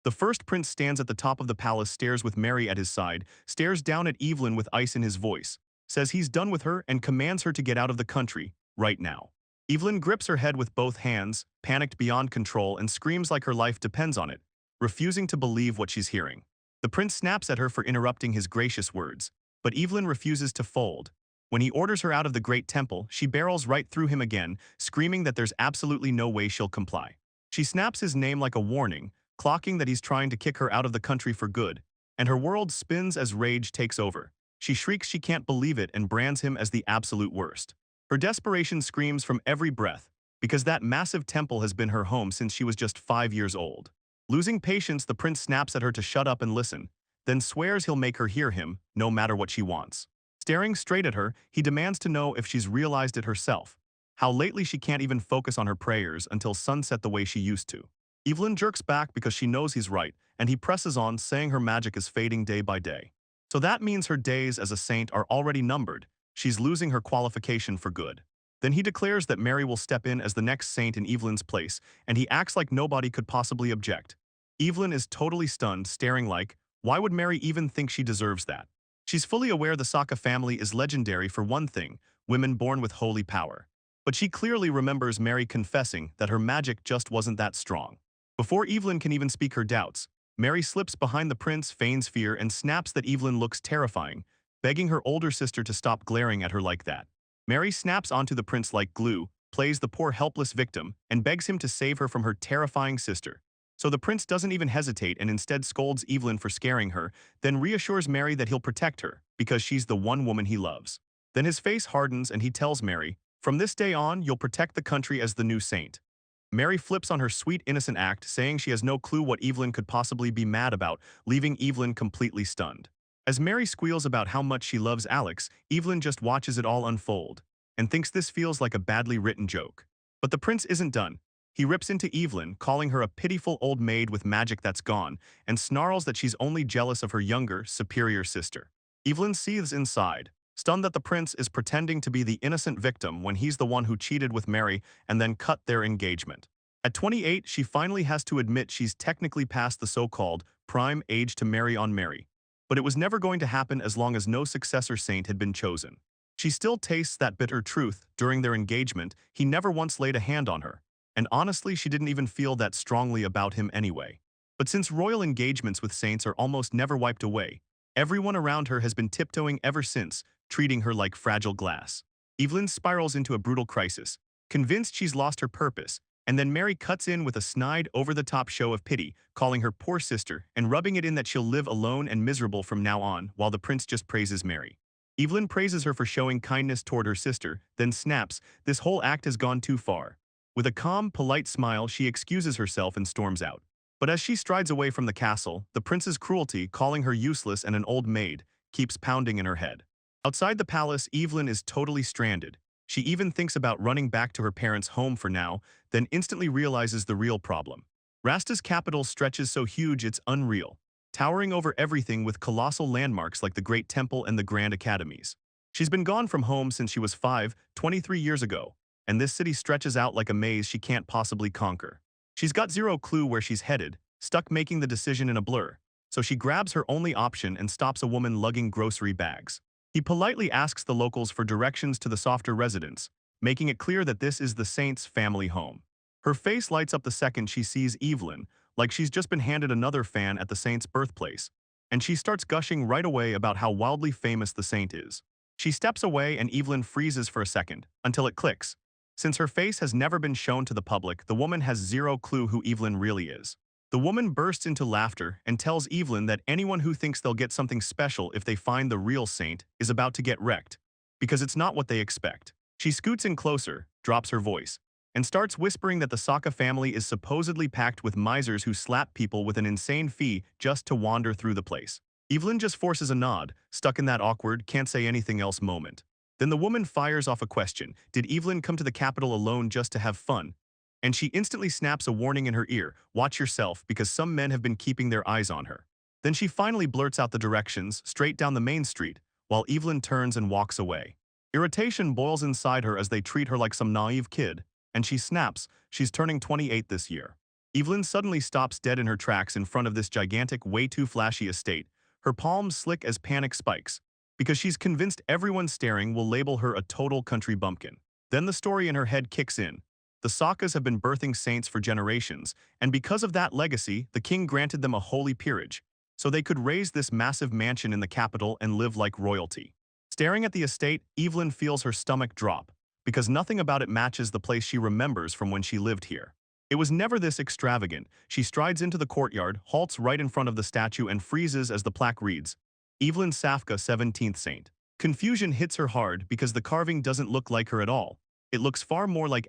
The first prince stands at the top of the palace, stares with Mary at his side, stares down at Evelyn with ice in his voice, says he's done with her and commands her to get out of the country, right now. Evelyn grips her head with both hands, panicked beyond control, and screams like her life depends on it, refusing to believe what she's hearing. The prince snaps at her for interrupting his gracious words, but Evelyn refuses to fold. When he orders her out of the great temple, she barrels right through him again, screaming that there's absolutely no way she'll comply. She snaps his name like a warning, clocking that he's trying to kick her out of the country for good, and her world spins as rage takes over. She shrieks she can't believe it and brands him as the absolute worst. Her desperation screams from every breath, because that massive temple has been her home since she was just 5 years old. Losing patience, the prince snaps at her to shut up and listen, then swears he'll make her hear him, no matter what she wants. Staring straight at her, he demands to know if she's realized it herself, how lately she can't even focus on her prayers until sunset the way she used to. Evelyn jerks back because she knows he's right, and he presses on, saying her magic is fading day by day. So that means her days as a saint are already numbered. She's losing her qualification for good. Then he declares that Mary will step in as the next saint in Evelyn's place, and he acts like nobody could possibly object. Evelyn is totally stunned, staring like, why would Mary even think she deserves that? She's fully aware the Sokka family is legendary for one thing, women born with holy power. But she clearly remembers Mary confessing that her magic just wasn't that strong. Before Evelyn can even speak her doubts, Mary slips behind the prince, feigns fear, and snaps that Evelyn looks terrifying, begging her older sister to stop glaring at her like that. Mary snaps onto the prince like glue, plays the poor helpless victim, and begs him to save her from her terrifying sister. So the prince doesn't even hesitate and instead scolds Evelyn for scaring her, then reassures Mary that he'll protect her, because she's the one woman he loves. Then his face hardens and he tells Mary, from this day on, you'll protect the country as the new saint. Mary flips on her sweet innocent act, saying she has no clue what Evelyn could possibly be mad about, leaving Evelyn completely stunned. As Mary squeals about how much she loves Alex, Evelyn just watches it all unfold, and thinks this feels like a badly written joke. But the prince isn't done. He rips into Evelyn, calling her a pitiful old maid with magic that's gone, and snarls that she's only jealous of her younger, superior sister. Evelyn seethes inside, stunned that the prince is pretending to be the innocent victim when he's the one who cheated with Mary and then cut their engagement. At 28, she finally has to admit she's technically past the so-called prime age to marry on Mary. But it was never going to happen as long as no successor saint had been chosen. She still tastes that bitter truth. During their engagement, he never once laid a hand on her. And honestly, she didn't even feel that strongly about him anyway. But since royal engagements with saints are almost never wiped away, everyone around her has been tiptoeing ever since, treating her like fragile glass. Evelyn spirals into a brutal crisis, convinced she's lost her purpose, and then Mary cuts in with a snide, over-the-top show of pity, calling her poor sister and rubbing it in that she'll live alone and miserable from now on, while the prince just praises Mary. Evelyn praises her for showing kindness toward her sister, then snaps, this whole act has gone too far. With a calm, polite smile, she excuses herself and storms out. But as she strides away from the castle, the prince's cruelty, calling her useless and an old maid, keeps pounding in her head. Outside the palace, Evelyn is totally stranded. She even thinks about running back to her parents' home for now, then instantly realizes the real problem. Rasta's capital stretches so huge it's unreal, towering over everything with colossal landmarks like the Great Temple and the Grand Academies. She's been gone from home since she was 23 years ago, and this city stretches out like a maze she can't possibly conquer. She's got zero clue where she's headed, stuck making the decision in a blur, so she grabs her only option and stops a woman lugging grocery bags. He politely asks the locals for directions to the softer residence, making it clear that this is the saint's family home. Her face lights up the second she sees Evelyn, like she's just been handed another fan at the saint's birthplace, and she starts gushing right away about how wildly famous the saint is. She steps away and Evelyn freezes for a second, until it clicks. Since her face has never been shown to the public, the woman has zero clue who Evelyn really is. The woman bursts into laughter and tells Evelyn that anyone who thinks they'll get something special if they find the real saint is about to get wrecked, because it's not what they expect. She scoots in closer, drops her voice, and starts whispering that the Sokka family is supposedly packed with misers who slap people with an insane fee just to wander through the place. Evelyn just forces a nod, stuck in that awkward, can't say anything else moment. Then the woman fires off a question. Did Evelyn come to the capital alone just to have fun? And she instantly snaps a warning in her ear, watch yourself, because some men have been keeping their eyes on her. Then she finally blurts out the directions, straight down the main street, while Evelyn turns and walks away. Irritation boils inside her as they treat her like some naive kid, and she snaps, she's turning 28 this year. Evelyn suddenly stops dead in her tracks in front of this gigantic, way too flashy estate, her palms slick as panic spikes, because she's convinced everyone staring will label her a total country bumpkin. Then the story in her head kicks in. The Sakas have been birthing saints for generations, and because of that legacy, the king granted them a holy peerage, so they could raise this massive mansion in the capital and live like royalty. Staring at the estate, Evelyn feels her stomach drop, because nothing about it matches the place she remembers from when she lived here. It was never this extravagant. She strides into the courtyard, halts right in front of the statue and freezes as the plaque reads, Evelyn Safka, 17th Saint. Confusion hits her hard because the carving doesn't look like her at all. It looks far more like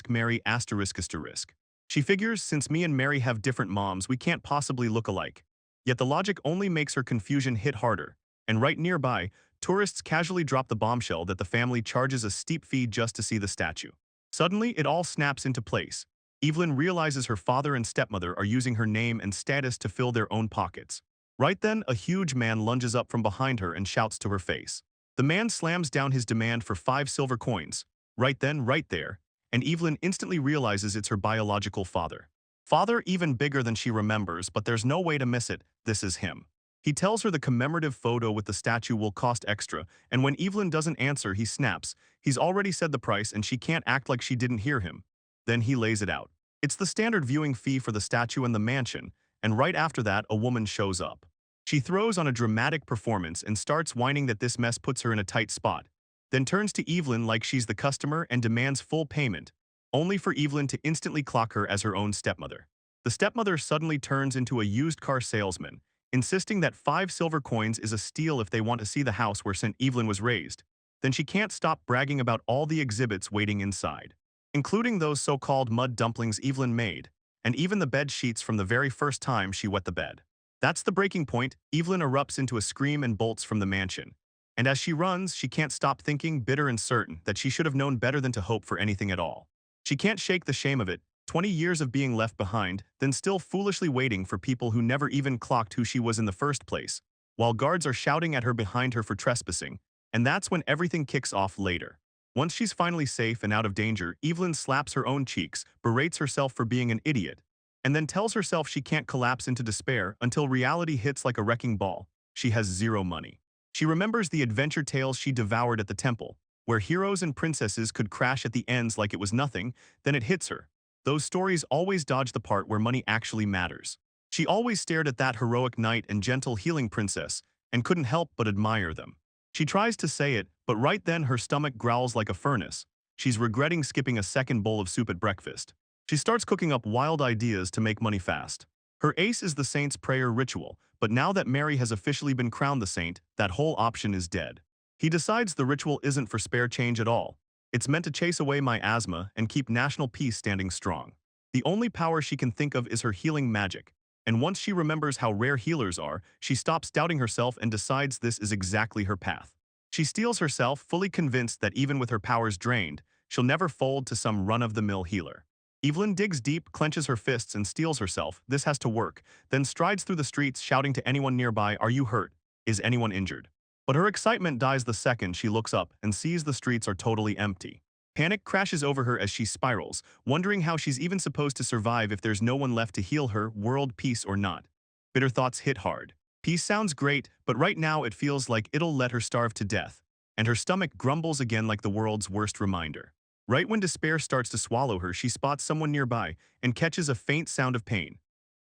Mary ***. She figures, since me and Mary have different moms, we can't possibly look alike. Yet the logic only makes her confusion hit harder, and right nearby, tourists casually drop the bombshell that the family charges a steep fee just to see the statue. Suddenly, it all snaps into place. Evelyn realizes her father and stepmother are using her name and status to fill their own pockets. Right then, a huge man lunges up from behind her and shouts to her face. The man slams down his demand for 5 silver coins. Right then, right there, and Evelyn instantly realizes it's her biological father. Father even bigger than she remembers, but there's no way to miss it, this is him. He tells her the commemorative photo with the statue will cost extra, and when Evelyn doesn't answer, he snaps. He's already said the price and she can't act like she didn't hear him. Then he lays it out. It's the standard viewing fee for the statue and the mansion, and right after that, a woman shows up. She throws on a dramatic performance and starts whining that this mess puts her in a tight spot, then turns to Evelyn like she's the customer and demands full payment, only for Evelyn to instantly clock her as her own stepmother. The stepmother suddenly turns into a used car salesman, insisting that 5 silver coins is a steal if they want to see the house where St. Evelyn was raised. Then she can't stop bragging about all the exhibits waiting inside, including those so-called mud dumplings Evelyn made, and even the bed sheets from the very first time she wet the bed. That's the breaking point. Evelyn erupts into a scream and bolts from the mansion. And as she runs, she can't stop thinking, bitter and certain, that she should have known better than to hope for anything at all. She can't shake the shame of it, 20 years of being left behind, then still foolishly waiting for people who never even clocked who she was in the first place, while guards are shouting at her behind her for trespassing, and that's when everything kicks off later. Once she's finally safe and out of danger, Evelyn slaps her own cheeks, berates herself for being an idiot, and then tells herself she can't collapse into despair until reality hits like a wrecking ball. She has 0 money. She remembers the adventure tales she devoured at the temple, where heroes and princesses could crash at the ends like it was nothing. Then it hits her. Those stories always dodge the part where money actually matters. She always stared at that heroic knight and gentle healing princess, and couldn't help but admire them. She tries to say it, but right then her stomach growls like a furnace. She's regretting skipping a second bowl of soup at breakfast. She starts cooking up wild ideas to make money fast. Her ace is the saint's prayer ritual, but now that Mary has officially been crowned the saint, that whole option is dead. He decides the ritual isn't for spare change at all. It's meant to chase away my asthma and keep national peace standing strong. The only power she can think of is her healing magic, and once she remembers how rare healers are, she stops doubting herself and decides this is exactly her path. She steels herself, fully convinced that even with her powers drained, she'll never fold to some run-of-the-mill healer. Evelyn digs deep, clenches her fists, and steels herself. This has to work, then strides through the streets shouting to anyone nearby, "Are you hurt? Is anyone injured?" But her excitement dies the second she looks up and sees the streets are totally empty. Panic crashes over her as she spirals, wondering how she's even supposed to survive if there's no one left to heal her, world peace or not. Bitter thoughts hit hard. Peace sounds great, but right now it feels like it'll let her starve to death, and her stomach grumbles again like the world's worst reminder. Right when despair starts to swallow her, she spots someone nearby and catches a faint sound of pain.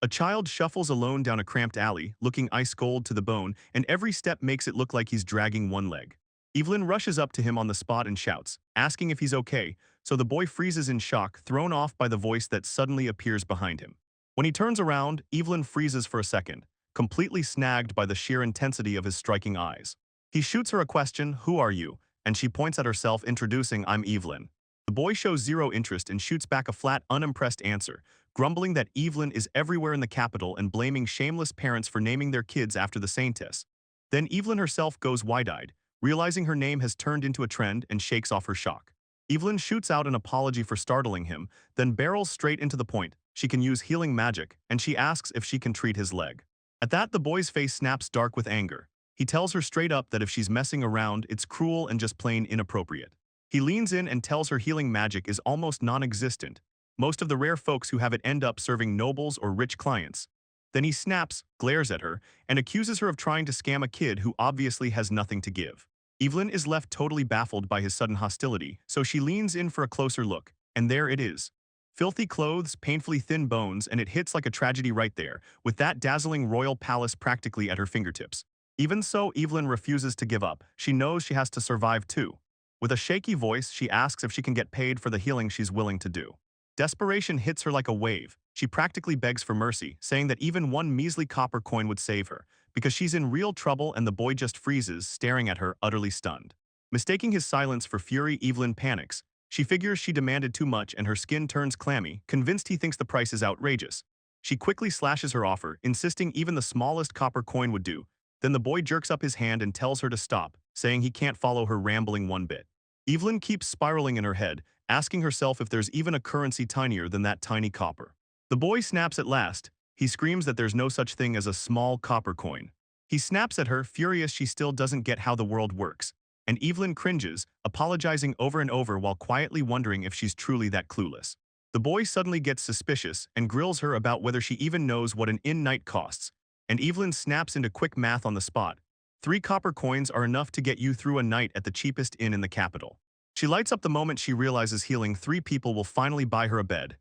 A child shuffles alone down a cramped alley, looking ice cold to the bone, and every step makes it look like he's dragging one leg. Evelyn rushes up to him on the spot and shouts, asking if he's okay, so the boy freezes in shock, thrown off by the voice that suddenly appears behind him. When he turns around, Evelyn freezes for a second, completely snagged by the sheer intensity of his striking eyes. He shoots her a question, "Who are you?" and she points at herself, introducing, "I'm Evelyn." The boy shows 0 interest and shoots back a flat, unimpressed answer, grumbling that Evelyn is everywhere in the capital and blaming shameless parents for naming their kids after the saintess. Then Evelyn herself goes wide-eyed, realizing her name has turned into a trend, and shakes off her shock. Evelyn shoots out an apology for startling him, then barrels straight into the point. She can use healing magic, and she asks if she can treat his leg. At that, the boy's face snaps dark with anger. He tells her straight up that if she's messing around, it's cruel and just plain inappropriate. He leans in and tells her healing magic is almost non-existent, Most of the rare folks who have it end up serving nobles or rich clients. Then he snaps, glares at her, and accuses her of trying to scam a kid who obviously has nothing to give. Evelyn is left totally baffled by his sudden hostility, so she leans in for a closer look, and there it is. Filthy clothes, painfully thin bones, and it hits like a tragedy right there, with that dazzling royal palace practically at her fingertips. Even so, Evelyn refuses to give up. She knows she has to survive too. With a shaky voice, she asks if she can get paid for the healing she's willing to do. Desperation hits her like a wave. She practically begs for mercy, saying that even one measly copper coin would save her, because she's in real trouble and the boy just freezes, staring at her, utterly stunned. Mistaking his silence for fury, Evelyn panics. She figures she demanded too much and her skin turns clammy, convinced he thinks the price is outrageous. She quickly slashes her offer, insisting even the smallest copper coin would do. Then the boy jerks up his hand and tells her to stop, saying he can't follow her rambling one bit. Evelyn keeps spiraling in her head, asking herself if there's even a currency tinier than that tiny copper. The boy snaps at last. He screams that there's no such thing as a small copper coin. He snaps at her, furious she still doesn't get how the world works. And Evelyn cringes, apologizing over and over while quietly wondering if she's truly that clueless. The boy suddenly gets suspicious and grills her about whether she even knows what an inn night costs. And Evelyn snaps into quick math on the spot. 3 copper coins are enough to get you through a night at the cheapest inn in the capital. She lights up the moment she realizes healing 3 people will finally buy her a bed.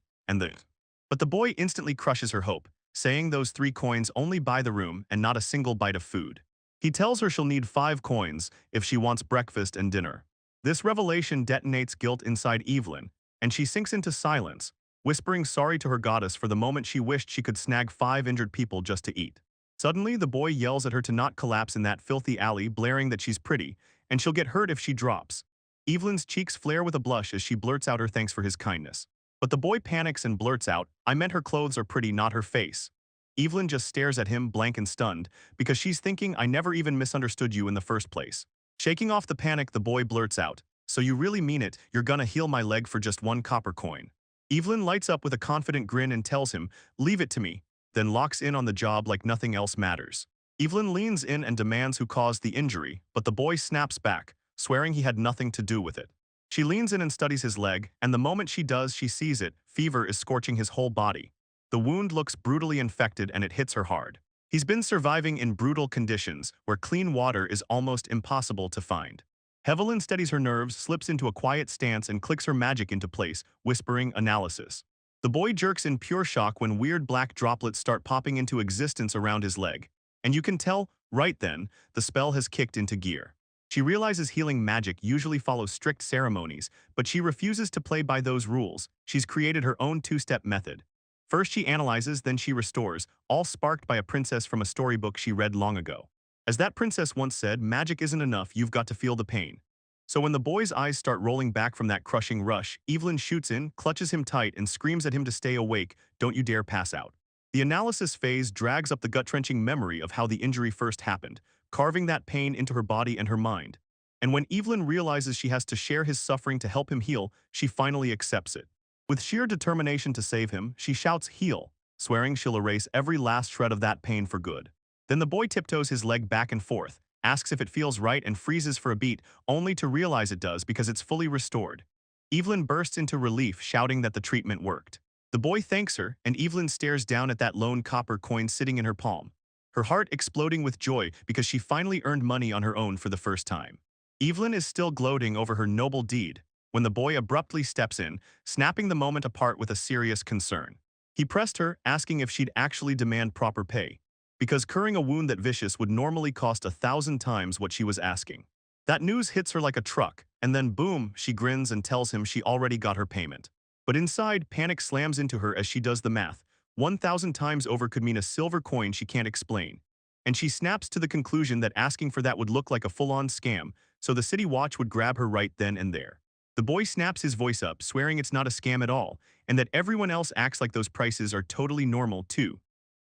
But the boy instantly crushes her hope, saying those 3 coins only buy the room and not a single bite of food. He tells her she'll need 5 coins if she wants breakfast and dinner. This revelation detonates guilt inside Evelyn, and she sinks into silence, whispering sorry to her goddess for the moment she wished she could snag 5 injured people just to eat. Suddenly, the boy yells at her to not collapse in that filthy alley, blaring that she's pretty, and she'll get hurt if she drops. Evelyn's cheeks flare with a blush as she blurts out her thanks for his kindness. But the boy panics and blurts out, "I meant her clothes are pretty, not her face." Evelyn just stares at him, blank and stunned, because she's thinking, "I never even misunderstood you in the first place." Shaking off the panic, the boy blurts out, "So you really mean it, you're gonna heal my leg for just 1 copper coin?" Evelyn lights up with a confident grin and tells him, "Leave it to me," then locks in on the job like nothing else matters. Evelyn leans in and demands who caused the injury, but the boy snaps back, swearing he had nothing to do with it. She leans in and studies his leg, and the moment she does, she sees it. Fever is scorching his whole body. The wound looks brutally infected and it hits her hard. He's been surviving in brutal conditions, where clean water is almost impossible to find. Evelyn steadies her nerves, slips into a quiet stance and clicks her magic into place, whispering analysis. The boy jerks in pure shock when weird black droplets start popping into existence around his leg. And you can tell, right then, the spell has kicked into gear. She realizes healing magic usually follows strict ceremonies, but she refuses to play by those rules. She's created her own 2-step method. First she analyzes, then she restores, all sparked by a princess from a storybook she read long ago. As that princess once said, magic isn't enough, you've got to feel the pain. So when the boy's eyes start rolling back from that crushing rush, Evelyn shoots in, clutches him tight, and screams at him to stay awake, "Don't you dare pass out." The analysis phase drags up the gut-wrenching memory of how the injury first happened, carving that pain into her body and her mind. And when Evelyn realizes she has to share his suffering to help him heal, she finally accepts it. With sheer determination to save him, she shouts, "Heal," swearing she'll erase every last shred of that pain for good. Then the boy tiptoes his leg back and forth, asks if it feels right and freezes for a beat, only to realize it does because it's fully restored. Evelyn bursts into relief, shouting that the treatment worked. The boy thanks her, and Evelyn stares down at that lone copper coin sitting in her palm, her heart exploding with joy because she finally earned money on her own for the first time. Evelyn is still gloating over her noble deed when the boy abruptly steps in, snapping the moment apart with a serious concern. He pressed her, asking if she'd actually demand proper pay, because curing a wound that vicious would normally cost 1,000 times what she was asking. That news hits her like a truck, and then boom, she grins and tells him she already got her payment. But inside, panic slams into her as she does the math. 1,000 times over could mean a silver coin she can't explain. And she snaps to the conclusion that asking for that would look like a full-on scam, so the city watch would grab her right then and there. The boy snaps his voice up, swearing it's not a scam at all, and that everyone else acts like those prices are totally normal too.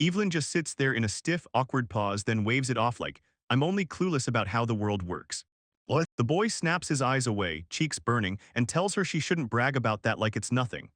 Evelyn just sits there in a stiff, awkward pause, then waves it off like, "I'm only clueless about how the world works." What? The boy snaps his eyes away, cheeks burning, and tells her she shouldn't brag about that like it's nothing.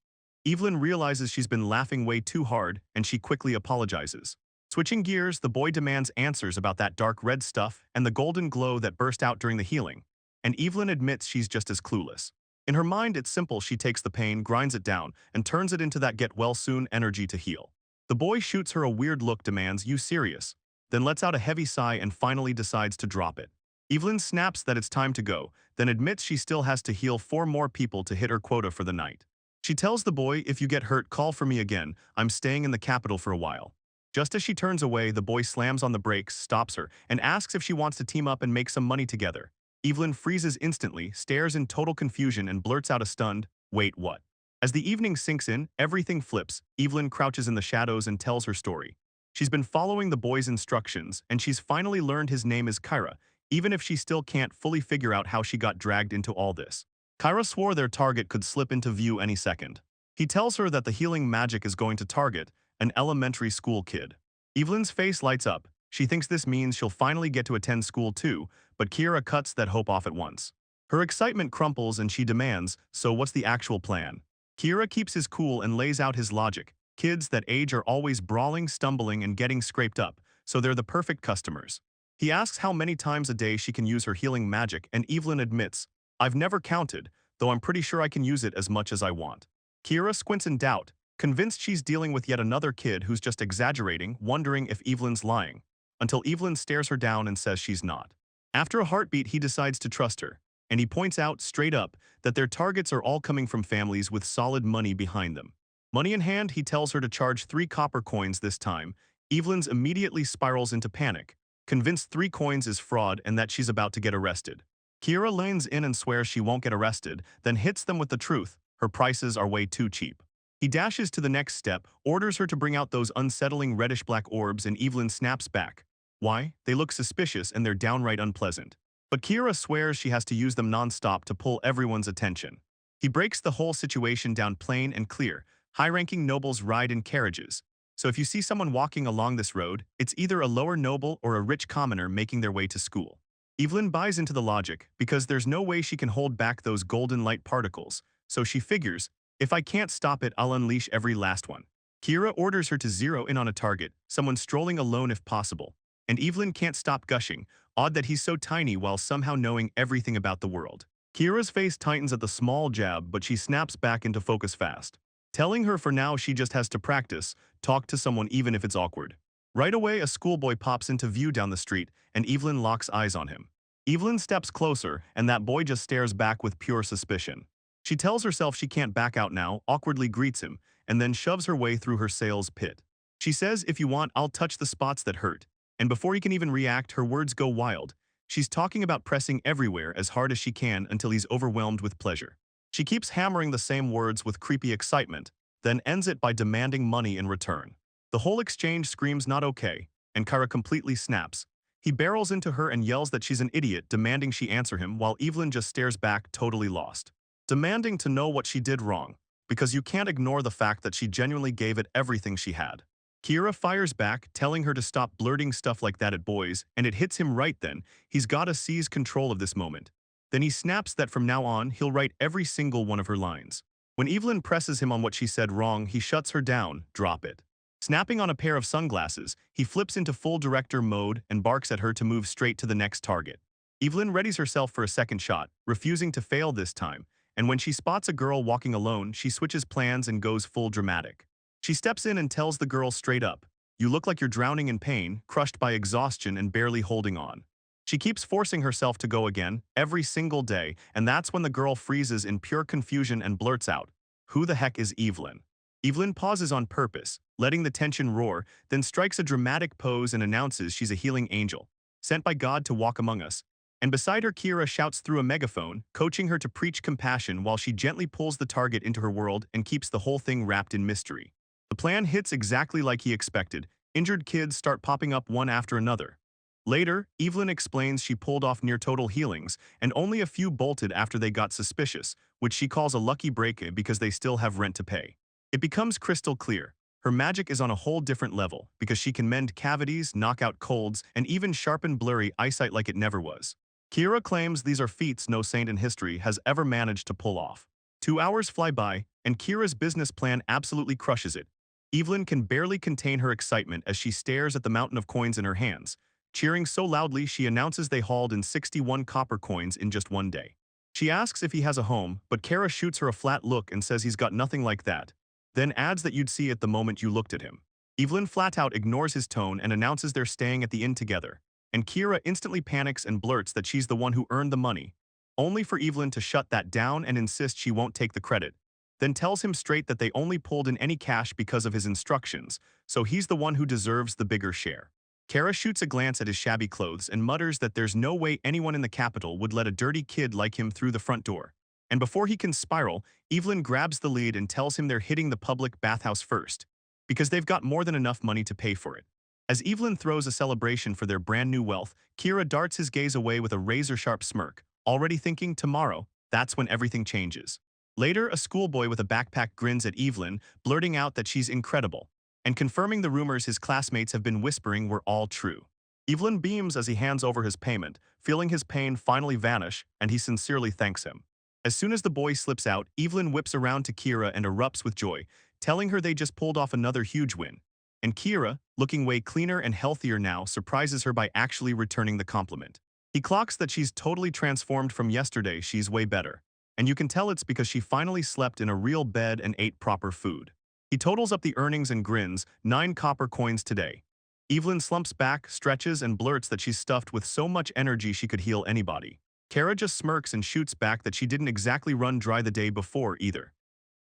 Evelyn realizes she's been laughing way too hard, and she quickly apologizes. Switching gears, the boy demands answers about that dark red stuff and the golden glow that burst out during the healing, and Evelyn admits she's just as clueless. In her mind, it's simple. She takes the pain, grinds it down, and turns it into that get-well-soon energy to heal. The boy shoots her a weird look, demands, "You serious?" Then lets out a heavy sigh and finally decides to drop it. Evelyn snaps that it's time to go, then admits she still has to heal 4 more people to hit her quota for the night. She tells the boy, "If you get hurt, call for me again. I'm staying in the capital for a while." Just as she turns away, the boy slams on the brakes, stops her, and asks if she wants to team up and make some money together. Evelyn freezes instantly, stares in total confusion, and blurts out a stunned, "Wait, what?" As the evening sinks in, everything flips. Evelyn crouches in the shadows and tells her story. She's been following the boy's instructions, and she's finally learned his name is Kyra, even if she still can't fully figure out how she got dragged into all this. Kyra swore their target could slip into view any second. He tells her that the healing magic is going to target an elementary school kid. Evelyn's face lights up. She thinks this means she'll finally get to attend school too, but Kyra cuts that hope off at once. Her excitement crumples and she demands, "So what's the actual plan?" Kyra keeps his cool and lays out his logic. Kids that age are always brawling, stumbling, and getting scraped up, so they're the perfect customers. He asks how many times a day she can use her healing magic, and Evelyn admits, "I've never counted, though I'm pretty sure I can use it as much as I want." Kyra squints in doubt, convinced she's dealing with yet another kid who's just exaggerating, wondering if Evelyn's lying, until Evelyn stares her down and says she's not. After a heartbeat, he decides to trust her, and he points out straight up that their targets are all coming from families with solid money behind them. Money in hand, he tells her to charge 3 copper coins this time. Evelyn's immediately spirals into panic, convinced 3 coins is fraud and that she's about to get arrested. Kyra leans in and swears she won't get arrested, then hits them with the truth. Her prices are way too cheap. He dashes to the next step, orders her to bring out those unsettling reddish-black orbs, and Evelyn snaps back. Why? They look suspicious and they're downright unpleasant. But Kyra swears she has to use them non-stop to pull everyone's attention. He breaks the whole situation down plain and clear. High-ranking nobles ride in carriages. So if you see someone walking along this road, it's either a lower noble or a rich commoner making their way to school. Evelyn buys into the logic because there's no way she can hold back those golden light particles, so she figures, if I can't stop it, I'll unleash every last one. Kyra orders her to zero in on a target, someone strolling alone if possible, and Evelyn can't stop gushing. Odd that he's so tiny while somehow knowing everything about the world. Kyra's face tightens at the small jab, but she snaps back into focus fast, telling her for now she just has to practice, talk to someone even if it's awkward. Right away, a schoolboy pops into view down the street, and Evelyn locks eyes on him. Evelyn steps closer, and that boy just stares back with pure suspicion. She tells herself she can't back out now, awkwardly greets him, and then shoves her way through her sales pit. She says, "If you want, I'll touch the spots that hurt." And before he can even react, her words go wild. She's talking about pressing everywhere as hard as she can until he's overwhelmed with pleasure. She keeps hammering the same words with creepy excitement, then ends it by demanding money in return. The whole exchange screams not okay, and Kyra completely snaps. He barrels into her and yells that she's an idiot, demanding she answer him, while Evelyn just stares back, totally lost. Demanding to know what she did wrong, because you can't ignore the fact that she genuinely gave it everything she had. Kyra fires back, telling her to stop blurting stuff like that at boys, and it hits him right then. He's gotta seize control of this moment. Then he snaps that from now on, he'll write every single one of her lines. When Evelyn presses him on what she said wrong, he shuts her down, "Drop it." Snapping on a pair of sunglasses, he flips into full director mode and barks at her to move straight to the next target. Evelyn readies herself for a second shot, refusing to fail this time, and when she spots a girl walking alone, she switches plans and goes full dramatic. She steps in and tells the girl straight up, "You look like you're drowning in pain, crushed by exhaustion and barely holding on." She keeps forcing herself to go again, every single day, and that's when the girl freezes in pure confusion and blurts out, "Who the heck is Evelyn?" Evelyn pauses on purpose, letting the tension roar, then strikes a dramatic pose and announces she's a healing angel, sent by God to walk among us. And beside her, Kyra shouts through a megaphone, coaching her to preach compassion while she gently pulls the target into her world and keeps the whole thing wrapped in mystery. The plan hits exactly like he expected. Injured kids start popping up one after another. Later, Evelyn explains she pulled off near-total healings, and only a few bolted after they got suspicious, which she calls a lucky break because they still have rent to pay. It becomes crystal clear. Her magic is on a whole different level because she can mend cavities, knock out colds, and even sharpen blurry eyesight like it never was. Kyra claims these are feats no saint in history has ever managed to pull off. 2 hours fly by, and Kyra's business plan absolutely crushes it. Evelyn can barely contain her excitement as she stares at the mountain of coins in her hands, cheering so loudly she announces they hauled in 61 copper coins in just one day. She asks if he has a home, but Kara shoots her a flat look and says he's got nothing like that, then adds that you'd see it the moment you looked at him. Evelyn flat out ignores his tone and announces they're staying at the inn together, and Kira instantly panics and blurts that she's the one who earned the money, only for Evelyn to shut that down and insist she won't take the credit, then tells him straight that they only pulled in any cash because of his instructions, so he's the one who deserves the bigger share. Kara shoots a glance at his shabby clothes and mutters that there's no way anyone in the capital would let a dirty kid like him through the front door. And before he can spiral, Evelyn grabs the lead and tells him they're hitting the public bathhouse first, because they've got more than enough money to pay for it. As Evelyn throws a celebration for their brand new wealth, Kira darts his gaze away with a razor-sharp smirk, already thinking tomorrow, that's when everything changes. Later, a schoolboy with a backpack grins at Evelyn, blurting out that she's incredible, and confirming the rumors his classmates have been whispering were all true. Evelyn beams as he hands over his payment, feeling his pain finally vanish, and he sincerely thanks him. As soon as the boy slips out, Evelyn whips around to Kira and erupts with joy, telling her they just pulled off another huge win. And Kira, looking way cleaner and healthier now, surprises her by actually returning the compliment. He clocks that she's totally transformed from yesterday, she's way better. And you can tell it's because she finally slept in a real bed and ate proper food. He totals up the earnings and grins, 9 copper coins today. Evelyn slumps back, stretches, and blurts that she's stuffed with so much energy she could heal anybody. Kara just smirks and shoots back that she didn't exactly run dry the day before either.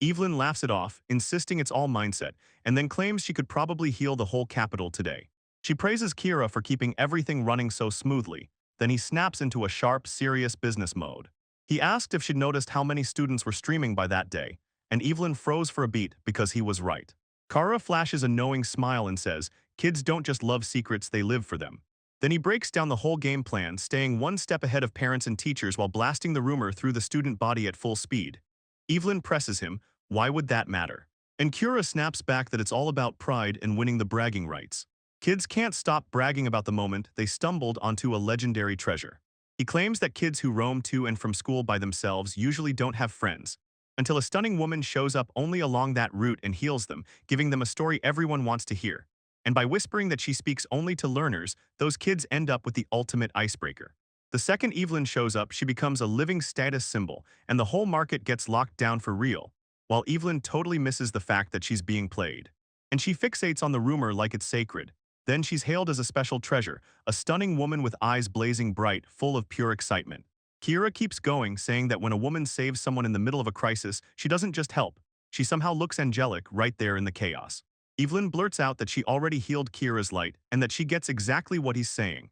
Evelyn laughs it off, insisting it's all mindset, and then claims she could probably heal the whole capital today. She praises Kira for keeping everything running so smoothly, then he snaps into a sharp, serious business mode. He asked if she'd noticed how many students were streaming by that day, and Evelyn froze for a beat because he was right. Kara flashes a knowing smile and says, kids don't just love secrets, they live for them. Then he breaks down the whole game plan, staying one step ahead of parents and teachers while blasting the rumor through the student body at full speed. Evelyn presses him, why would that matter? And Kira snaps back that it's all about pride and winning the bragging rights. Kids can't stop bragging about the moment they stumbled onto a legendary treasure. He claims that kids who roam to and from school by themselves usually don't have friends, until a stunning woman shows up only along that route and heals them, giving them a story everyone wants to hear. And by whispering that she speaks only to learners, those kids end up with the ultimate icebreaker. The second Evelyn shows up, she becomes a living status symbol, and the whole market gets locked down for real, while Evelyn totally misses the fact that she's being played. And she fixates on the rumor like it's sacred. Then she's hailed as a special treasure, a stunning woman with eyes blazing bright, full of pure excitement. Kira keeps going, saying that when a woman saves someone in the middle of a crisis, she doesn't just help. She somehow looks angelic right there in the chaos. Evelyn blurts out that she already healed Kira's light and that she gets exactly what he's saying.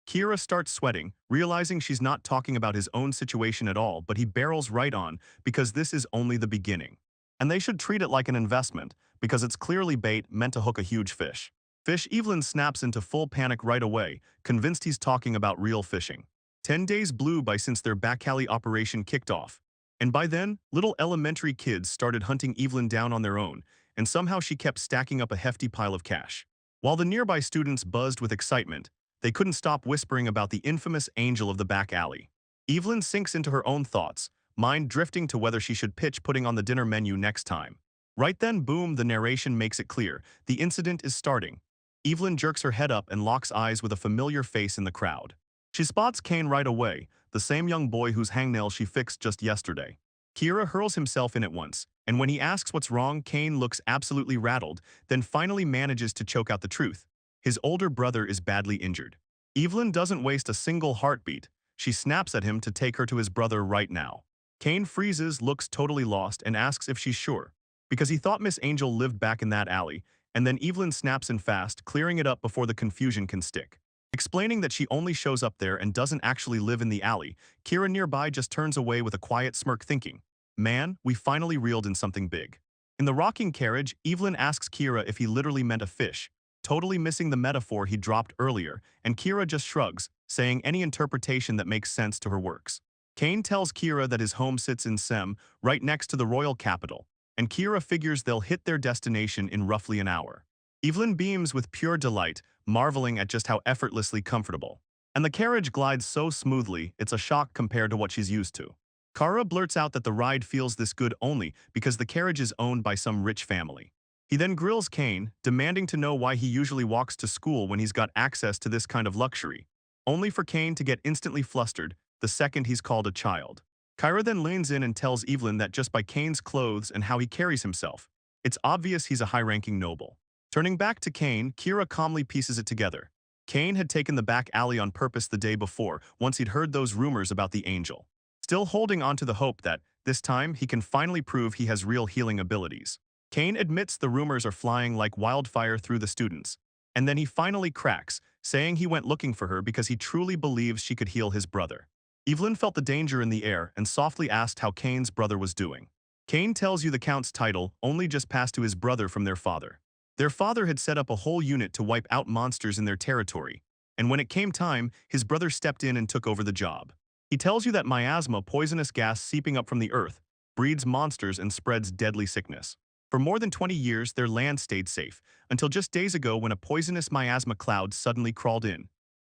Kira starts sweating, realizing she's not talking about his own situation at all, but he barrels right on because this is only the beginning. And they should treat it like an investment because it's clearly bait meant to hook a huge fish. Evelyn snaps into full panic right away, convinced he's talking about real fishing. 10 days blew by since their back alley operation kicked off, and by then, little elementary kids started hunting Evelyn down on their own, and somehow she kept stacking up a hefty pile of cash. While the nearby students buzzed with excitement, they couldn't stop whispering about the infamous angel of the back alley. Evelyn sinks into her own thoughts, mind drifting to whether she should pitch putting on the dinner menu next time. Right then, boom, the narration makes it clear, the incident is starting. Evelyn jerks her head up and locks eyes with a familiar face in the crowd. She spots Kane right away, the same young boy whose hangnail she fixed just yesterday. Kira hurls himself in at once, and when he asks what's wrong, Kane looks absolutely rattled, then finally manages to choke out the truth. His older brother is badly injured. Evelyn doesn't waste a single heartbeat. She snaps at him to take her to his brother right now. Kane freezes, looks totally lost, and asks if she's sure, because he thought Miss Angel lived back in that alley, and then Evelyn snaps in fast, clearing it up before the confusion can stick. Explaining that she only shows up there and doesn't actually live in the alley, Kira nearby just turns away with a quiet smirk thinking, man, we finally reeled in something big. In the rocking carriage, Evelyn asks Kira if he literally meant a fish, totally missing the metaphor he dropped earlier, and Kira just shrugs, saying any interpretation that makes sense to her works. Kane tells Kira that his home sits in Sem, right next to the royal capital, and Kira figures they'll hit their destination in roughly an hour. Evelyn beams with pure delight, marveling at just how effortlessly comfortable. And the carriage glides so smoothly, it's a shock compared to what she's used to. Kara blurts out that the ride feels this good only because the carriage is owned by some rich family. He then grills Kane, demanding to know why he usually walks to school when he's got access to this kind of luxury, only for Kane to get instantly flustered the second he's called a child. Kyra then leans in and tells Evelyn that just by Kane's clothes and how he carries himself, it's obvious he's a high-ranking noble. Turning back to Kane, Kira calmly pieces it together. Kane had taken the back alley on purpose the day before, once he'd heard those rumors about the angel. Still holding on to the hope that, this time, he can finally prove he has real healing abilities. Kane admits the rumors are flying like wildfire through the students, and then he finally cracks, saying he went looking for her because he truly believes she could heal his brother. Evelyn felt the danger in the air and softly asked how Kane's brother was doing. Kane tells you the Count's title only just passed to his brother from their father. Their father had set up a whole unit to wipe out monsters in their territory, and when it came time, his brother stepped in and took over the job. He tells you that miasma, poisonous gas seeping up from the earth, breeds monsters and spreads deadly sickness. For more than 20 years, their land stayed safe, until just days ago when a poisonous miasma cloud suddenly crawled in.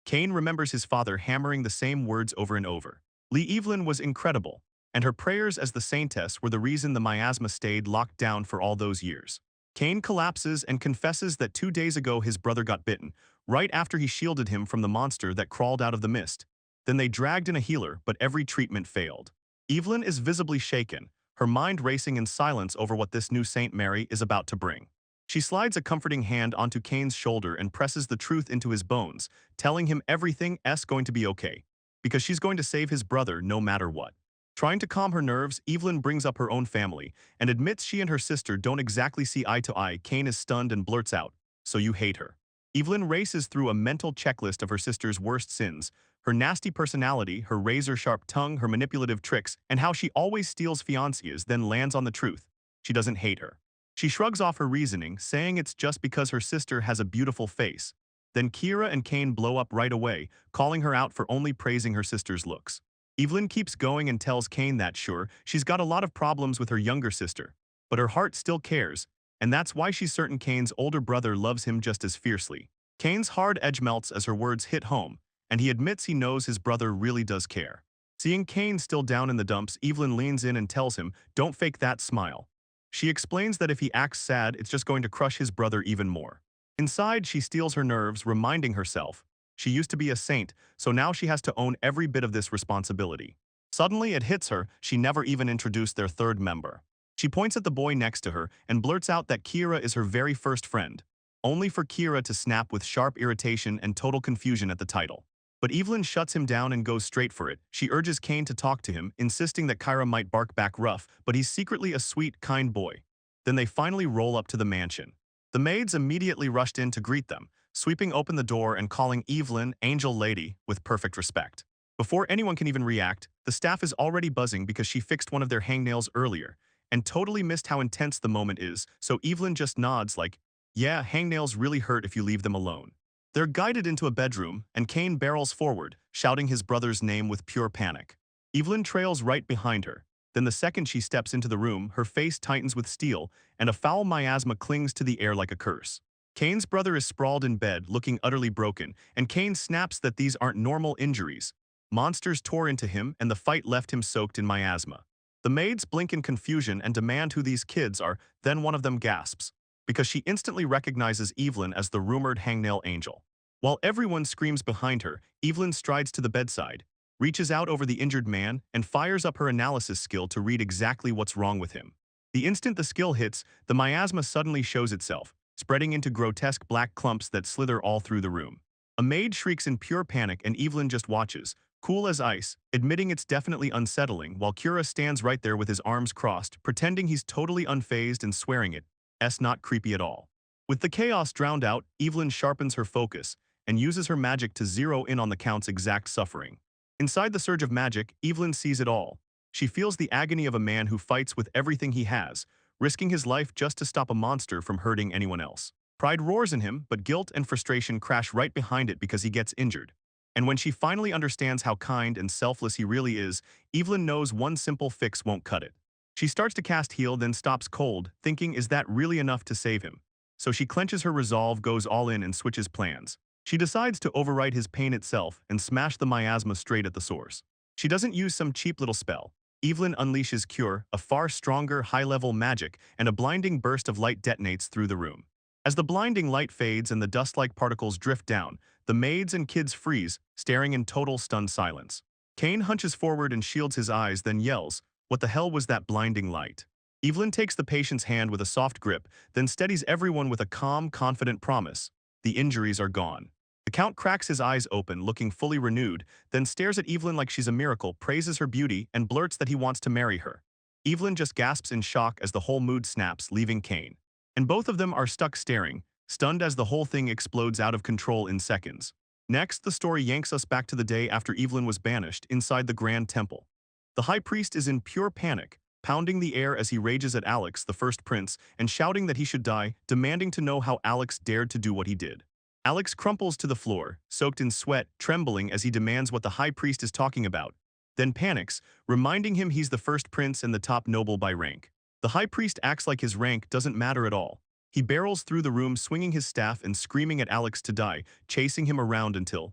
Kane remembers his father hammering the same words over and over. Evelyn was incredible, and her prayers as the saintess were the reason the miasma stayed locked down for all those years. Kane collapses and confesses that 2 days ago his brother got bitten, right after he shielded him from the monster that crawled out of the mist. Then they dragged in a healer, but every treatment failed. Evelyn is visibly shaken, her mind racing in silence over what this new Saint Mary is about to bring. She slides a comforting hand onto Kane's shoulder and presses the truth into his bones, telling him everything's going to be okay, because she's going to save his brother no matter what. Trying to calm her nerves, Evelyn brings up her own family and admits she and her sister don't exactly see eye to eye. Kane is stunned and blurts out, "So you hate her." Evelyn races through a mental checklist of her sister's worst sins, her nasty personality, her razor-sharp tongue, her manipulative tricks, and how she always steals fiancés, then lands on the truth. She doesn't hate her. She shrugs off her reasoning, saying it's just because her sister has a beautiful face. Then Kira and Kane blow up right away, calling her out for only praising her sister's looks. Evelyn keeps going and tells Kane that sure, she's got a lot of problems with her younger sister, but her heart still cares, and that's why she's certain Kane's older brother loves him just as fiercely. Kane's hard edge melts as her words hit home, and he admits he knows his brother really does care. Seeing Kane still down in the dumps, Evelyn leans in and tells him, "Don't fake that smile." She explains that if he acts sad, it's just going to crush his brother even more. Inside, she steels her nerves, reminding herself, she used to be a saint, so now she has to own every bit of this responsibility. Suddenly, it hits her, she never even introduced their third member. She points at the boy next to her and blurts out that Kira is her very first friend, only for Kira to snap with sharp irritation and total confusion at the title. But Evelyn shuts him down and goes straight for it. She urges Kane to talk to him, insisting that Kyra might bark back rough, but he's secretly a sweet, kind boy. Then they finally roll up to the mansion. The maids immediately rushed in to greet them, sweeping open the door and calling Evelyn Angel Lady with perfect respect. Before anyone can even react, the staff is already buzzing because she fixed one of their hangnails earlier and totally missed how intense the moment is, so Evelyn just nods like, "Yeah, hangnails really hurt if you leave them alone." They're guided into a bedroom, and Kane barrels forward, shouting his brother's name with pure panic. Evelyn trails right behind her. Then the second she steps into the room, her face tightens with steel, and a foul miasma clings to the air like a curse. Kane's brother is sprawled in bed, looking utterly broken, and Kane snaps that these aren't normal injuries. Monsters tore into him, and the fight left him soaked in miasma. The maids blink in confusion and demand who these kids are, then one of them gasps, because she instantly recognizes Evelyn as the rumored hangnail angel. While everyone screams behind her, Evelyn strides to the bedside, reaches out over the injured man, and fires up her analysis skill to read exactly what's wrong with him. The instant the skill hits, the miasma suddenly shows itself, spreading into grotesque black clumps that slither all through the room. A maid shrieks in pure panic and Evelyn just watches, cool as ice, admitting it's definitely unsettling, while Kira stands right there with his arms crossed, pretending he's totally unfazed and swearing it's not creepy at all. With the chaos drowned out, Evelyn sharpens her focus and uses her magic to zero in on the Count's exact suffering. Inside the surge of magic, Evelyn sees it all. She feels the agony of a man who fights with everything he has, risking his life just to stop a monster from hurting anyone else. Pride roars in him, but guilt and frustration crash right behind it because he gets injured. And when she finally understands how kind and selfless he really is, Evelyn knows one simple fix won't cut it. She starts to cast heal, then stops cold, thinking, is that really enough to save him? So she clenches her resolve, goes all in, and switches plans. She decides to override his pain itself and smash the miasma straight at the source. She doesn't use some cheap little spell. Evelyn unleashes Cure, a far stronger, high-level magic, and a blinding burst of light detonates through the room. As the blinding light fades and the dust-like particles drift down, the maids and kids freeze, staring in total stunned silence. Kane hunches forward and shields his eyes, then yells, "What the hell was that blinding light?" Evelyn takes the patient's hand with a soft grip, then steadies everyone with a calm, confident promise. The injuries are gone. The Count cracks his eyes open, looking fully renewed, then stares at Evelyn like she's a miracle, praises her beauty, and blurts that he wants to marry her. Evelyn just gasps in shock as the whole mood snaps, leaving Kane. And both of them are stuck staring, stunned as the whole thing explodes out of control in seconds. Next, the story yanks us back to the day after Evelyn was banished, inside the Grand Temple. The High Priest is in pure panic, pounding the air as he rages at Alex, the first prince, and shouting that he should die, demanding to know how Alex dared to do what he did. Alex crumples to the floor, soaked in sweat, trembling as he demands what the High Priest is talking about, then panics, reminding him he's the first prince and the top noble by rank. The High Priest acts like his rank doesn't matter at all. He barrels through the room swinging his staff and screaming at Alex to die, chasing him around until...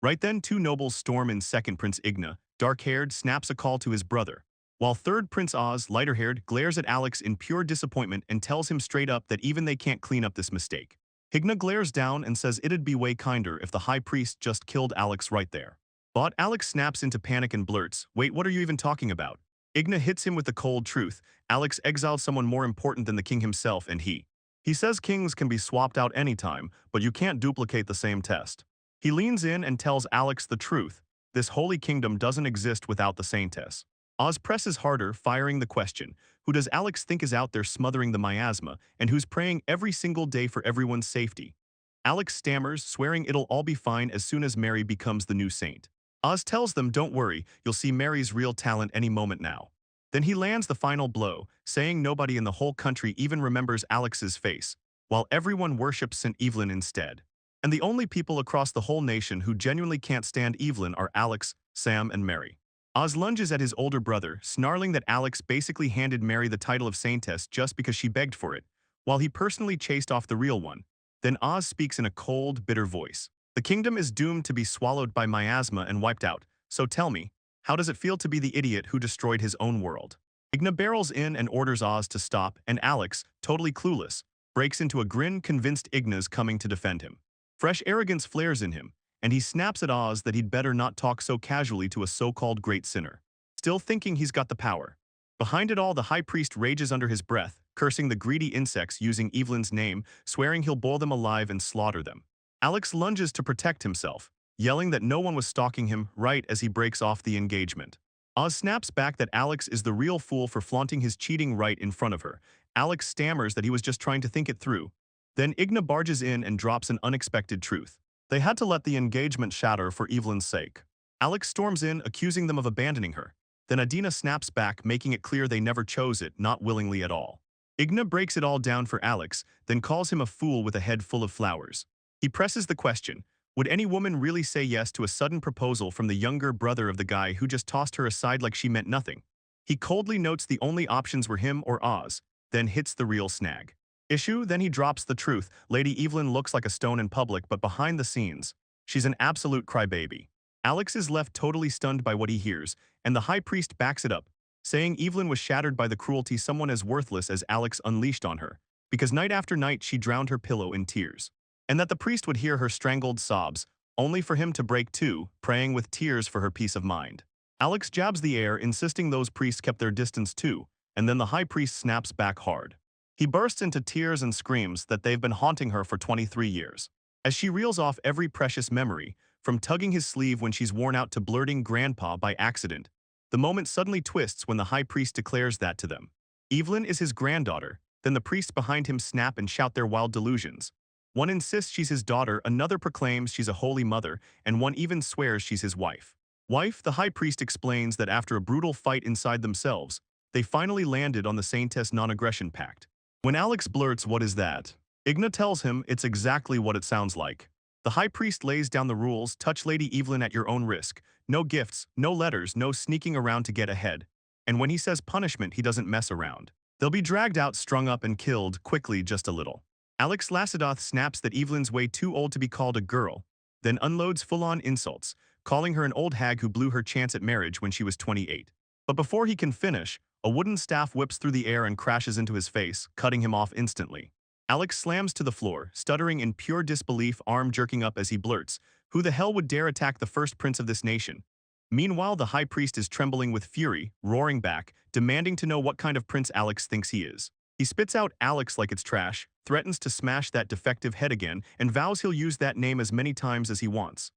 Right then, two nobles storm in. Second Prince Igna, dark-haired, snaps a call to his brother, while third Prince Oz, lighter-haired, glares at Alex in pure disappointment and tells him straight up that even they can't clean up this mistake. Igna glares down and says it'd be way kinder if the High Priest just killed Alex right there. But Alex snaps into panic and blurts, "Wait, what are you even talking about?" Igna hits him with the cold truth. Alex exiled someone more important than the king himself, and he says kings can be swapped out anytime, but you can't duplicate the same test. He leans in and tells Alex the truth. This holy kingdom doesn't exist without the saintess. Oz presses harder, firing the question, who does Alex think is out there smothering the miasma, and who's praying every single day for everyone's safety? Alex stammers, swearing it'll all be fine as soon as Mary becomes the new saint. Oz tells them, "Don't worry, you'll see Mary's real talent any moment now." Then he lands the final blow, saying nobody in the whole country even remembers Alex's face, while everyone worships St. Evelyn instead. And the only people across the whole nation who genuinely can't stand Evelyn are Alex, Sam, and Mary. Oz lunges at his older brother, snarling that Alex basically handed Mary the title of saintess just because she begged for it, while he personally chased off the real one. Then Oz speaks in a cold, bitter voice. "The kingdom is doomed to be swallowed by miasma and wiped out, so tell me, how does it feel to be the idiot who destroyed his own world?" Igna barrels in and orders Oz to stop, and Alex, totally clueless, breaks into a grin, convinced Igna's coming to defend him. Fresh arrogance flares in him, and he snaps at Oz that he'd better not talk so casually to a so-called great sinner, still thinking he's got the power. Behind it all, the High Priest rages under his breath, cursing the greedy insects using Evelyn's name, swearing he'll boil them alive and slaughter them. Alex lunges to protect himself, yelling that no one was stalking him right as he breaks off the engagement. Oz snaps back that Alex is the real fool for flaunting his cheating right in front of her. Alex stammers that he was just trying to think it through. Then Igna barges in and drops an unexpected truth. They had to let the engagement shatter for Evelyn's sake. Alex storms in, accusing them of abandoning her. Then Adina snaps back, making it clear they never chose it, not willingly at all. Igna breaks it all down for Alex, then calls him a fool with a head full of flowers. He presses the question, would any woman really say yes to a sudden proposal from the younger brother of the guy who just tossed her aside like she meant nothing? He coldly notes the only options were him or Oz, then hits the real snag. Then he drops the truth. Lady Evelyn looks like a stone in public, but behind the scenes, she's an absolute crybaby. Alex is left totally stunned by what he hears, and the High Priest backs it up, saying Evelyn was shattered by the cruelty someone as worthless as Alex unleashed on her, because night after night she drowned her pillow in tears, and that the priest would hear her strangled sobs, only for him to break too, praying with tears for her peace of mind. Alex jabs the air, insisting those priests kept their distance too, and then the High Priest snaps back hard. He bursts into tears and screams that they've been haunting her for 23 years. As she reels off every precious memory, from tugging his sleeve when she's worn out to blurting grandpa by accident, the moment suddenly twists when the High Priest declares that to them. Evelyn is his granddaughter, then the priests behind him snap and shout their wild delusions. One insists she's his daughter, another proclaims she's a holy mother, and one even swears she's his wife. The High Priest explains that after a brutal fight inside themselves, they finally landed on the Saintess non-aggression pact. When Alex blurts, "What is that?" Igna tells him it's exactly what it sounds like. The High Priest lays down the rules: touch Lady Evelyn at your own risk. No gifts, no letters, no sneaking around to get ahead. And when he says punishment, he doesn't mess around. They'll be dragged out, strung up, and killed quickly, just a little. Alex Lassidoth snaps that Evelyn's way too old to be called a girl, then unloads full-on insults, calling her an old hag who blew her chance at marriage when she was 28. But before he can finish, a wooden staff whips through the air and crashes into his face, cutting him off instantly. Alex slams to the floor, stuttering in pure disbelief, arm jerking up as he blurts, "Who the hell would dare attack the first prince of this nation?" Meanwhile, the high priest is trembling with fury, roaring back, demanding to know what kind of prince Alex thinks he is. He spits out Alex like it's trash, threatens to smash that defective head again, and vows he'll use that name as many times as he wants.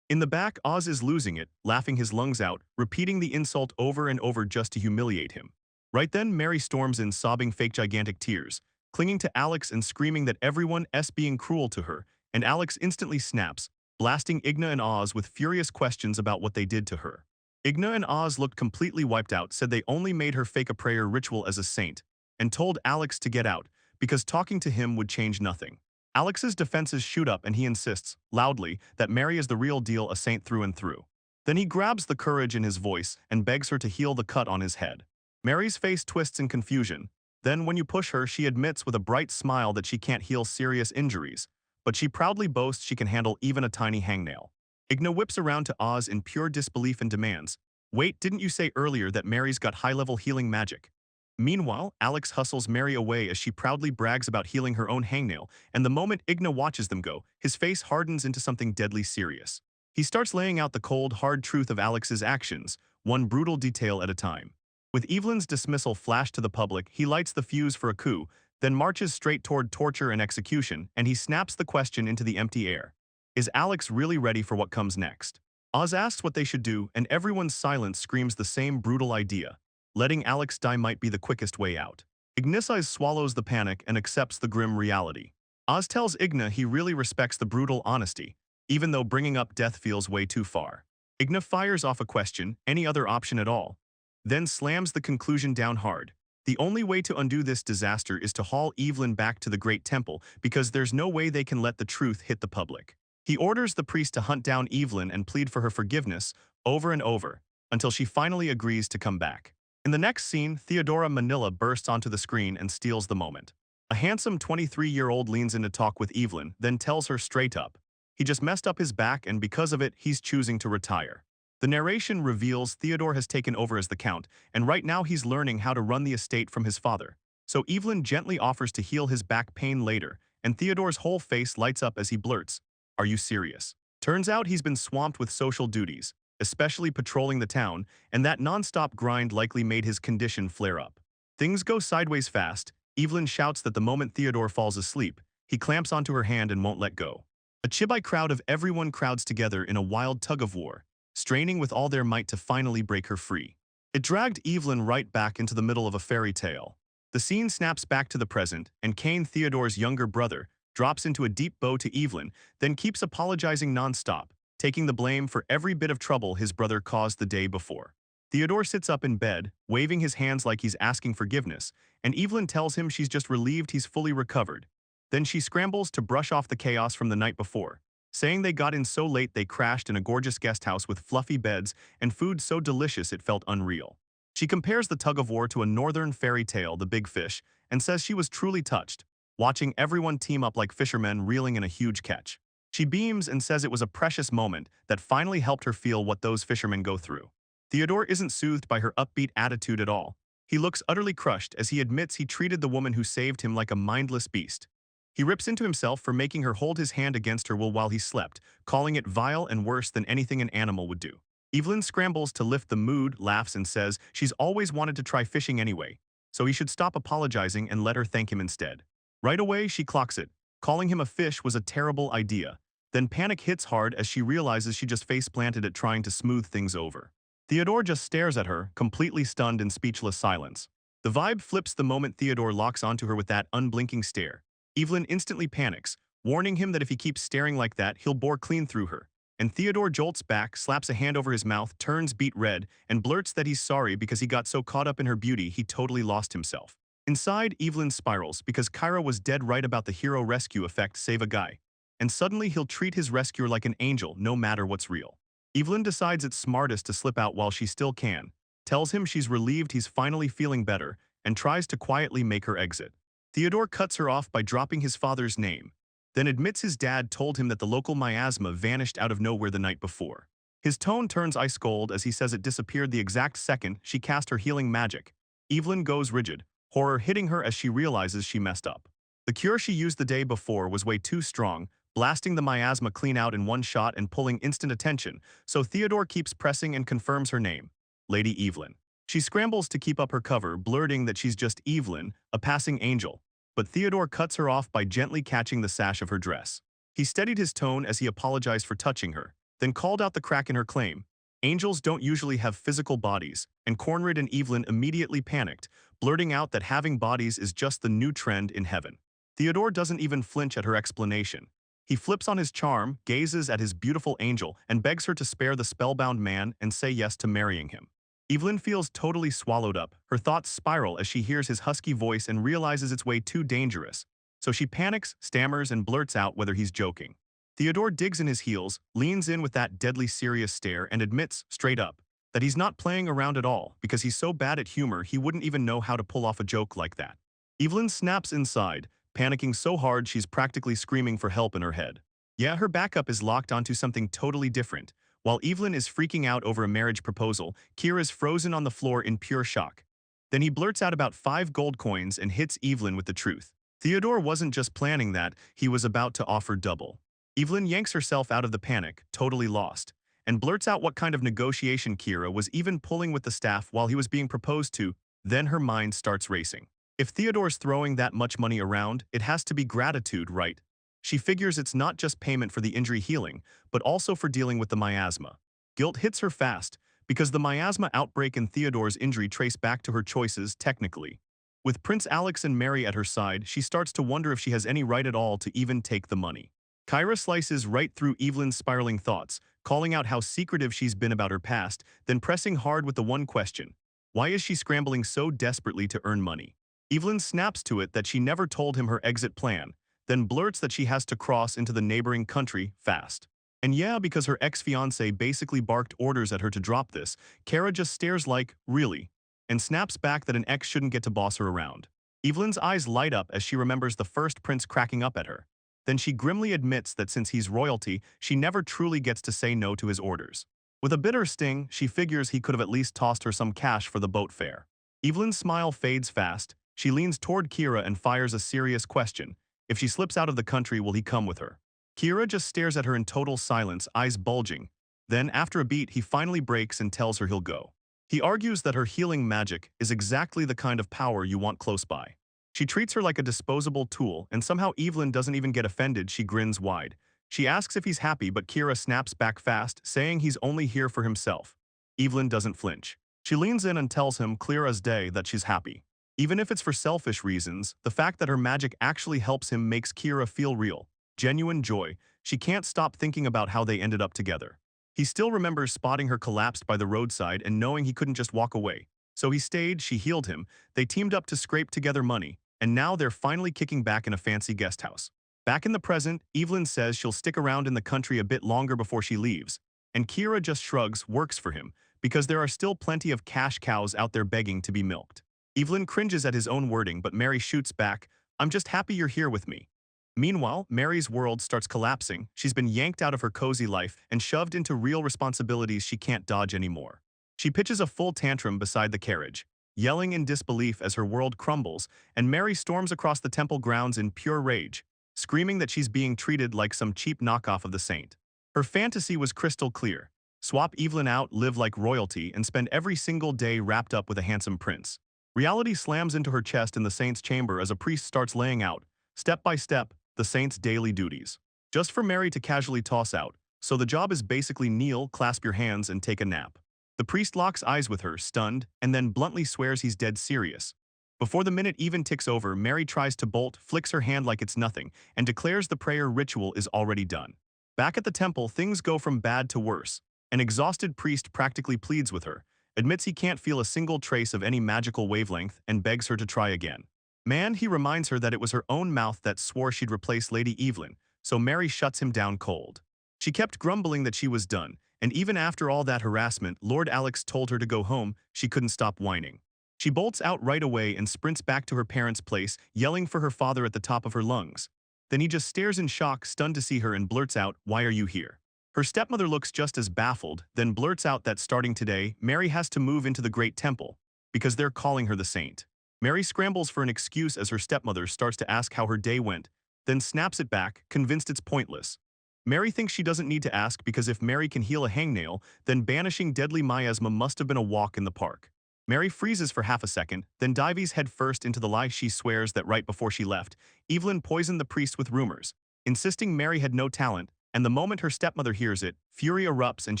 In the back, Oz is losing it, laughing his lungs out, repeating the insult over and over just to humiliate him. Right then, Mary storms in sobbing fake gigantic tears, clinging to Alex and screaming that everyone's being cruel to her, and Alex instantly snaps, blasting Igna and Oz with furious questions about what they did to her. Igna and Oz looked completely wiped out, said they only made her fake a prayer ritual as a saint, and told Alex to get out, because talking to him would change nothing. Alex's defenses shoot up and he insists, loudly, that Mary is the real deal, a saint through and through. Then he grabs the courage in his voice and begs her to heal the cut on his head. Mary's face twists in confusion. Then when you push her, she admits with a bright smile that she can't heal serious injuries, but she proudly boasts she can handle even a tiny hangnail. Igna whips around to Oz in pure disbelief and demands, "Wait, didn't you say earlier that Mary's got high-level healing magic?" Meanwhile, Alex hustles Mary away as she proudly brags about healing her own hangnail, and the moment Igna watches them go, his face hardens into something deadly serious. He starts laying out the cold, hard truth of Alex's actions, one brutal detail at a time. With Evelyn's dismissal flashed to the public, he lights the fuse for a coup, then marches straight toward torture and execution, and he snaps the question into the empty air. Is Alex really ready for what comes next? Oz asks what they should do, and everyone's silence screams the same brutal idea. Letting Alex die might be the quickest way out. Ignicis swallows the panic and accepts the grim reality. Oz tells Igna he really respects the brutal honesty, even though bringing up death feels way too far. Igna fires off a question, any other option at all, then slams the conclusion down hard. The only way to undo this disaster is to haul Evelyn back to the Great Temple because there's no way they can let the truth hit the public. He orders the priest to hunt down Evelyn and plead for her forgiveness over and over until she finally agrees to come back. In the next scene, Theodora Manila bursts onto the screen and steals the moment. A handsome 23-year-old leans in to talk with Evelyn, then tells her straight up. He just messed up his back and because of it, he's choosing to retire. The narration reveals Theodore has taken over as the count, and right now he's learning how to run the estate from his father. So Evelyn gently offers to heal his back pain later, and Theodore's whole face lights up as he blurts, "Are you serious?" Turns out he's been swamped with social duties, especially patrolling the town, and that non-stop grind likely made his condition flare up. Things go sideways fast. Evelyn shouts that the moment Theodore falls asleep, he clamps onto her hand and won't let go. A Chibai crowd of everyone crowds together in a wild tug-of-war, straining with all their might to finally break her free. It dragged Evelyn right back into the middle of a fairy tale. The scene snaps back to the present, and Kane, Theodore's younger brother, drops into a deep bow to Evelyn, then keeps apologizing non-stop, taking the blame for every bit of trouble his brother caused the day before. Theodore sits up in bed, waving his hands like he's asking forgiveness, and Evelyn tells him she's just relieved he's fully recovered. Then she scrambles to brush off the chaos from the night before, saying they got in so late they crashed in a gorgeous guest house with fluffy beds and food so delicious it felt unreal. She compares the tug-of-war to a northern fairy tale, The Big Fish, and says she was truly touched, watching everyone team up like fishermen reeling in a huge catch. She beams and says it was a precious moment that finally helped her feel what those fishermen go through. Theodore isn't soothed by her upbeat attitude at all. He looks utterly crushed as he admits he treated the woman who saved him like a mindless beast. He rips into himself for making her hold his hand against her will while he slept, calling it vile and worse than anything an animal would do. Evelyn scrambles to lift the mood, laughs and says she's always wanted to try fishing anyway, so he should stop apologizing and let her thank him instead. Right away, she clocks it. Calling him a fish was a terrible idea. Then panic hits hard as she realizes she just face-planted at trying to smooth things over. Theodore just stares at her, completely stunned in speechless silence. The vibe flips the moment Theodore locks onto her with that unblinking stare. Evelyn instantly panics, warning him that if he keeps staring like that, he'll bore clean through her. And Theodore jolts back, slaps a hand over his mouth, turns beet red, and blurts that he's sorry because he got so caught up in her beauty he totally lost himself. Inside, Evelyn spirals because Kyra was dead right about the hero rescue effect, save a guy. And suddenly he'll treat his rescuer like an angel no matter what's real. Evelyn decides it's smartest to slip out while she still can, tells him she's relieved he's finally feeling better, and tries to quietly make her exit. Theodore cuts her off by dropping his father's name, then admits his dad told him that the local miasma vanished out of nowhere the night before. His tone turns ice cold as he says it disappeared the exact second she cast her healing magic. Evelyn goes rigid, horror hitting her as she realizes she messed up. The cure she used the day before was way too strong, blasting the miasma clean out in one shot and pulling instant attention, so Theodore keeps pressing and confirms her name, Lady Evelyn. She scrambles to keep up her cover, blurting that she's just Evelyn, a passing angel, but Theodore cuts her off by gently catching the sash of her dress. He steadied his tone as he apologized for touching her, then called out the crack in her claim. Angels don't usually have physical bodies, and Conrad and Evelyn immediately panicked, blurting out that having bodies is just the new trend in heaven. Theodore doesn't even flinch at her explanation. He flips on his charm, gazes at his beautiful angel, and begs her to spare the spellbound man and say yes to marrying him. Evelyn feels totally swallowed up. Her thoughts spiral as she hears his husky voice and realizes it's way too dangerous. So she panics, stammers, and blurts out whether he's joking. Theodore digs in his heels, leans in with that deadly serious stare, and admits, straight up, that he's not playing around at all because he's so bad at humor he wouldn't even know how to pull off a joke like that. Evelyn snaps inside, panicking so hard she's practically screaming for help in her head. Yeah, her backup is locked onto something totally different. While Evelyn is freaking out over a marriage proposal, Kira's frozen on the floor in pure shock. Then he blurts out about 5 gold coins and hits Evelyn with the truth. Theodore wasn't just planning that, he was about to offer double. Evelyn yanks herself out of the panic, totally lost, and blurts out what kind of negotiation Kira was even pulling with the staff while he was being proposed to. Then her mind starts racing. If Theodore's throwing that much money around, it has to be gratitude, right? She figures it's not just payment for the injury healing, but also for dealing with the miasma. Guilt hits her fast, because the miasma outbreak and Theodore's injury trace back to her choices, technically. With Prince Alex and Mary at her side, she starts to wonder if she has any right at all to even take the money. Kyra slices right through Evelyn's spiraling thoughts, calling out how secretive she's been about her past, then pressing hard with the one question: why is she scrambling so desperately to earn money? Evelyn snaps to it that she never told him her exit plan, then blurts that she has to cross into the neighboring country fast. And yeah, because her ex-fiancé basically barked orders at her to drop this, Kara just stares like, really? And snaps back that an ex shouldn't get to boss her around. Evelyn's eyes light up as she remembers the first prince cracking up at her. Then she grimly admits that since he's royalty, she never truly gets to say no to his orders. With a bitter sting, she figures he could have at least tossed her some cash for the boat fare. Evelyn's smile fades fast. She leans toward Kira and fires a serious question. If she slips out of the country, will he come with her? Kira just stares at her in total silence, eyes bulging. Then, after a beat, he finally breaks and tells her he'll go. He argues that her healing magic is exactly the kind of power you want close by. She treats her like a disposable tool, and somehow Evelyn doesn't even get offended. She grins wide. She asks if he's happy, but Kira snaps back fast, saying he's only here for himself. Evelyn doesn't flinch. She leans in and tells him clear as day that she's happy. Even if it's for selfish reasons, the fact that her magic actually helps him makes Kira feel real, genuine joy. She can't stop thinking about how they ended up together. He still remembers spotting her collapsed by the roadside and knowing he couldn't just walk away. So he stayed, she healed him, they teamed up to scrape together money, and now they're finally kicking back in a fancy guest house. Back in the present, Evelyn says she'll stick around in the country a bit longer before she leaves, and Kira just shrugs, works for him, because there are still plenty of cash cows out there begging to be milked. Evelyn cringes at his own wording, but Mary shoots back, I'm just happy you're here with me. Meanwhile, Mary's world starts collapsing. She's been yanked out of her cozy life and shoved into real responsibilities she can't dodge anymore. She pitches a full tantrum beside the carriage, yelling in disbelief as her world crumbles, and Mary storms across the temple grounds in pure rage, screaming that she's being treated like some cheap knockoff of the saint. Her fantasy was crystal clear: swap Evelyn out, live like royalty, and spend every single day wrapped up with a handsome prince. Reality slams into her chest in the saint's chamber as a priest starts laying out, step by step, the saint's daily duties, just for Mary to casually toss out. So the job is basically kneel, clasp your hands, and take a nap. The priest locks eyes with her, stunned, and then bluntly swears he's dead serious. Before the minute even ticks over, Mary tries to bolt, flicks her hand like it's nothing, and declares the prayer ritual is already done. Back at the temple, things go from bad to worse. An exhausted priest practically pleads with her, admits he can't feel a single trace of any magical wavelength, and begs her to try again. Man, he reminds her that it was her own mouth that swore she'd replace Lady Evelyn, so Mary shuts him down cold. She kept grumbling that she was done, and even after all that harassment, Lord Alex told her to go home, she couldn't stop whining. She bolts out right away and sprints back to her parents' place, yelling for her father at the top of her lungs. Then he just stares in shock, stunned to see her, and blurts out, "Why are you here?" Her stepmother looks just as baffled, then blurts out that starting today, Mary has to move into the Great Temple, because they're calling her the saint. Mary scrambles for an excuse as her stepmother starts to ask how her day went, then snaps it back, convinced it's pointless. Mary thinks she doesn't need to ask because if Mary can heal a hangnail, then banishing deadly miasma must have been a walk in the park. Mary freezes for half a second, then dives headfirst into the lie. She swears that right before she left, Evelyn poisoned the priest with rumors, insisting Mary had no talent, and the moment her stepmother hears it, fury erupts and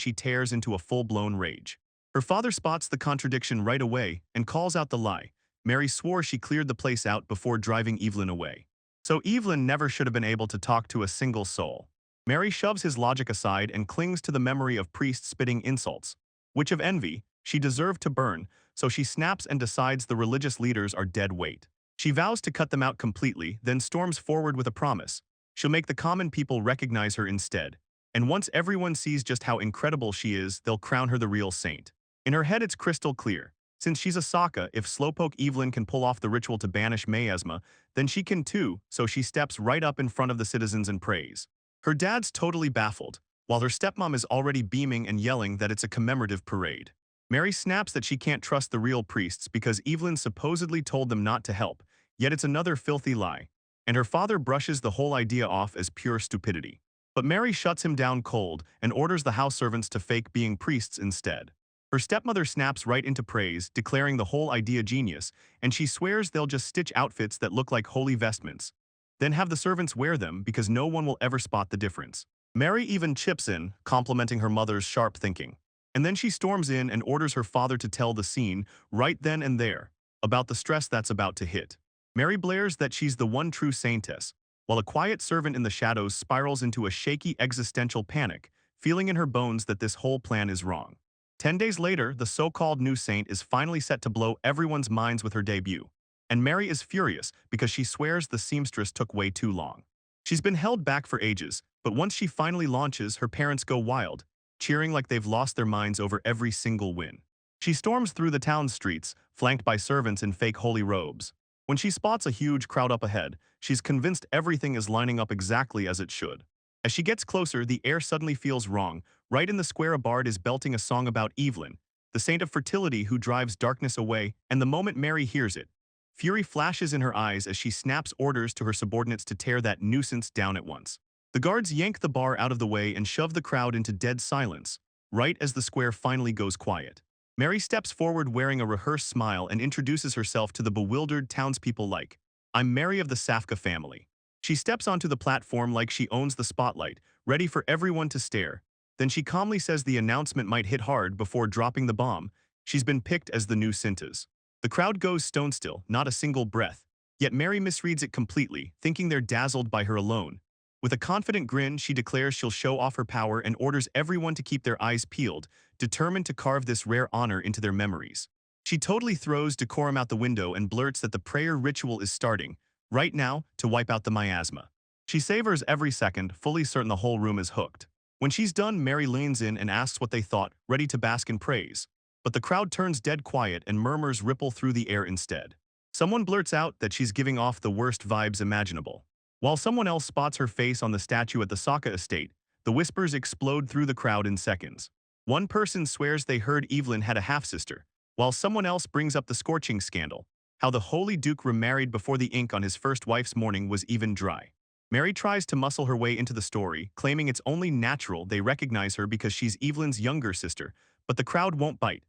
she tears into a full-blown rage. Her father spots the contradiction right away and calls out the lie. Mary swore she cleared the place out before driving Evelyn away. So Evelyn never should have been able to talk to a single soul. Mary shoves his logic aside and clings to the memory of priests spitting insults, which of envy, she deserved to burn, so she snaps and decides the religious leaders are dead weight. She vows to cut them out completely, then storms forward with a promise. She'll make the common people recognize her instead. And once everyone sees just how incredible she is, they'll crown her the real saint. In her head it's crystal clear. Since she's a Sokka, if Slowpoke Evelyn can pull off the ritual to banish miasma, then she can too, so she steps right up in front of the citizens and prays. Her dad's totally baffled, while her stepmom is already beaming and yelling that it's a commemorative parade. Mary snaps that she can't trust the real priests because Evelyn supposedly told them not to help, yet it's another filthy lie. And her father brushes the whole idea off as pure stupidity. But Mary shuts him down cold and orders the house servants to fake being priests instead. Her stepmother snaps right into praise, declaring the whole idea genius, and she swears they'll just stitch outfits that look like holy vestments, then have the servants wear them because no one will ever spot the difference. Mary even chips in, complimenting her mother's sharp thinking. And then she storms in and orders her father to tell the scene, right then and there, about the stress that's about to hit. Mary blares that she's the one true saintess, while a quiet servant in the shadows spirals into a shaky existential panic, feeling in her bones that this whole plan is wrong. 10 days later, the so-called new saint is finally set to blow everyone's minds with her debut. And Mary is furious because she swears the seamstress took way too long. She's been held back for ages, but once she finally launches, her parents go wild, cheering like they've lost their minds over every single win. She storms through the town's streets, flanked by servants in fake holy robes. When she spots a huge crowd up ahead, she's convinced everything is lining up exactly as it should. As she gets closer, the air suddenly feels wrong. Right in the square, a bard is belting a song about Evelyn, the saint of fertility who drives darkness away, and the moment Mary hears it, fury flashes in her eyes as she snaps orders to her subordinates to tear that nuisance down at once. The guards yank the bar out of the way and shove the crowd into dead silence, right as the square finally goes quiet. Mary steps forward wearing a rehearsed smile and introduces herself to the bewildered townspeople like, "I'm Mary of the Safka family." She steps onto the platform like she owns the spotlight, ready for everyone to stare. Then she calmly says the announcement might hit hard before dropping the bomb. She's been picked as the new Sintas. The crowd goes stone still, not a single breath. Yet Mary misreads it completely, thinking they're dazzled by her alone. With a confident grin, she declares she'll show off her power and orders everyone to keep their eyes peeled, determined to carve this rare honor into their memories. She totally throws decorum out the window and blurts that the prayer ritual is starting, right now, to wipe out the miasma. She savors every second, fully certain the whole room is hooked. When she's done, Mary leans in and asks what they thought, ready to bask in praise. But the crowd turns dead quiet and murmurs ripple through the air instead. Someone blurts out that she's giving off the worst vibes imaginable. While someone else spots her face on the statue at the Sokka estate, the whispers explode through the crowd in seconds. One person swears they heard Evelyn had a half-sister, while someone else brings up the scorching scandal, how the Holy Duke remarried before the ink on his first wife's mourning was even dry. Mary tries to muscle her way into the story, claiming it's only natural they recognize her because she's Evelyn's younger sister, but the crowd won't bite.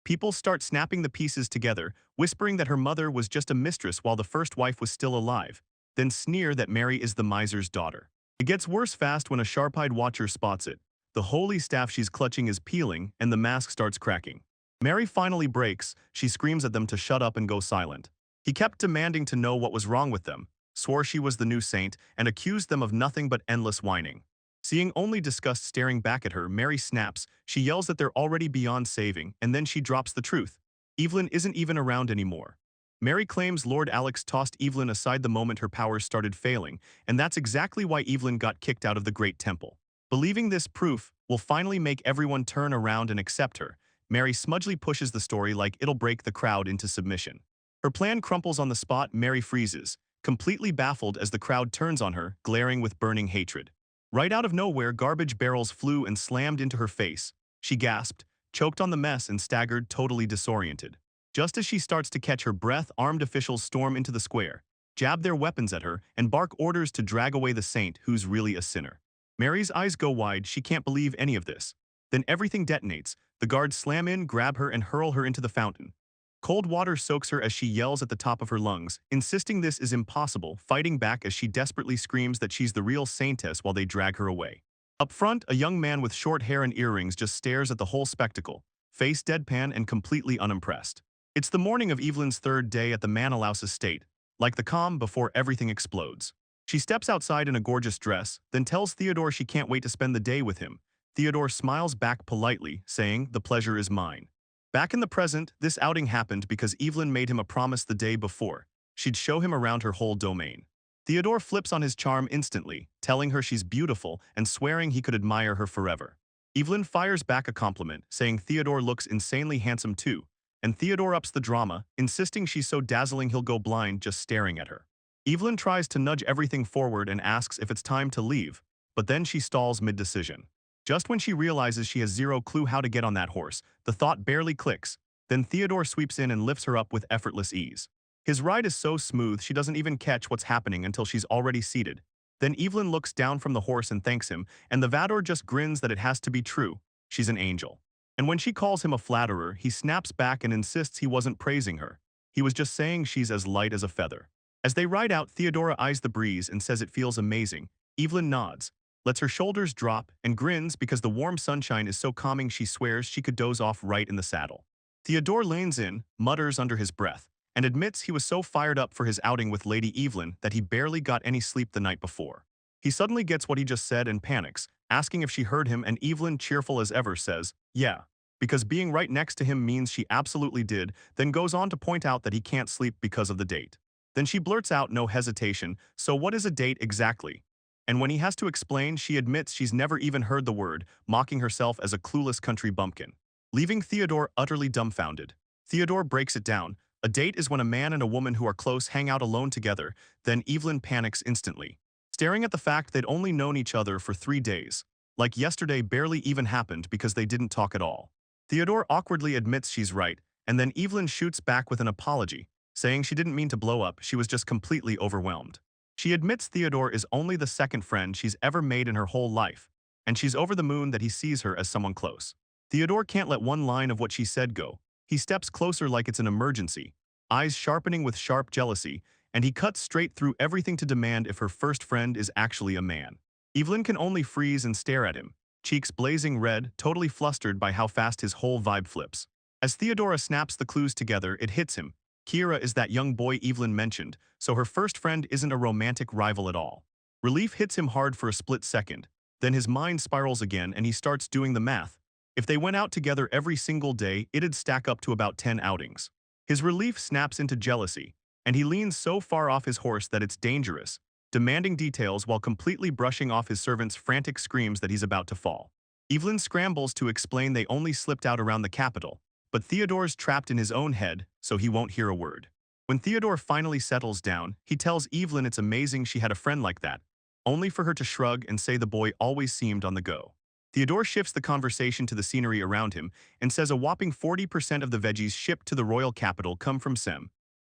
People start snapping the pieces together, whispering that her mother was just a mistress while the first wife was still alive, then sneer that Mary is the miser's daughter. It gets worse fast when a sharp-eyed watcher spots it. The holy staff she's clutching is peeling, and the mask starts cracking. Mary finally breaks. She screams at them to shut up and go silent. He kept demanding to know what was wrong with them, swore she was the new saint, and accused them of nothing but endless whining. Seeing only disgust staring back at her, Mary snaps. She yells that they're already beyond saving, and then she drops the truth. Evelyn isn't even around anymore. Mary claims Lord Alex tossed Evelyn aside the moment her powers started failing, and that's exactly why Evelyn got kicked out of the Great Temple. Believing this proof will finally make everyone turn around and accept her, Mary smudgely pushes the story like it'll break the crowd into submission. Her plan crumples on the spot. Mary freezes, completely baffled as the crowd turns on her, glaring with burning hatred. Right out of nowhere, garbage barrels flew and slammed into her face. She gasped, choked on the mess, and staggered, totally disoriented. Just as she starts to catch her breath, armed officials storm into the square, jab their weapons at her, and bark orders to drag away the saint who's really a sinner. Mary's eyes go wide, she can't believe any of this. Then everything detonates, the guards slam in, grab her, and hurl her into the fountain. Cold water soaks her as she yells at the top of her lungs, insisting this is impossible, fighting back as she desperately screams that she's the real saintess while they drag her away. Up front, a young man with short hair and earrings just stares at the whole spectacle, face deadpan and completely unimpressed. It's the morning of Evelyn's third day at the Manhwa estate, like the calm before everything explodes. She steps outside in a gorgeous dress, then tells Theodore she can't wait to spend the day with him. Theodore smiles back politely, saying, "The pleasure is mine." Back in the present, this outing happened because Evelyn made him a promise the day before. She'd show him around her whole domain. Theodore flips on his charm instantly, telling her she's beautiful and swearing he could admire her forever. Evelyn fires back a compliment, saying Theodore looks insanely handsome too, and Theodore ups the drama, insisting she's so dazzling he'll go blind just staring at her. Evelyn tries to nudge everything forward and asks if it's time to leave, but then she stalls mid-decision. Just when she realizes she has zero clue how to get on that horse, the thought barely clicks. Then Theodore sweeps in and lifts her up with effortless ease. His ride is so smooth she doesn't even catch what's happening until she's already seated. Then Evelyn looks down from the horse and thanks him, and the Vador just grins that it has to be true. She's an angel. And when she calls him a flatterer, he snaps back and insists he wasn't praising her. He was just saying she's as light as a feather. As they ride out, Theodora eyes the breeze and says it feels amazing. Evelyn nods, lets her shoulders drop, and grins because the warm sunshine is so calming she swears she could doze off right in the saddle. Theodore leans in, mutters under his breath, and admits he was so fired up for his outing with Lady Evelyn that he barely got any sleep the night before. He suddenly gets what he just said and panics, asking if she heard him, and Evelyn, cheerful as ever, says, "Yeah," because being right next to him means she absolutely did, then goes on to point out that he can't sleep because of the date. Then she blurts out, no hesitation, "So what is a date exactly?" And when he has to explain, she admits she's never even heard the word, mocking herself as a clueless country bumpkin, leaving Theodore utterly dumbfounded. Theodore breaks it down. A date is when a man and a woman who are close hang out alone together. Then Evelyn panics instantly, staring at the fact they'd only known each other for 3 days. Like yesterday barely even happened because they didn't talk at all. Theodore awkwardly admits she's right, and then Evelyn shoots back with an apology, saying she didn't mean to blow up, she was just completely overwhelmed. She admits Theodore is only the second friend she's ever made in her whole life, and she's over the moon that he sees her as someone close. Theodore can't let one line of what she said go. He steps closer like it's an emergency, eyes sharpening with sharp jealousy, and he cuts straight through everything to demand if her first friend is actually a man. Evelyn can only freeze and stare at him, cheeks blazing red, totally flustered by how fast his whole vibe flips. As Theodora snaps the clues together, it hits him. Kira is that young boy Evelyn mentioned, so her first friend isn't a romantic rival at all. Relief hits him hard for a split second. Then his mind spirals again and he starts doing the math. If they went out together every single day, it'd stack up to about 10 outings. His relief snaps into jealousy, and he leans so far off his horse that it's dangerous, demanding details while completely brushing off his servant's frantic screams that he's about to fall. Evelyn scrambles to explain they only slipped out around the capital, but Theodore's trapped in his own head, so he won't hear a word. When Theodore finally settles down, he tells Evelyn it's amazing she had a friend like that, only for her to shrug and say the boy always seemed on the go. Theodore shifts the conversation to the scenery around him and says a whopping 40% of the veggies shipped to the royal capital come from Sem.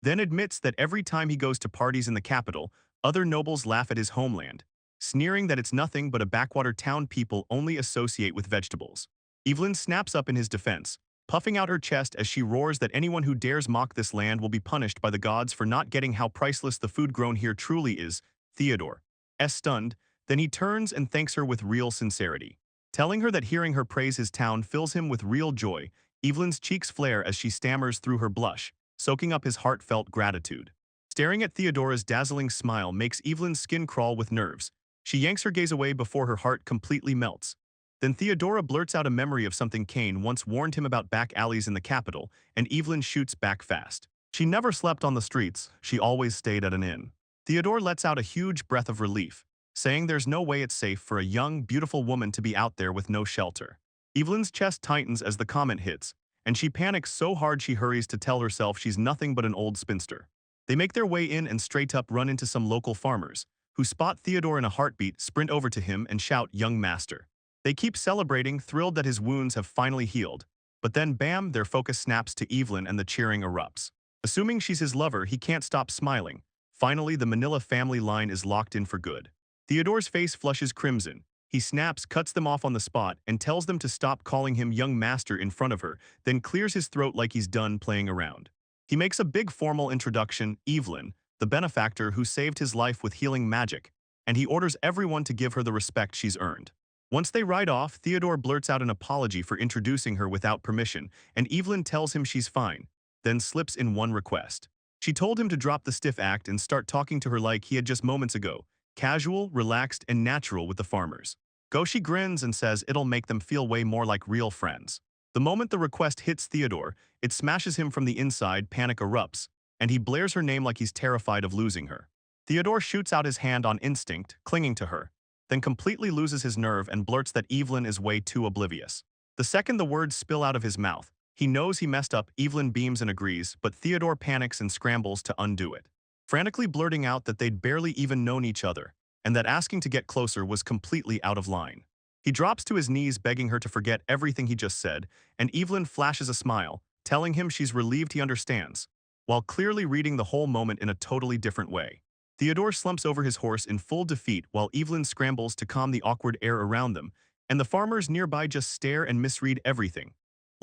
Then admits that every time he goes to parties in the capital, other nobles laugh at his homeland, sneering that it's nothing but a backwater town people only associate with vegetables. Evelyn snaps up in his defense, puffing out her chest as she roars that anyone who dares mock this land will be punished by the gods for not getting how priceless the food grown here truly is. Theodore is stunned, then he turns and thanks her with real sincerity, telling her that hearing her praise his town fills him with real joy. Evelyn's cheeks flare as she stammers through her blush, soaking up his heartfelt gratitude. Staring at Theodora's dazzling smile makes Evelyn's skin crawl with nerves. She yanks her gaze away before her heart completely melts. Then Theodora blurts out a memory of something Kane once warned him about back alleys in the capital, and Evelyn shoots back fast. She never slept on the streets, she always stayed at an inn. Theodore lets out a huge breath of relief, saying there's no way it's safe for a young, beautiful woman to be out there with no shelter. Evelyn's chest tightens as the comment hits, and she panics so hard she hurries to tell herself she's nothing but an old spinster. They make their way in and straight up run into some local farmers, who spot Theodore in a heartbeat, sprint over to him and shout, "Young master." They keep celebrating, thrilled that his wounds have finally healed. But then bam, their focus snaps to Evelyn and the cheering erupts. Assuming she's his lover, he can't stop smiling, Finally, the Manila family line is locked in for good. Theodore's face flushes crimson. He snaps, cuts them off on the spot, and tells them to stop calling him young master in front of her, then clears his throat like he's done playing around. He makes a big formal introduction, Evelyn, the benefactor who saved his life with healing magic, and he orders everyone to give her the respect she's earned. Once they ride off, Theodore blurts out an apology for introducing her without permission, and Evelyn tells him she's fine, then slips in one request. She told him to drop the stiff act and start talking to her like he had just moments ago, casual, relaxed, and natural with the farmers. Goshi grins and says it'll make them feel way more like real friends. The moment the request hits Theodore, it smashes him from the inside, panic erupts, and he blares her name like he's terrified of losing her. Theodore shoots out his hand on instinct, clinging to her, then completely loses his nerve and blurts that Evelyn is way too oblivious. The second the words spill out of his mouth, he knows he messed up. Evelyn beams and agrees, but Theodore panics and scrambles to undo it, frantically blurting out that they'd barely even known each other, and that asking to get closer was completely out of line. He drops to his knees begging her to forget everything he just said, and Evelyn flashes a smile, telling him she's relieved he understands, while clearly reading the whole moment in a totally different way. Theodore slumps over his horse in full defeat while Evelyn scrambles to calm the awkward air around them, and the farmers nearby just stare and misread everything,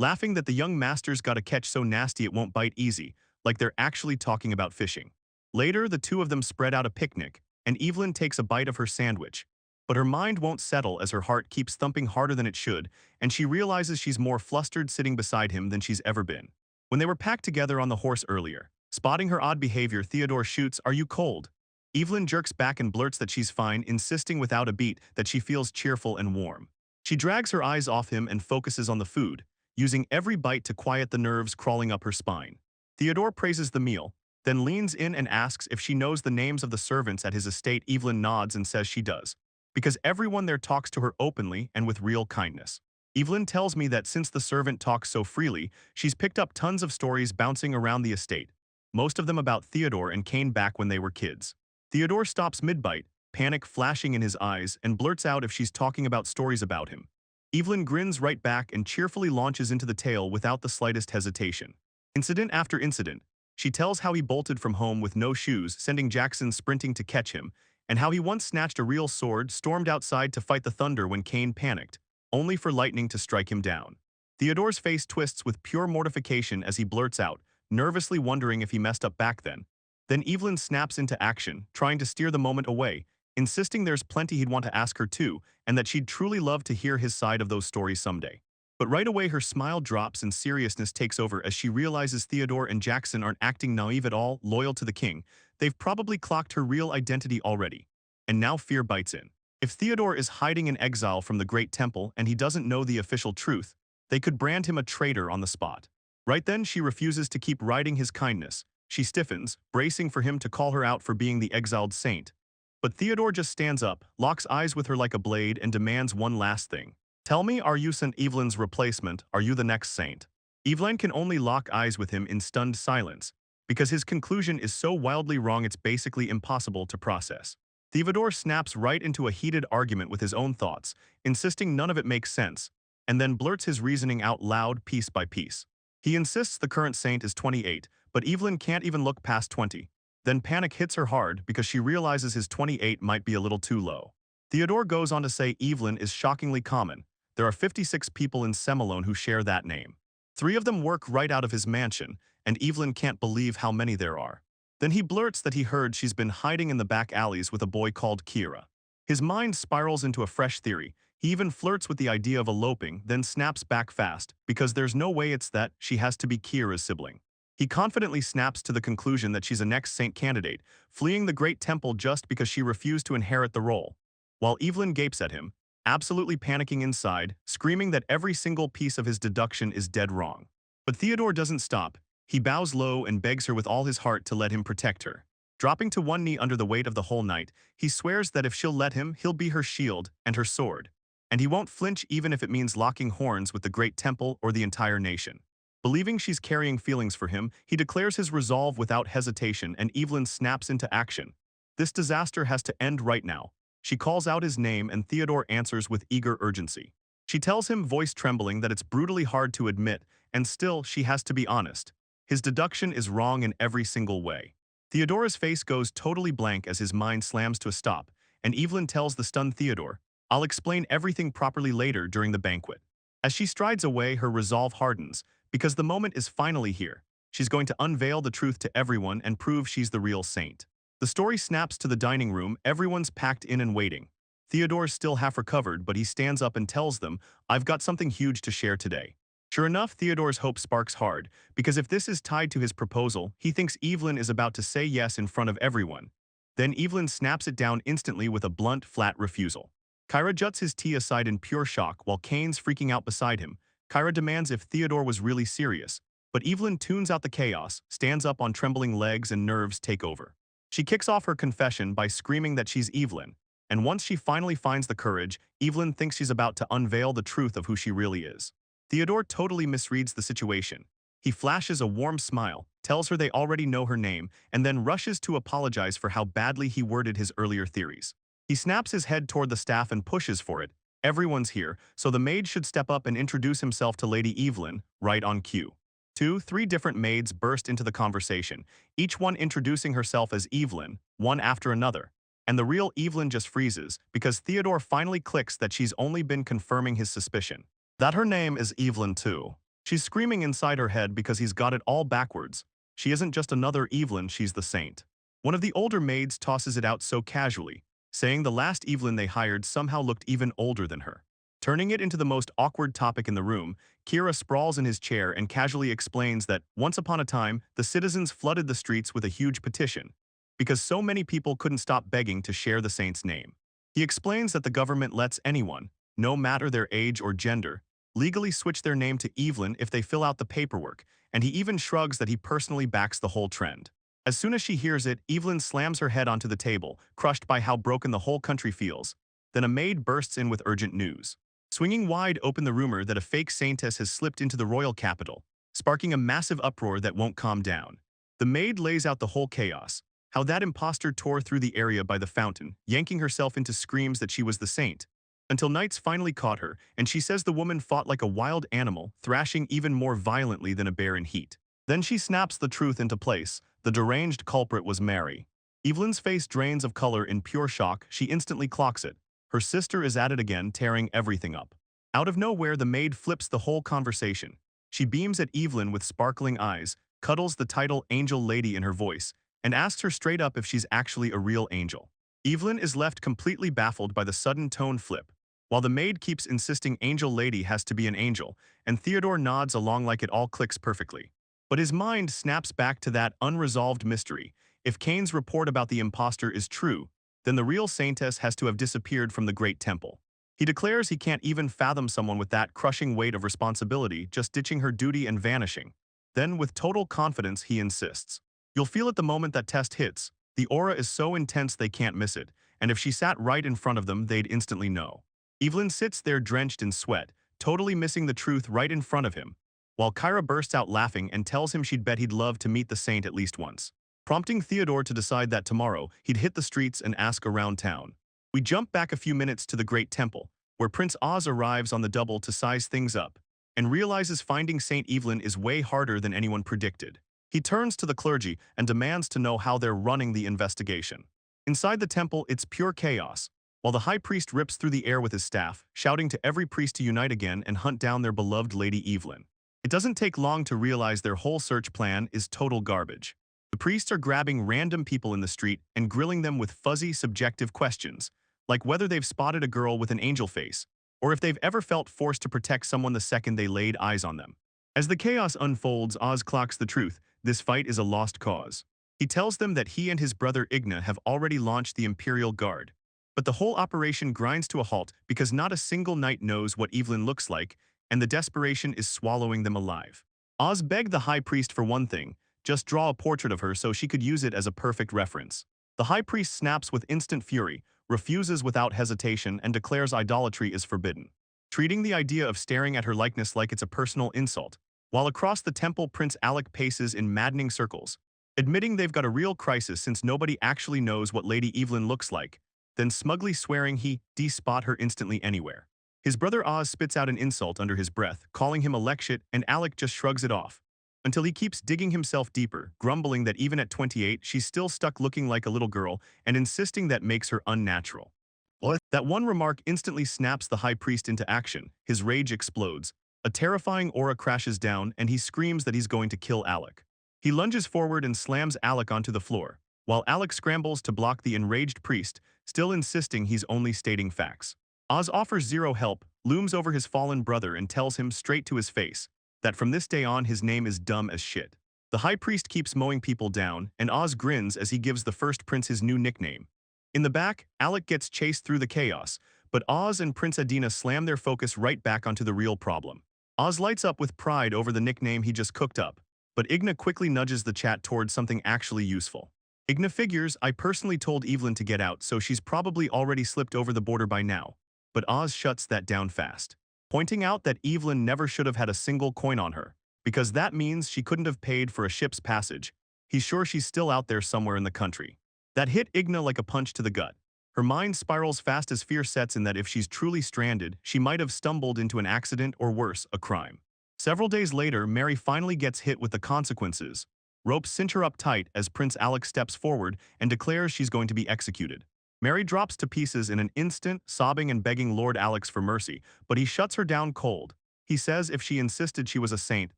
laughing that the young master's got a catch so nasty it won't bite easy, like they're actually talking about fishing. Later, the two of them spread out a picnic, and Evelyn takes a bite of her sandwich. But her mind won't settle as her heart keeps thumping harder than it should, and she realizes she's more flustered sitting beside him than she's ever been. When they were packed together on the horse earlier, spotting her odd behavior, Theodore shoots, "Are you cold?" Evelyn jerks back and blurts that she's fine, insisting without a beat that she feels cheerful and warm. She drags her eyes off him and focuses on the food, using every bite to quiet the nerves crawling up her spine. Theodore praises the meal, then leans in and asks if she knows the names of the servants at his estate. Evelyn nods and says she does, because everyone there talks to her openly and with real kindness. Evelyn tells me that since the servant talks so freely, she's picked up tons of stories bouncing around the estate, most of them about Theodore and Kane back when they were kids. Theodore stops mid-bite, panic flashing in his eyes, and blurts out if she's talking about stories about him. Evelyn grins right back and cheerfully launches into the tale without the slightest hesitation. Incident after incident, she tells how he bolted from home with no shoes, sending Jackson sprinting to catch him, and how he once snatched a real sword, stormed outside to fight the thunder when Kane panicked, only for lightning to strike him down. Theodore's face twists with pure mortification as he blurts out, nervously wondering if he messed up back then. Then Evelyn snaps into action, trying to steer the moment away, insisting there's plenty he'd want to ask her too, and that she'd truly love to hear his side of those stories someday. But right away her smile drops and seriousness takes over as she realizes Theodore and Jackson aren't acting naive at all, loyal to the king. They've probably clocked her real identity already. And now fear bites in. If Theodore is hiding in exile from the Great Temple and he doesn't know the official truth, they could brand him a traitor on the spot. Right then she refuses to keep riding his kindness. She stiffens, bracing for him to call her out for being the exiled saint. But Theodore just stands up, locks eyes with her like a blade, and demands one last thing. "Tell me, are you St. Evelyn's replacement? Are you the next saint?" Evelyn can only lock eyes with him in stunned silence, because his conclusion is so wildly wrong it's basically impossible to process. Theodore snaps right into a heated argument with his own thoughts, insisting none of it makes sense, and then blurts his reasoning out loud piece by piece. He insists the current saint is 28, but Evelyn can't even look past 20. Then panic hits her hard because she realizes his 28 might be a little too low. Theodore goes on to say Evelyn is shockingly common. There are 56 people in Semalone who share that name. 3 of them work right out of his mansion, and Evelyn can't believe how many there are. Then he blurts that he heard she's been hiding in the back alleys with a boy called Kira. His mind spirals into a fresh theory. He even flirts with the idea of eloping, then snaps back fast, because there's no way it's that she has to be Kira's sibling. He confidently snaps to the conclusion that she's a next saint candidate, fleeing the Great Temple just because she refused to inherit the role. While Evelyn gapes at him, absolutely panicking inside, screaming that every single piece of his deduction is dead wrong. But Theodore doesn't stop. He bows low and begs her with all his heart to let him protect her. Dropping to one knee under the weight of the whole night, he swears that if she'll let him, he'll be her shield and her sword. And he won't flinch even if it means locking horns with the Great Temple or the entire nation. Believing she's carrying feelings for him, he declares his resolve without hesitation, and Evelyn snaps into action. This disaster has to end right now. She calls out his name and Theodore answers with eager urgency. She tells him, voice trembling, that it's brutally hard to admit, and still she has to be honest. His deduction is wrong in every single way. Theodora's face goes totally blank as his mind slams to a stop, and Evelyn tells the stunned Theodore, "I'll explain everything properly later during the banquet." As she strides away, her resolve hardens, because the moment is finally here. She's going to unveil the truth to everyone and prove she's the real saint. The story snaps to the dining room, everyone's packed in and waiting. Theodore's still half recovered, but he stands up and tells them, "I've got something huge to share today." Sure enough, Theodore's hope sparks hard, because if this is tied to his proposal, he thinks Evelyn is about to say yes in front of everyone. Then Evelyn snaps it down instantly with a blunt, flat refusal. Kyra juts his tea aside in pure shock while Kane's freaking out beside him. Kyra demands if Theodore was really serious, but Evelyn tunes out the chaos, stands up on trembling legs, and nerves take over. She kicks off her confession by screaming that she's Evelyn, and once she finally finds the courage, Evelyn thinks she's about to unveil the truth of who she really is. Theodore totally misreads the situation. He flashes a warm smile, tells her they already know her name, and then rushes to apologize for how badly he worded his earlier theories. He snaps his head toward the staff and pushes for it. Everyone's here, so the maid should step up and introduce himself to Lady Evelyn, right on cue. 3 different maids burst into the conversation, each one introducing herself as Evelyn, one after another. And the real Evelyn just freezes, because Theodore finally clicks that she's only been confirming his suspicion. That her name is Evelyn too. She's screaming inside her head because he's got it all backwards. She isn't just another Evelyn, she's the saint. One of the older maids tosses it out so casually, saying the last Evelyn they hired somehow looked even older than her. Turning it into the most awkward topic in the room, Kira sprawls in his chair and casually explains that, once upon a time, the citizens flooded the streets with a huge petition, because so many people couldn't stop begging to share the saint's name. He explains that the government lets anyone, no matter their age or gender, legally switch their name to Evelyn if they fill out the paperwork, and he even shrugs that he personally backs the whole trend. As soon as she hears it, Evelyn slams her head onto the table, crushed by how broken the whole country feels. Then a maid bursts in with urgent news, swinging wide open the rumor that a fake saintess has slipped into the royal capital, sparking a massive uproar that won't calm down. The maid lays out the whole chaos, how that imposter tore through the area by the fountain, yanking herself into screams that she was the saint, until Knights finally caught her, and she says the woman fought like a wild animal, thrashing even more violently than a bear in heat. Then she snaps the truth into place. The deranged culprit was Mary. Evelyn's face drains of color in pure shock. She instantly clocks it. Her sister is at it again, tearing everything up. Out of nowhere, the maid flips the whole conversation. She beams at Evelyn with sparkling eyes, cuddles the title Angel Lady in her voice, and asks her straight up if she's actually a real angel. Evelyn is left completely baffled by the sudden tone flip, while the maid keeps insisting Angel Lady has to be an angel, and Theodore nods along like it all clicks perfectly. But his mind snaps back to that unresolved mystery. If Kane's report about the imposter is true, then the real saintess has to have disappeared from the Great Temple. He declares he can't even fathom someone with that crushing weight of responsibility just ditching her duty and vanishing. Then, with total confidence, he insists, "You'll feel it the moment that test hits. The aura is so intense they can't miss it, and if she sat right in front of them, they'd instantly know." Evelyn sits there drenched in sweat, totally missing the truth right in front of him, while Kyra bursts out laughing and tells him she'd bet he'd love to meet the saint at least once, prompting Theodore to decide that tomorrow he'd hit the streets and ask around town. We jump back a few minutes to the Great Temple, where Prince Oz arrives on the double to size things up, and realizes finding Saint Evelyn is way harder than anyone predicted. He turns to the clergy and demands to know how they're running the investigation. Inside the temple, it's pure chaos, while the high priest rips through the air with his staff, shouting to every priest to unite again and hunt down their beloved Lady Evelyn. It doesn't take long to realize their whole search plan is total garbage. The priests are grabbing random people in the street and grilling them with fuzzy, subjective questions, like whether they've spotted a girl with an angel face, or if they've ever felt forced to protect someone the second they laid eyes on them. As the chaos unfolds, Oz clocks the truth. This fight is a lost cause. He tells them that he and his brother Igna have already launched the Imperial Guard. But the whole operation grinds to a halt because not a single knight knows what Evelyn looks like, and the desperation is swallowing them alive. Oz begged the high priest for one thing, just draw a portrait of her so she could use it as a perfect reference. The high priest snaps with instant fury, refuses without hesitation, and declares idolatry is forbidden, treating the idea of staring at her likeness like it's a personal insult. While across the temple, Prince Alec paces in maddening circles, admitting they've got a real crisis since nobody actually knows what Lady Evelyn looks like, then smugly swearing he'd spot her instantly anywhere. His brother Oz spits out an insult under his breath, calling him a lekshit, and Alec just shrugs it off. until he keeps digging himself deeper, grumbling that even at 28 she's still stuck looking like a little girl and insisting that makes her unnatural. What? That one remark instantly snaps the high priest into action. His rage explodes. A terrifying aura crashes down and he screams that he's going to kill Alec. He lunges forward and slams Alec onto the floor, while Alec scrambles to block the enraged priest, still insisting he's only stating facts. Oz offers zero help, looms over his fallen brother and tells him straight to his face that from this day on his name is dumb as shit. The high priest keeps mowing people down, and Oz grins as he gives the first prince his new nickname. In the back, Alec gets chased through the chaos, but Oz and Prince Adina slam their focus right back onto the real problem. Oz lights up with pride over the nickname he just cooked up, but Igna quickly nudges the chat towards something actually useful. Igna figures, I personally told Evelyn to get out, so she's probably already slipped over the border by now, but Oz shuts that down fast, pointing out that Evelyn never should have had a single coin on her, because that means she couldn't have paid for a ship's passage. He's sure she's still out there somewhere in the country. That hit Igna like a punch to the gut. Her mind spirals fast as fear sets in that if she's truly stranded, she might have stumbled into an accident or worse, a crime. Several days later, Mary finally gets hit with the consequences. Ropes cinch her up tight as Prince Alec steps forward and declares she's going to be executed. Mary drops to pieces in an instant, sobbing and begging Lord Alex for mercy, but he shuts her down cold. He says if she insisted she was a saint,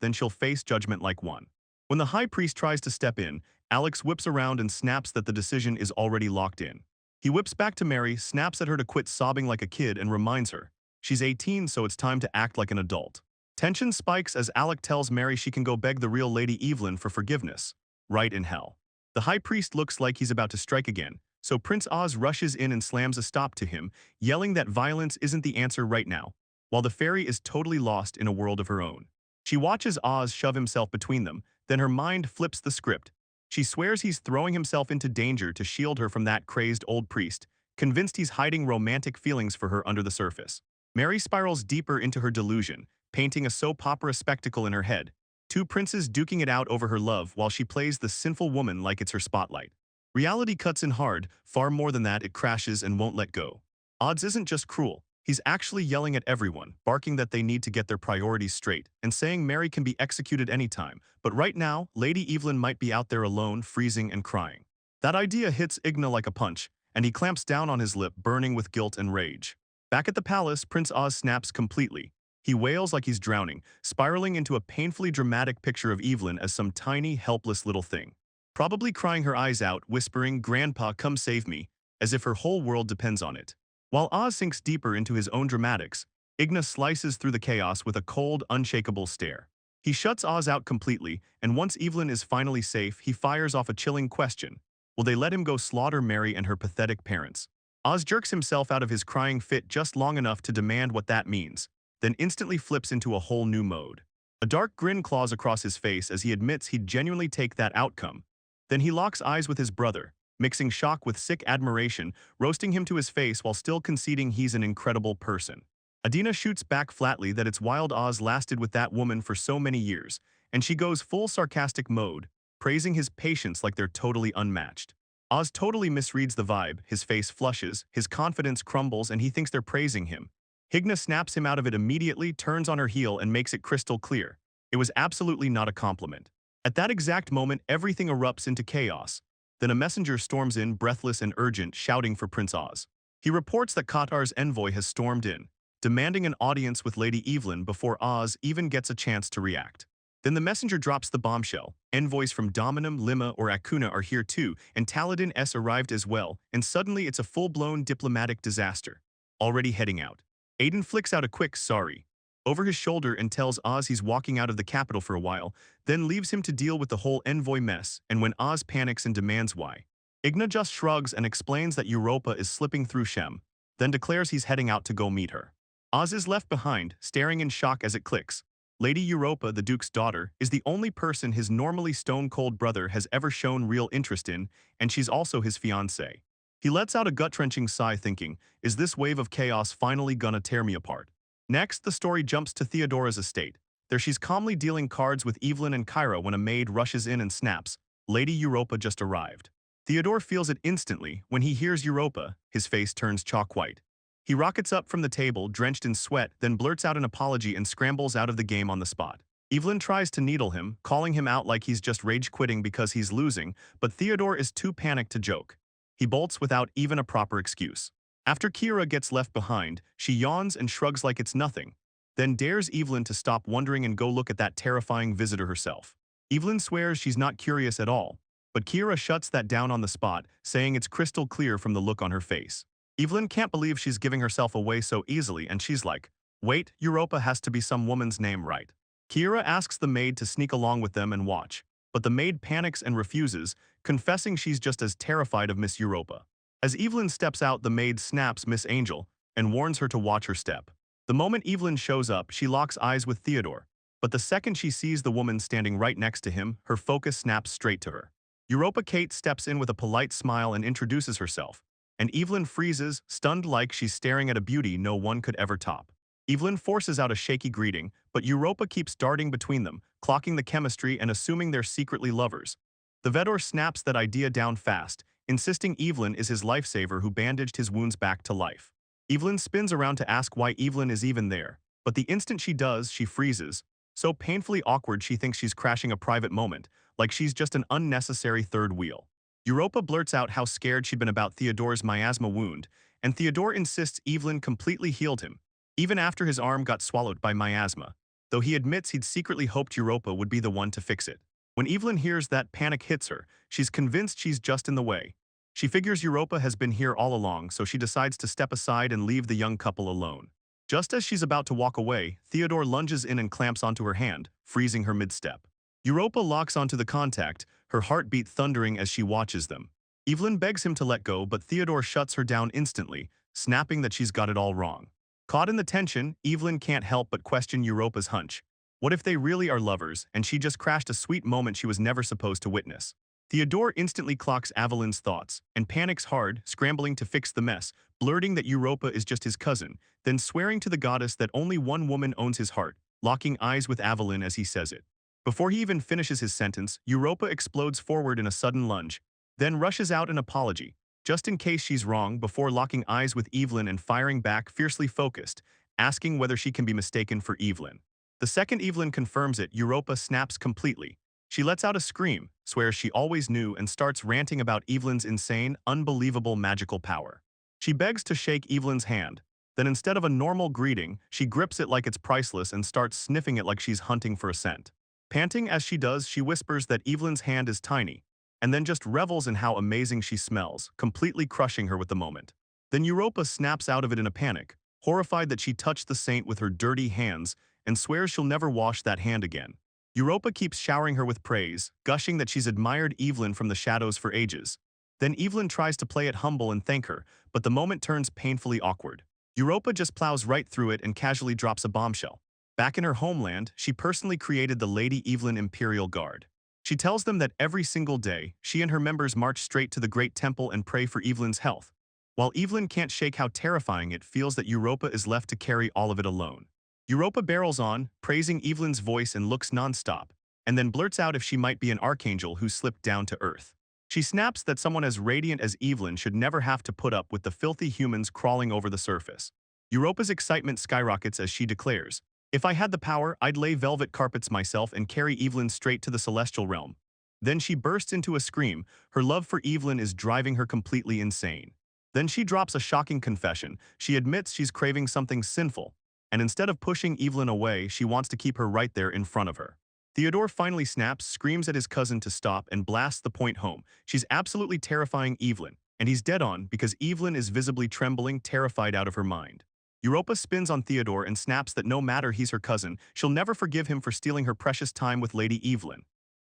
then she'll face judgment like one. When the high priest tries to step in, Alex whips around and snaps that the decision is already locked in. He whips back to Mary, snaps at her to quit sobbing like a kid and reminds her she's 18, so it's time to act like an adult. Tension spikes as Alec tells Mary she can go beg the real Lady Evelyn for forgiveness. Right in hell. The high priest looks like he's about to strike again, so Prince Oz rushes in and slams a stop to him, yelling that violence isn't the answer right now, while the fairy is totally lost in a world of her own. She watches Oz shove himself between them, then her mind flips the script. She swears he's throwing himself into danger to shield her from that crazed old priest, convinced he's hiding romantic feelings for her under the surface. Mary spirals deeper into her delusion, painting a soap opera spectacle in her head, two princes duking it out over her love while she plays the sinful woman like it's her spotlight. Reality cuts in hard, far more than that, it crashes and won't let go. Oz isn't just cruel, he's actually yelling at everyone, barking that they need to get their priorities straight, and saying Mary can be executed anytime, but right now, Lady Evelyn might be out there alone, freezing and crying. That idea hits Igna like a punch, and he clamps down on his lip, burning with guilt and rage. Back at the palace, Prince Oz snaps completely. He wails like he's drowning, spiraling into a painfully dramatic picture of Evelyn as some tiny, helpless little thing. Probably crying her eyes out, whispering, "Grandpa, come save me," as if her whole world depends on it. While Oz sinks deeper into his own dramatics, Igna slices through the chaos with a cold, unshakable stare. He shuts Oz out completely, and once Evelyn is finally safe, he fires off a chilling question. Will they let him go slaughter Mary and her pathetic parents? Oz jerks himself out of his crying fit just long enough to demand what that means, then instantly flips into a whole new mode. A dark grin claws across his face as he admits he'd genuinely take that outcome. Then he locks eyes with his brother, mixing shock with sick admiration, roasting him to his face while still conceding he's an incredible person. Adina shoots back flatly that it's wild Oz lasted with that woman for so many years, and she goes full sarcastic mode, praising his patience like they're totally unmatched. Oz totally misreads the vibe, his face flushes, his confidence crumbles, and he thinks they're praising him. Igna snaps him out of it immediately, turns on her heel, and makes it crystal clear. It was absolutely not a compliment. At that exact moment, everything erupts into chaos. Then a messenger storms in, breathless and urgent, shouting for Prince Oz. He reports that Qatar's envoy has stormed in, demanding an audience with Lady Evelyn before Oz even gets a chance to react. Then the messenger drops the bombshell. Envoys from Dominum, Lima, or Akuna are here too, and Taladin S arrived as well, and suddenly it's a full-blown diplomatic disaster. Already heading out. Aiden flicks out a quick sorry over his shoulder and tells Oz he's walking out of the capital for a while, then leaves him to deal with the whole envoy mess, and when Oz panics and demands why, Igna just shrugs and explains that Europa is slipping through Shem, then declares he's heading out to go meet her. Oz is left behind, staring in shock as it clicks. Lady Europa, the Duke's daughter, is the only person his normally stone-cold brother has ever shown real interest in, and she's also his fiancée. He lets out a gut-wrenching sigh thinking, is this wave of chaos finally gonna tear me apart? Next, the story jumps to Theodora's estate. There she's calmly dealing cards with Evelyn and Kyra when a maid rushes in and snaps, Lady Europa just arrived. Theodore feels it instantly. When he hears Europa, his face turns chalk white. He rockets up from the table, drenched in sweat, then blurts out an apology and scrambles out of the game on the spot. Evelyn tries to needle him, calling him out like he's just rage-quitting because he's losing, but Theodore is too panicked to joke. He bolts without even a proper excuse. After Kira gets left behind, she yawns and shrugs like it's nothing, then dares Evelyn to stop wondering and go look at that terrifying visitor herself. Evelyn swears she's not curious at all, but Kira shuts that down on the spot, saying it's crystal clear from the look on her face. Evelyn can't believe she's giving herself away so easily, and she's like, "Wait, Europa has to be some woman's name, right?" Kira asks the maid to sneak along with them and watch, but the maid panics and refuses, confessing she's just as terrified of Miss Europa. As Evelyn steps out, the maid snaps Miss Angel and warns her to watch her step. The moment Evelyn shows up, she locks eyes with Theodore, but the second she sees the woman standing right next to him, her focus snaps straight to her. Europa Kate steps in with a polite smile and introduces herself, and Evelyn freezes, stunned like she's staring at a beauty no one could ever top. Evelyn forces out a shaky greeting, but Europa keeps darting between them, clocking the chemistry and assuming they're secretly lovers. The Vedor snaps that idea down fast, insisting Evelyn is his lifesaver who bandaged his wounds back to life. Evelyn spins around to ask why Evelyn is even there, but the instant she does, she freezes, so painfully awkward she thinks she's crashing a private moment, like she's just an unnecessary third wheel. Europa blurts out how scared she'd been about Theodore's miasma wound, and Theodore insists Evelyn completely healed him, even after his arm got swallowed by miasma, though he admits he'd secretly hoped Europa would be the one to fix it. When Evelyn hears that, panic hits her. She's convinced she's just in the way. She figures Europa has been here all along, so she decides to step aside and leave the young couple alone. Just as she's about to walk away, Theodore lunges in and clamps onto her hand, freezing her mid-step. Europa locks onto the contact, her heartbeat thundering as she watches them. Evelyn begs him to let go, but Theodore shuts her down instantly, snapping that she's got it all wrong. Caught in the tension, Evelyn can't help but question Europa's hunch. What if they really are lovers, and she just crashed a sweet moment she was never supposed to witness? Theodore instantly clocks Evelyn's thoughts, and panics hard, scrambling to fix the mess, blurting that Europa is just his cousin, then swearing to the goddess that only one woman owns his heart, locking eyes with Evelyn as he says it. Before he even finishes his sentence, Europa explodes forward in a sudden lunge, then rushes out an apology, just in case she's wrong, before locking eyes with Evelyn and firing back fiercely focused, asking whether she can be mistaken for Evelyn. The second Evelyn confirms it, Europa snaps completely. She lets out a scream, swears she always knew, and starts ranting about Evelyn's insane, unbelievable magical power. She begs to shake Evelyn's hand. Then instead of a normal greeting, she grips it like it's priceless and starts sniffing it like she's hunting for a scent. Panting as she does, she whispers that Evelyn's hand is tiny, and then just revels in how amazing she smells, completely crushing her with the moment. Then Europa snaps out of it in a panic, horrified that she touched the saint with her dirty hands, and swears she'll never wash that hand again. Europa keeps showering her with praise, gushing that she's admired Evelyn from the shadows for ages. Then Evelyn tries to play it humble and thank her, but the moment turns painfully awkward. Europa just plows right through it and casually drops a bombshell. Back in her homeland, she personally created the Lady Evelyn Imperial Guard. She tells them that every single day, she and her members march straight to the Great Temple and pray for Evelyn's health. While Evelyn can't shake how terrifying it feels that Europa is left to carry all of it alone. Europa barrels on, praising Evelyn's voice and looks non-stop, and then blurts out if she might be an archangel who slipped down to earth. She snaps that someone as radiant as Evelyn should never have to put up with the filthy humans crawling over the surface. Europa's excitement skyrockets as she declares, "If I had the power, I'd lay velvet carpets myself and carry Evelyn straight to the celestial realm." Then she bursts into a scream. Her love for Evelyn is driving her completely insane. Then she drops a shocking confession. She admits she's craving something sinful, and instead of pushing Evelyn away, she wants to keep her right there in front of her. Theodore finally snaps, screams at his cousin to stop, and blasts the point home. She's absolutely terrifying Evelyn, and he's dead on because Evelyn is visibly trembling, terrified out of her mind. Europa spins on Theodore and snaps that no matter he's her cousin, she'll never forgive him for stealing her precious time with Lady Evelyn.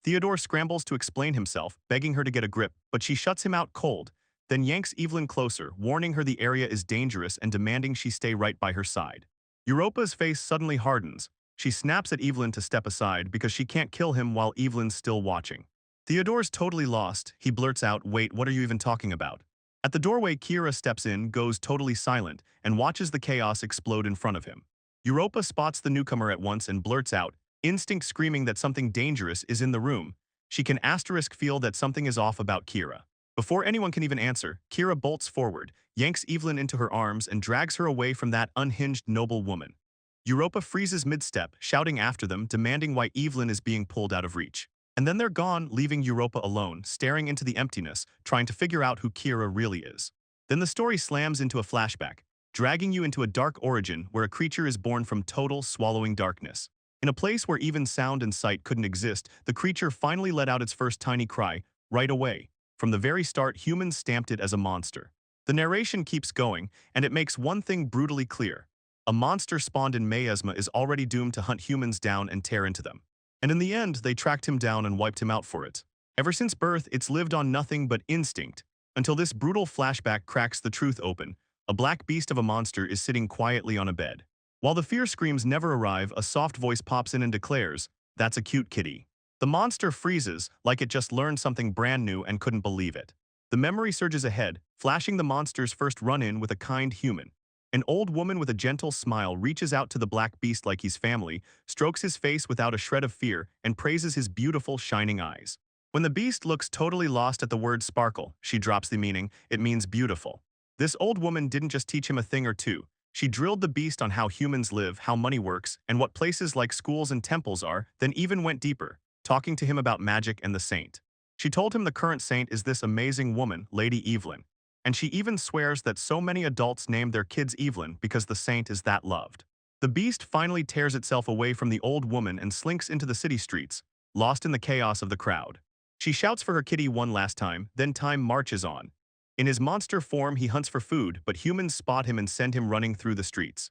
Theodore scrambles to explain himself, begging her to get a grip, but she shuts him out cold, then yanks Evelyn closer, warning her the area is dangerous and demanding she stay right by her side. Europa's face suddenly hardens. She snaps at Evelyn to step aside because she can't kill him while Evelyn's still watching. Theodore's totally lost. He blurts out, "Wait, what are you even talking about?" At the doorway, Kira steps in, goes totally silent, and watches the chaos explode in front of him. Europa spots the newcomer at once and blurts out, instinct screaming that something dangerous is in the room. She can feel that something is off about Kira. Before anyone can even answer, Kira bolts forward, yanks Evelyn into her arms and drags her away from that unhinged noble woman. Europa freezes mid-step, shouting after them, demanding why Evelyn is being pulled out of reach. And then they're gone, leaving Europa alone, staring into the emptiness, trying to figure out who Kira really is. Then the story slams into a flashback, dragging you into a dark origin where a creature is born from total swallowing darkness. In a place where even sound and sight couldn't exist, the creature finally let out its first tiny cry, right away. From the very start, humans stamped it as a monster. The narration keeps going, and it makes one thing brutally clear. A monster spawned in Miasma is already doomed to hunt humans down and tear into them. And in the end, they tracked him down and wiped him out for it. Ever since birth, it's lived on nothing but instinct, until this brutal flashback cracks the truth open. A black beast of a monster is sitting quietly on a bed. While the fear screams never arrive, a soft voice pops in and declares, "That's a cute kitty." The monster freezes, like it just learned something brand new and couldn't believe it. The memory surges ahead, flashing the monster's first run-in with a kind human. An old woman with a gentle smile reaches out to the black beast like he's family, strokes his face without a shred of fear, and praises his beautiful, shining eyes. When the beast looks totally lost at the word sparkle, she drops the meaning. It means beautiful. This old woman didn't just teach him a thing or two. She drilled the beast on how humans live, how money works, and what places like schools and temples are, then even went deeper, talking to him about magic and the saint. She told him the current saint is this amazing woman, Lady Evelyn. And she even swears that so many adults named their kids Evelyn because the saint is that loved. The beast finally tears itself away from the old woman and slinks into the city streets, lost in the chaos of the crowd. She shouts for her kitty one last time, then time marches on. In his monster form, he hunts for food, but humans spot him and send him running through the streets.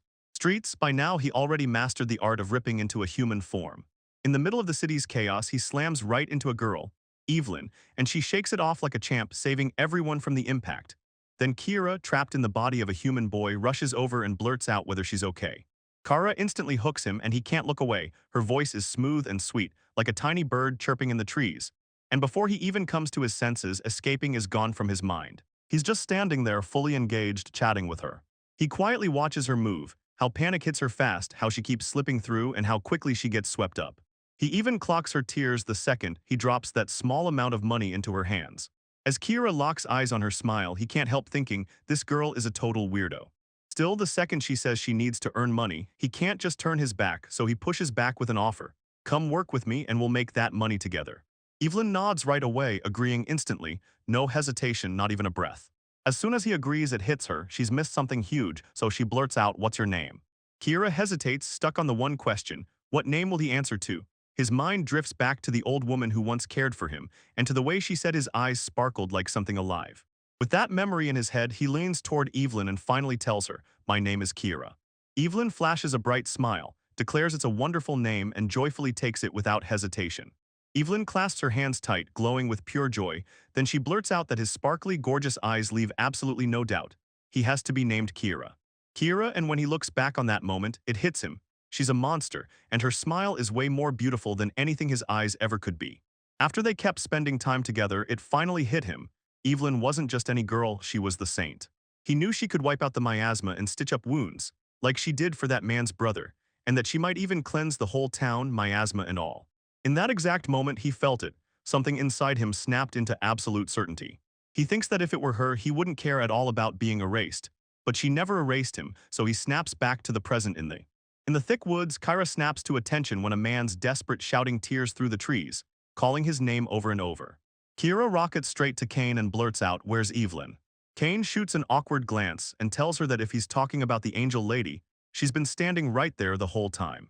By now he already mastered the art of ripping into a human form. In the middle of the city's chaos, he slams right into a girl, Evelyn, and she shakes it off like a champ, saving everyone from the impact. Then Kira, trapped in the body of a human boy, rushes over and blurts out whether she's okay. Kara instantly hooks him and he can't look away. Her voice is smooth and sweet, like a tiny bird chirping in the trees. And before he even comes to his senses, escaping is gone from his mind. He's just standing there, fully engaged, chatting with her. He quietly watches her move, how panic hits her fast, how she keeps slipping through, and how quickly she gets swept up. He even clocks her tears the second he drops that small amount of money into her hands. As Kira locks eyes on her smile, he can't help thinking, this girl is a total weirdo. Still, the second she says she needs to earn money, he can't just turn his back, so he pushes back with an offer. Come work with me and we'll make that money together. Evelyn nods right away, agreeing instantly, no hesitation, not even a breath. As soon as he agrees, it hits her. She's missed something huge, so she blurts out, "What's your name?" Kira hesitates, stuck on the one question, what name will he answer to? His mind drifts back to the old woman who once cared for him, and to the way she said his eyes sparkled like something alive. With that memory in his head, he leans toward Evelyn and finally tells her, "My name is Kira." Evelyn flashes a bright smile, declares it's a wonderful name, and joyfully takes it without hesitation. Evelyn clasps her hands tight, glowing with pure joy, then she blurts out that his sparkly, gorgeous eyes leave absolutely no doubt. He has to be named Kira. Kira, and when he looks back on that moment, it hits him. She's a monster, and her smile is way more beautiful than anything his eyes ever could be. After they kept spending time together, it finally hit him. Evelyn wasn't just any girl, she was the saint. He knew she could wipe out the miasma and stitch up wounds, like she did for that man's brother, and that she might even cleanse the whole town, miasma and all. In that exact moment, he felt it. Something inside him snapped into absolute certainty. He thinks that if it were her, he wouldn't care at all about being erased. But she never erased him, so he snaps back to the present in the thick woods. Kira snaps to attention when a man's desperate shouting tears through the trees, calling his name over and over. Kira rockets straight to Kane and blurts out, "Where's Evelyn?" Kane shoots an awkward glance and tells her that if he's talking about the angel lady, she's been standing right there the whole time.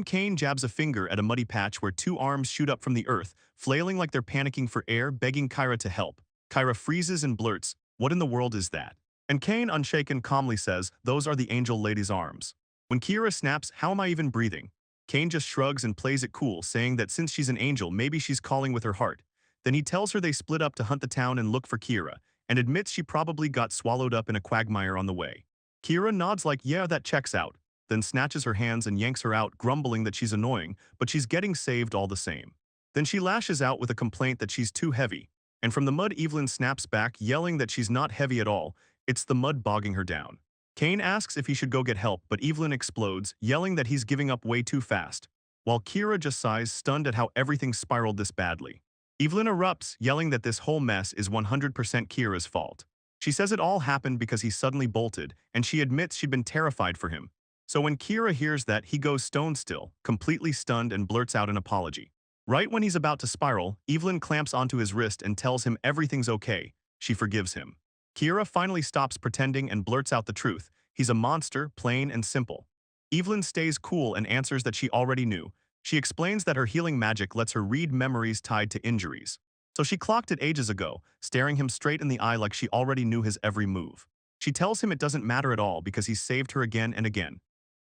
Kane jabs a finger at a muddy patch where two arms shoot up from the earth, flailing like they're panicking for air, begging Kira to help. Kira freezes and blurts, "What in the world is that?" And Kane, unshaken, calmly says, "Those are the angel lady's arms." When Kira snaps, "How am I even breathing?" Kane just shrugs and plays it cool, saying that since she's an angel, maybe she's calling with her heart. Then he tells her they split up to hunt the town and look for Kira, and admits she probably got swallowed up in a quagmire on the way. Kira nods like, "Yeah, that checks out," then snatches her hands and yanks her out, grumbling that she's annoying, but she's getting saved all the same. Then she lashes out with a complaint that she's too heavy, and from the mud Evelyn snaps back, yelling that she's not heavy at all, it's the mud bogging her down. Kane asks if he should go get help, but Evelyn explodes, yelling that he's giving up way too fast, while Kira just sighs, stunned at how everything spiraled this badly. Evelyn erupts, yelling that this whole mess is 100% Kira's fault. She says it all happened because he suddenly bolted, and she admits she'd been terrified for him. So when Kira hears that, he goes stone still, completely stunned and blurts out an apology. Right when he's about to spiral, Evelyn clamps onto his wrist and tells him everything's okay. She forgives him. Kira finally stops pretending and blurts out the truth. He's a monster, plain and simple. Evelyn stays cool and answers that she already knew. She explains that her healing magic lets her read memories tied to injuries. So she clocked it ages ago, staring him straight in the eye like she already knew his every move. She tells him it doesn't matter at all because he's saved her again and again.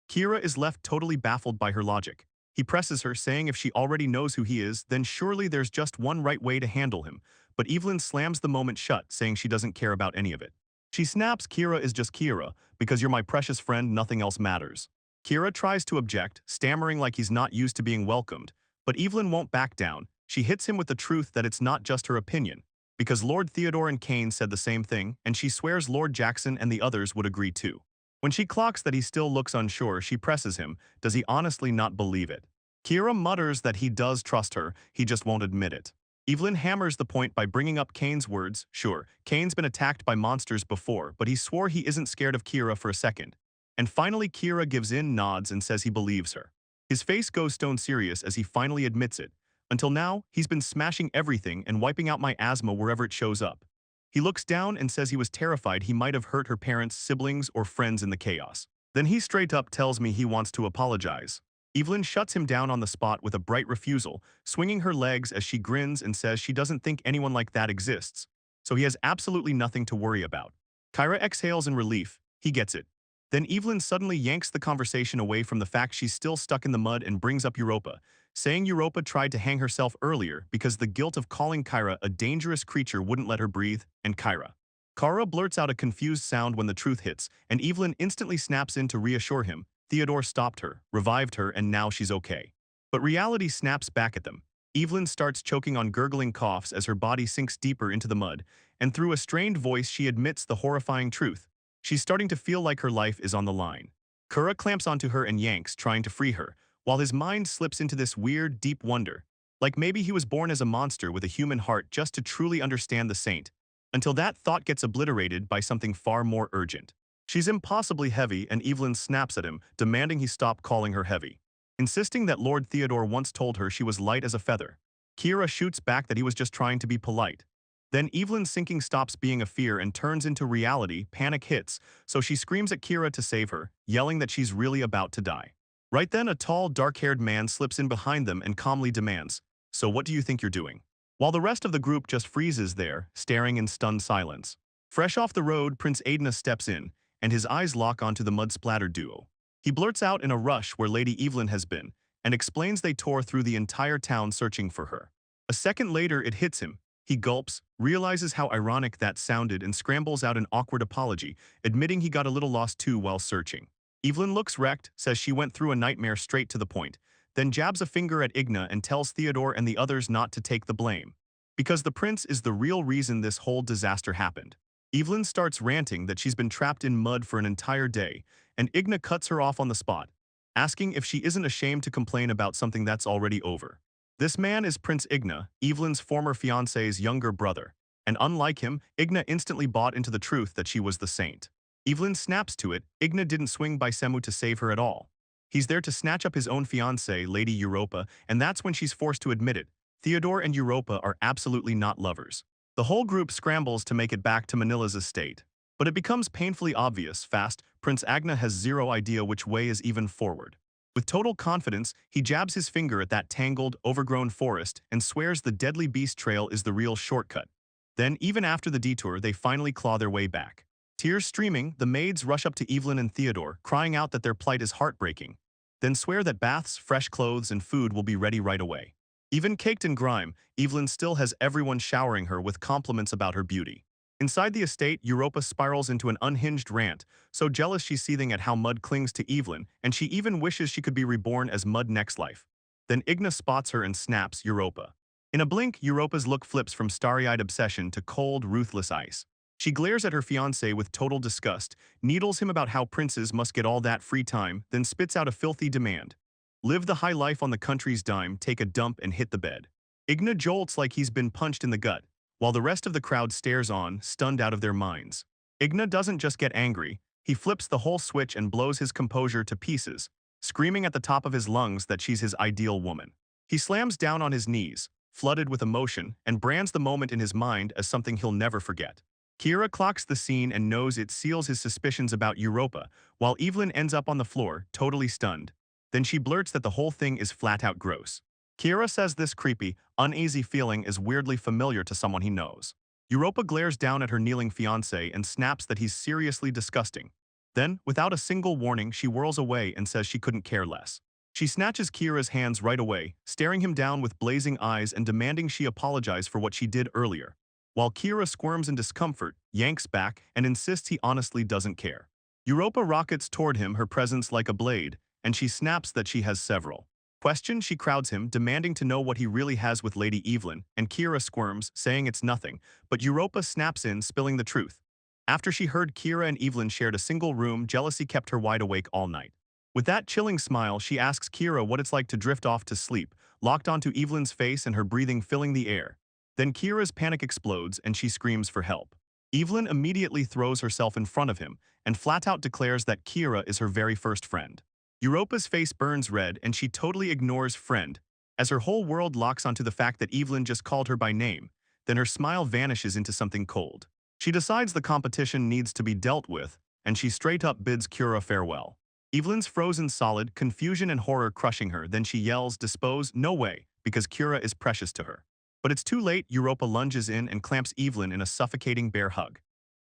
Kira is left totally baffled by her logic. He presses her, saying if she already knows who he is, then surely there's just one right way to handle him. But Evelyn slams the moment shut, saying she doesn't care about any of it. She snaps, Kira is just Kira, because you're my precious friend, nothing else matters. Kira tries to object, stammering like he's not used to being welcomed, but Evelyn won't back down. She hits him with the truth that it's not just her opinion, because Lord Theodore and Kane said the same thing, and she swears Lord Jackson and the others would agree too. When she clocks that he still looks unsure, she presses him. Does he honestly not believe it? Kira mutters that he does trust her, he just won't admit it. Evelyn hammers the point by bringing up Kane's words. Sure, Kane's been attacked by monsters before, but he swore he isn't scared of Kira for a second. And finally Kira gives in, nods, and says he believes her. His face goes stone serious as he finally admits it. Until now, he's been smashing everything and wiping out my asthma wherever it shows up. He looks down and says he was terrified he might have hurt her parents, siblings, or friends in the chaos. Then he straight up tells me he wants to apologize. Evelyn shuts him down on the spot with a bright refusal, swinging her legs as she grins and says she doesn't think anyone like that exists, so he has absolutely nothing to worry about. Kira exhales in relief. He gets it. Then Evelyn suddenly yanks the conversation away from the fact she's still stuck in the mud and brings up Europa, saying Europa tried to hang herself earlier because the guilt of calling Kira a dangerous creature wouldn't let her breathe, and Kara blurts out a confused sound when the truth hits, and Evelyn instantly snaps in to reassure him. Theodore stopped her, revived her, and now she's okay. But reality snaps back at them. Evelyn starts choking on gurgling coughs as her body sinks deeper into the mud, and through a strained voice she admits the horrifying truth. She's starting to feel like her life is on the line. Kura clamps onto her and yanks, trying to free her, while his mind slips into this weird, deep wonder. Like maybe he was born as a monster with a human heart just to truly understand the saint. Until that thought gets obliterated by something far more urgent. She's impossibly heavy, and Evelyn snaps at him, demanding he stop calling her heavy, insisting that Lord Theodore once told her she was light as a feather. Kira shoots back that he was just trying to be polite. Then Evelyn's sinking stops being a fear and turns into reality. Panic hits, so she screams at Kira to save her, yelling that she's really about to die. Right then, a tall, dark-haired man slips in behind them and calmly demands, "So what do you think you're doing?" While the rest of the group just freezes there, staring in stunned silence. Fresh off the road, Prince Aidna steps in, and his eyes lock onto the mud-splattered duo. He blurts out in a rush where Lady Evelyn has been, and explains they tore through the entire town searching for her. A second later, it hits him. He gulps, realizes how ironic that sounded, and scrambles out an awkward apology, admitting he got a little lost too while searching. Evelyn looks wrecked, says she went through a nightmare straight to the point, then jabs a finger at Igna and tells Theodore and the others not to take the blame. Because the prince is the real reason this whole disaster happened. Evelyn starts ranting that she's been trapped in mud for an entire day, and Igna cuts her off on the spot, asking if she isn't ashamed to complain about something that's already over. This man is Prince Igna, Evelyn's former fiancé's younger brother, and unlike him, Igna instantly bought into the truth that she was the saint. Evelyn snaps to it. Igna didn't swing by Semu to save her at all. He's there to snatch up his own fiancée, Lady Europa, and that's when she's forced to admit it. Theodore and Europa are absolutely not lovers. The whole group scrambles to make it back to Manila's estate. But it becomes painfully obvious fast, Prince Agna has zero idea which way is even forward. With total confidence, he jabs his finger at that tangled, overgrown forest and swears the deadly beast trail is the real shortcut. Then, even after the detour, they finally claw their way back. Tears streaming, the maids rush up to Evelyn and Theodore, crying out that their plight is heartbreaking. Then swear that baths, fresh clothes, and food will be ready right away. Even caked in grime, Evelyn still has everyone showering her with compliments about her beauty. Inside the estate, Europa spirals into an unhinged rant, so jealous she's seething at how mud clings to Evelyn, and she even wishes she could be reborn as mud next life. Then Igna spots her and snaps, Europa. In a blink, Europa's look flips from starry-eyed obsession to cold, ruthless ice. She glares at her fiancé with total disgust, needles him about how princes must get all that free time, then spits out a filthy demand. Live the high life on the country's dime, take a dump, and hit the bed. Igna jolts like he's been punched in the gut, while the rest of the crowd stares on, stunned out of their minds. Igna doesn't just get angry, He flips the whole switch and blows his composure to pieces, screaming at the top of his lungs that she's his ideal woman. He slams down on his knees, flooded with emotion, and brands the moment in his mind as something he'll never forget. Kira clocks the scene and knows it seals his suspicions about Europa, while Evelyn ends up on the floor, totally stunned. Then she blurts that the whole thing is flat-out gross. Kira says this creepy, uneasy feeling is weirdly familiar to someone he knows. Europa glares down at her kneeling fiancé and snaps that he's seriously disgusting. Then, without a single warning, she whirls away and says she couldn't care less. She snatches Kira's hands right away, staring him down with blazing eyes and demanding she apologize for what she did earlier. While Kira squirms in discomfort, yanks back, and insists he honestly doesn't care. Europa rockets toward him, her presence like a blade, and she snaps that she has several. Question, she crowds him, demanding to know what he really has with Lady Evelyn, and Kira squirms, saying it's nothing, but Europa snaps in, spilling the truth. After she heard Kira and Evelyn shared a single room, jealousy kept her wide awake all night. With that chilling smile, she asks Kira what it's like to drift off to sleep, locked onto Evelyn's face and her breathing filling the air. Then Kira's panic explodes and she screams for help. Evelyn immediately throws herself in front of him and flat-out declares that Kira is her very first friend. Europa's face burns red and she totally ignores friend, as her whole world locks onto the fact that Evelyn just called her by name. Then her smile vanishes into something cold. She decides the competition needs to be dealt with, and she straight up bids Kira farewell. Evelyn's frozen solid, confusion and horror crushing her, then she yells, "Dispose, no way," because Kira is precious to her. But it's too late. Europa lunges in and clamps Evelyn in a suffocating bear hug.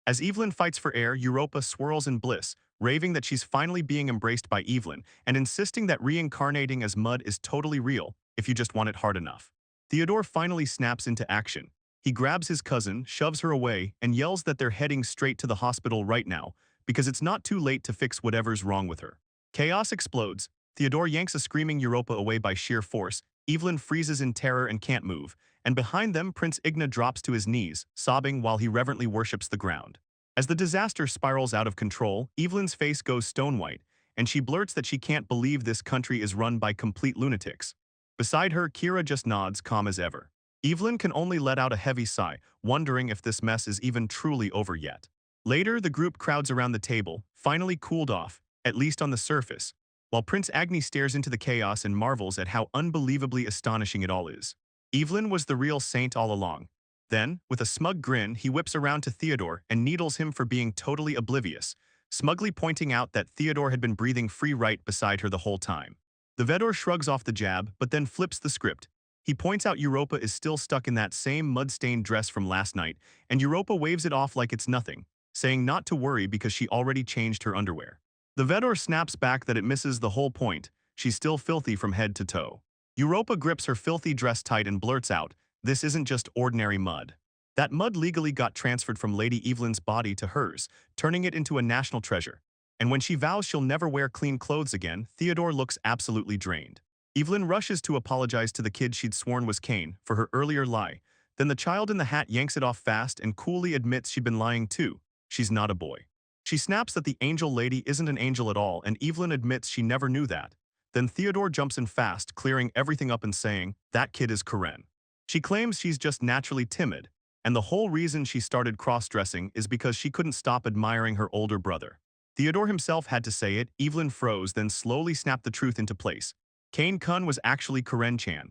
As Evelyn fights for air, Europa swirls in bliss, raving that she's finally being embraced by Evelyn and insisting that reincarnating as mud is totally real if you just want it hard enough. Theodore finally snaps into action. He grabs his cousin, shoves her away, and yells that they're heading straight to the hospital right now because it's not too late to fix whatever's wrong with her. Chaos explodes. Theodore yanks a screaming Europa away by sheer force. Evelyn freezes in terror and can't move, and behind them Prince Igna drops to his knees, sobbing while he reverently worships the ground. As the disaster spirals out of control, Evelyn's face goes stone-white, and she blurts that she can't believe this country is run by complete lunatics. Beside her, Kira just nods, calm as ever. Evelyn can only let out a heavy sigh, wondering if this mess is even truly over yet. Later, the group crowds around the table, finally cooled off, at least on the surface, while Prince Agni stares into the chaos and marvels at how unbelievably astonishing it all is. Evelyn was the real saint all along. Then, with a smug grin, he whips around to Theodore and needles him for being totally oblivious, smugly pointing out that Theodore had been breathing free right beside her the whole time. The Vedor shrugs off the jab, but then flips the script. He points out Europa is still stuck in that same mud-stained dress from last night, and Europa waves it off like it's nothing, saying not to worry because she already changed her underwear. The Vedor snaps back that it misses the whole point. She's still filthy from head to toe. Europa grips her filthy dress tight and blurts out, "This isn't just ordinary mud." That mud legally got transferred from Lady Evelyn's body to hers, turning it into a national treasure. And when she vows she'll never wear clean clothes again, Theodore looks absolutely drained. Evelyn rushes to apologize to the kid she'd sworn was Cain for her earlier lie. Then the child in the hat yanks it off fast and coolly admits she'd been lying too. She's not a boy. She snaps that the angel lady isn't an angel at all, and Evelyn admits she never knew that. Then Theodore jumps in fast, clearing everything up and saying, "That kid is Karen." She claims she's just naturally timid, and the whole reason she started cross-dressing is because she couldn't stop admiring her older brother. Theodore himself had to say it. Evelyn froze, then slowly snapped the truth into place. Kane Kun was actually Karen-chan.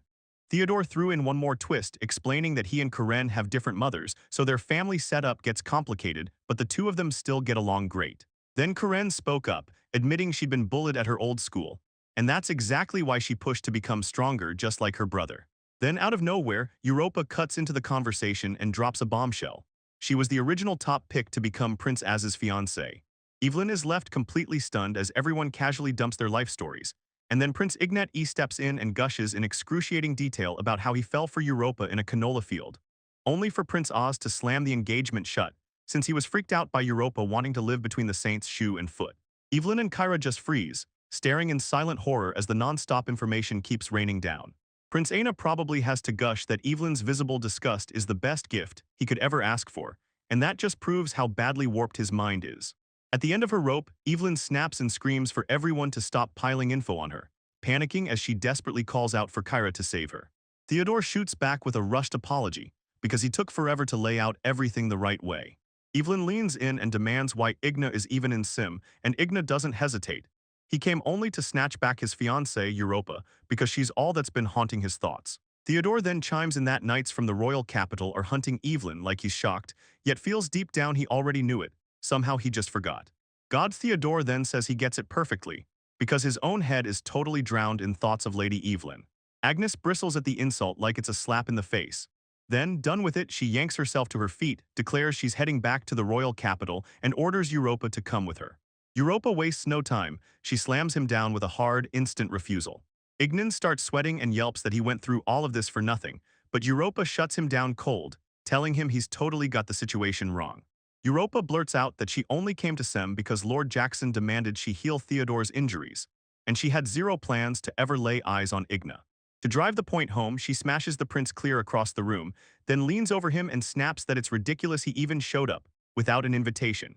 Theodore threw in one more twist, explaining that he and Karen have different mothers, so their family setup gets complicated, but the two of them still get along great. Then Karen spoke up, admitting she'd been bullied at her old school, and that's exactly why she pushed to become stronger, just like her brother. Then out of nowhere, Europa cuts into the conversation and drops a bombshell. She was the original top pick to become Prince Az's fiancée. Evelyn is left completely stunned as everyone casually dumps their life stories. And then Prince Ignat steps in and gushes in excruciating detail about how he fell for Europa in a canola field, only for Prince Oz to slam the engagement shut, since he was freaked out by Europa wanting to live between the saint's shoe and foot. Evelyn and Kyra just freeze, staring in silent horror as the non-stop information keeps raining down. Prince Aina probably has to gush that Evelyn's visible disgust is the best gift he could ever ask for, and that just proves how badly warped his mind is. At the end of her rope, Evelyn snaps and screams for everyone to stop piling info on her, panicking as she desperately calls out for Kyra to save her. Theodore shoots back with a rushed apology, because he took forever to lay out everything the right way. Evelyn leans in and demands why Igna is even in Sim, and Igna doesn't hesitate. He came only to snatch back his fiancée, Europa, because she's all that's been haunting his thoughts. Theodore then chimes in that knights from the royal capital are hunting Evelyn like he's shocked, yet feels deep down he already knew it. Somehow he just forgot. God Theodore then says he gets it perfectly, because his own head is totally drowned in thoughts of Lady Evelyn. Agnes bristles at the insult like it's a slap in the face. Then, done with it, she yanks herself to her feet, declares she's heading back to the royal capital, and orders Europa to come with her. Europa wastes no time. She slams him down with a hard, instant refusal. Ignan starts sweating and yelps that he went through all of this for nothing, but Europa shuts him down cold, telling him he's totally got the situation wrong. Europa blurts out that she only came to Sem because Lord Jackson demanded she heal Theodore's injuries, and she had zero plans to ever lay eyes on Igna. To drive the point home, she smashes the prince clear across the room, then leans over him and snaps that it's ridiculous he even showed up, without an invitation.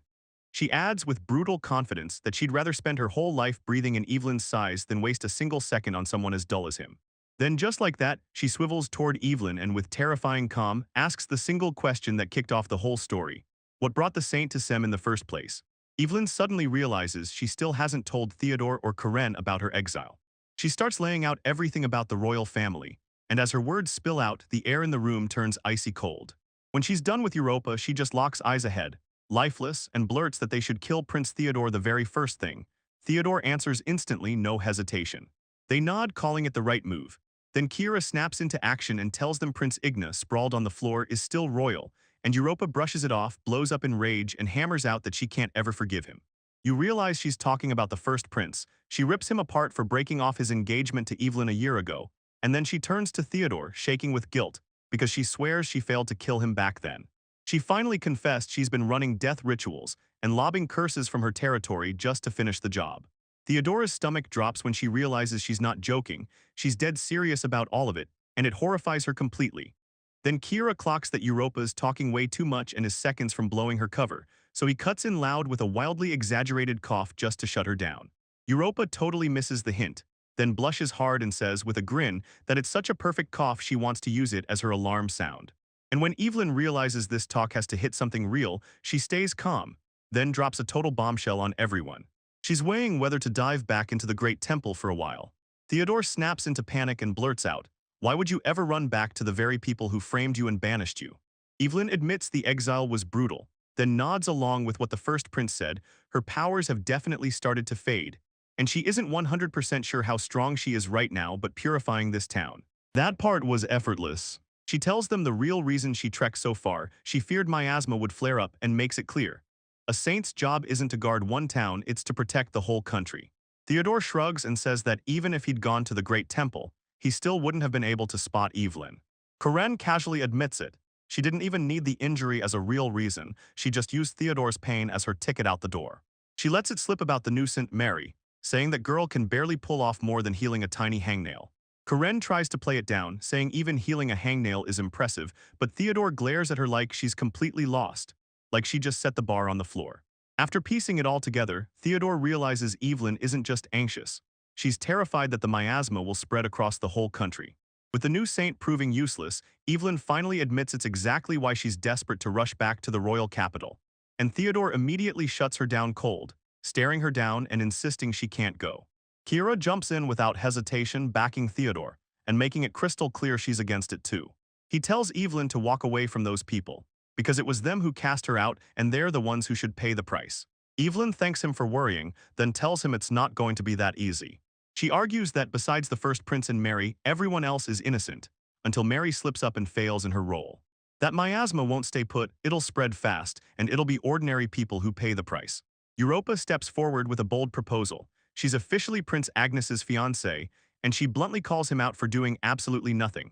She adds with brutal confidence that she'd rather spend her whole life breathing in Evelyn's sighs than waste a single second on someone as dull as him. Then just like that, she swivels toward Evelyn and with terrifying calm, asks the single question that kicked off the whole story. What brought the saint to Sem in the first place? Evelyn suddenly realizes she still hasn't told Theodore or Karen about her exile. She starts laying out everything about the royal family, and as her words spill out, the air in the room turns icy cold. When she's done with Europa, she just locks eyes ahead, lifeless, and blurts that they should kill Prince Theodore the very first thing. Theodore answers instantly, no hesitation. They nod, calling it the right move. Then Kira snaps into action and tells them Prince Igna, sprawled on the floor, is still royal, and Europa brushes it off, blows up in rage, and hammers out that she can't ever forgive him. You realize she's talking about the first prince. She rips him apart for breaking off his engagement to Evelyn a year ago, and then she turns to Theodore, shaking with guilt, because she swears she failed to kill him back then. She finally confessed she's been running death rituals and lobbing curses from her territory just to finish the job. Theodora's stomach drops when she realizes she's not joking, she's dead serious about all of it, and it horrifies her completely. Then Kira clocks that Europa's talking way too much and is seconds from blowing her cover, so he cuts in loud with a wildly exaggerated cough just to shut her down. Europa totally misses the hint, then blushes hard and says with a grin that it's such a perfect cough she wants to use it as her alarm sound. And when Evelyn realizes this talk has to hit something real, she stays calm, then drops a total bombshell on everyone. She's weighing whether to dive back into the Great Temple for a while. Theodore snaps into panic and blurts out, "Why would you ever run back to the very people who framed you and banished you?" Evelyn admits the exile was brutal, then nods along with what the first prince said. Her powers have definitely started to fade, and she isn't 100% sure how strong she is right now, but purifying this town. That part was effortless. She tells them the real reason she trekked so far. She feared miasma would flare up and makes it clear. A saint's job isn't to guard one town, it's to protect the whole country. Theodore shrugs and says that even if he'd gone to the Great Temple, he still wouldn't have been able to spot Evelyn. Karen casually admits it. She didn't even need the injury as a real reason, she just used Theodore's pain as her ticket out the door. She lets it slip about the new Saint Mary, saying that girl can barely pull off more than healing a tiny hangnail. Karen tries to play it down, saying even healing a hangnail is impressive, but Theodore glares at her like she's completely lost, like she just set the bar on the floor. After piecing it all together, Theodore realizes Evelyn isn't just anxious. She's terrified that the miasma will spread across the whole country. With the new saint proving useless, Evelyn finally admits it's exactly why she's desperate to rush back to the royal capital. And Theodore immediately shuts her down cold, staring her down and insisting she can't go. Kira jumps in without hesitation, backing Theodore, and making it crystal clear she's against it too. He tells Evelyn to walk away from those people, because it was them who cast her out and they're the ones who should pay the price. Evelyn thanks him for worrying, then tells him it's not going to be that easy. She argues that besides the first prince and Mary, everyone else is innocent, until Mary slips up and fails in her role. That miasma won't stay put, it'll spread fast, and it'll be ordinary people who pay the price. Europa steps forward with a bold proposal. She's officially Prince Agnes's fiancée, and she bluntly calls him out for doing absolutely nothing.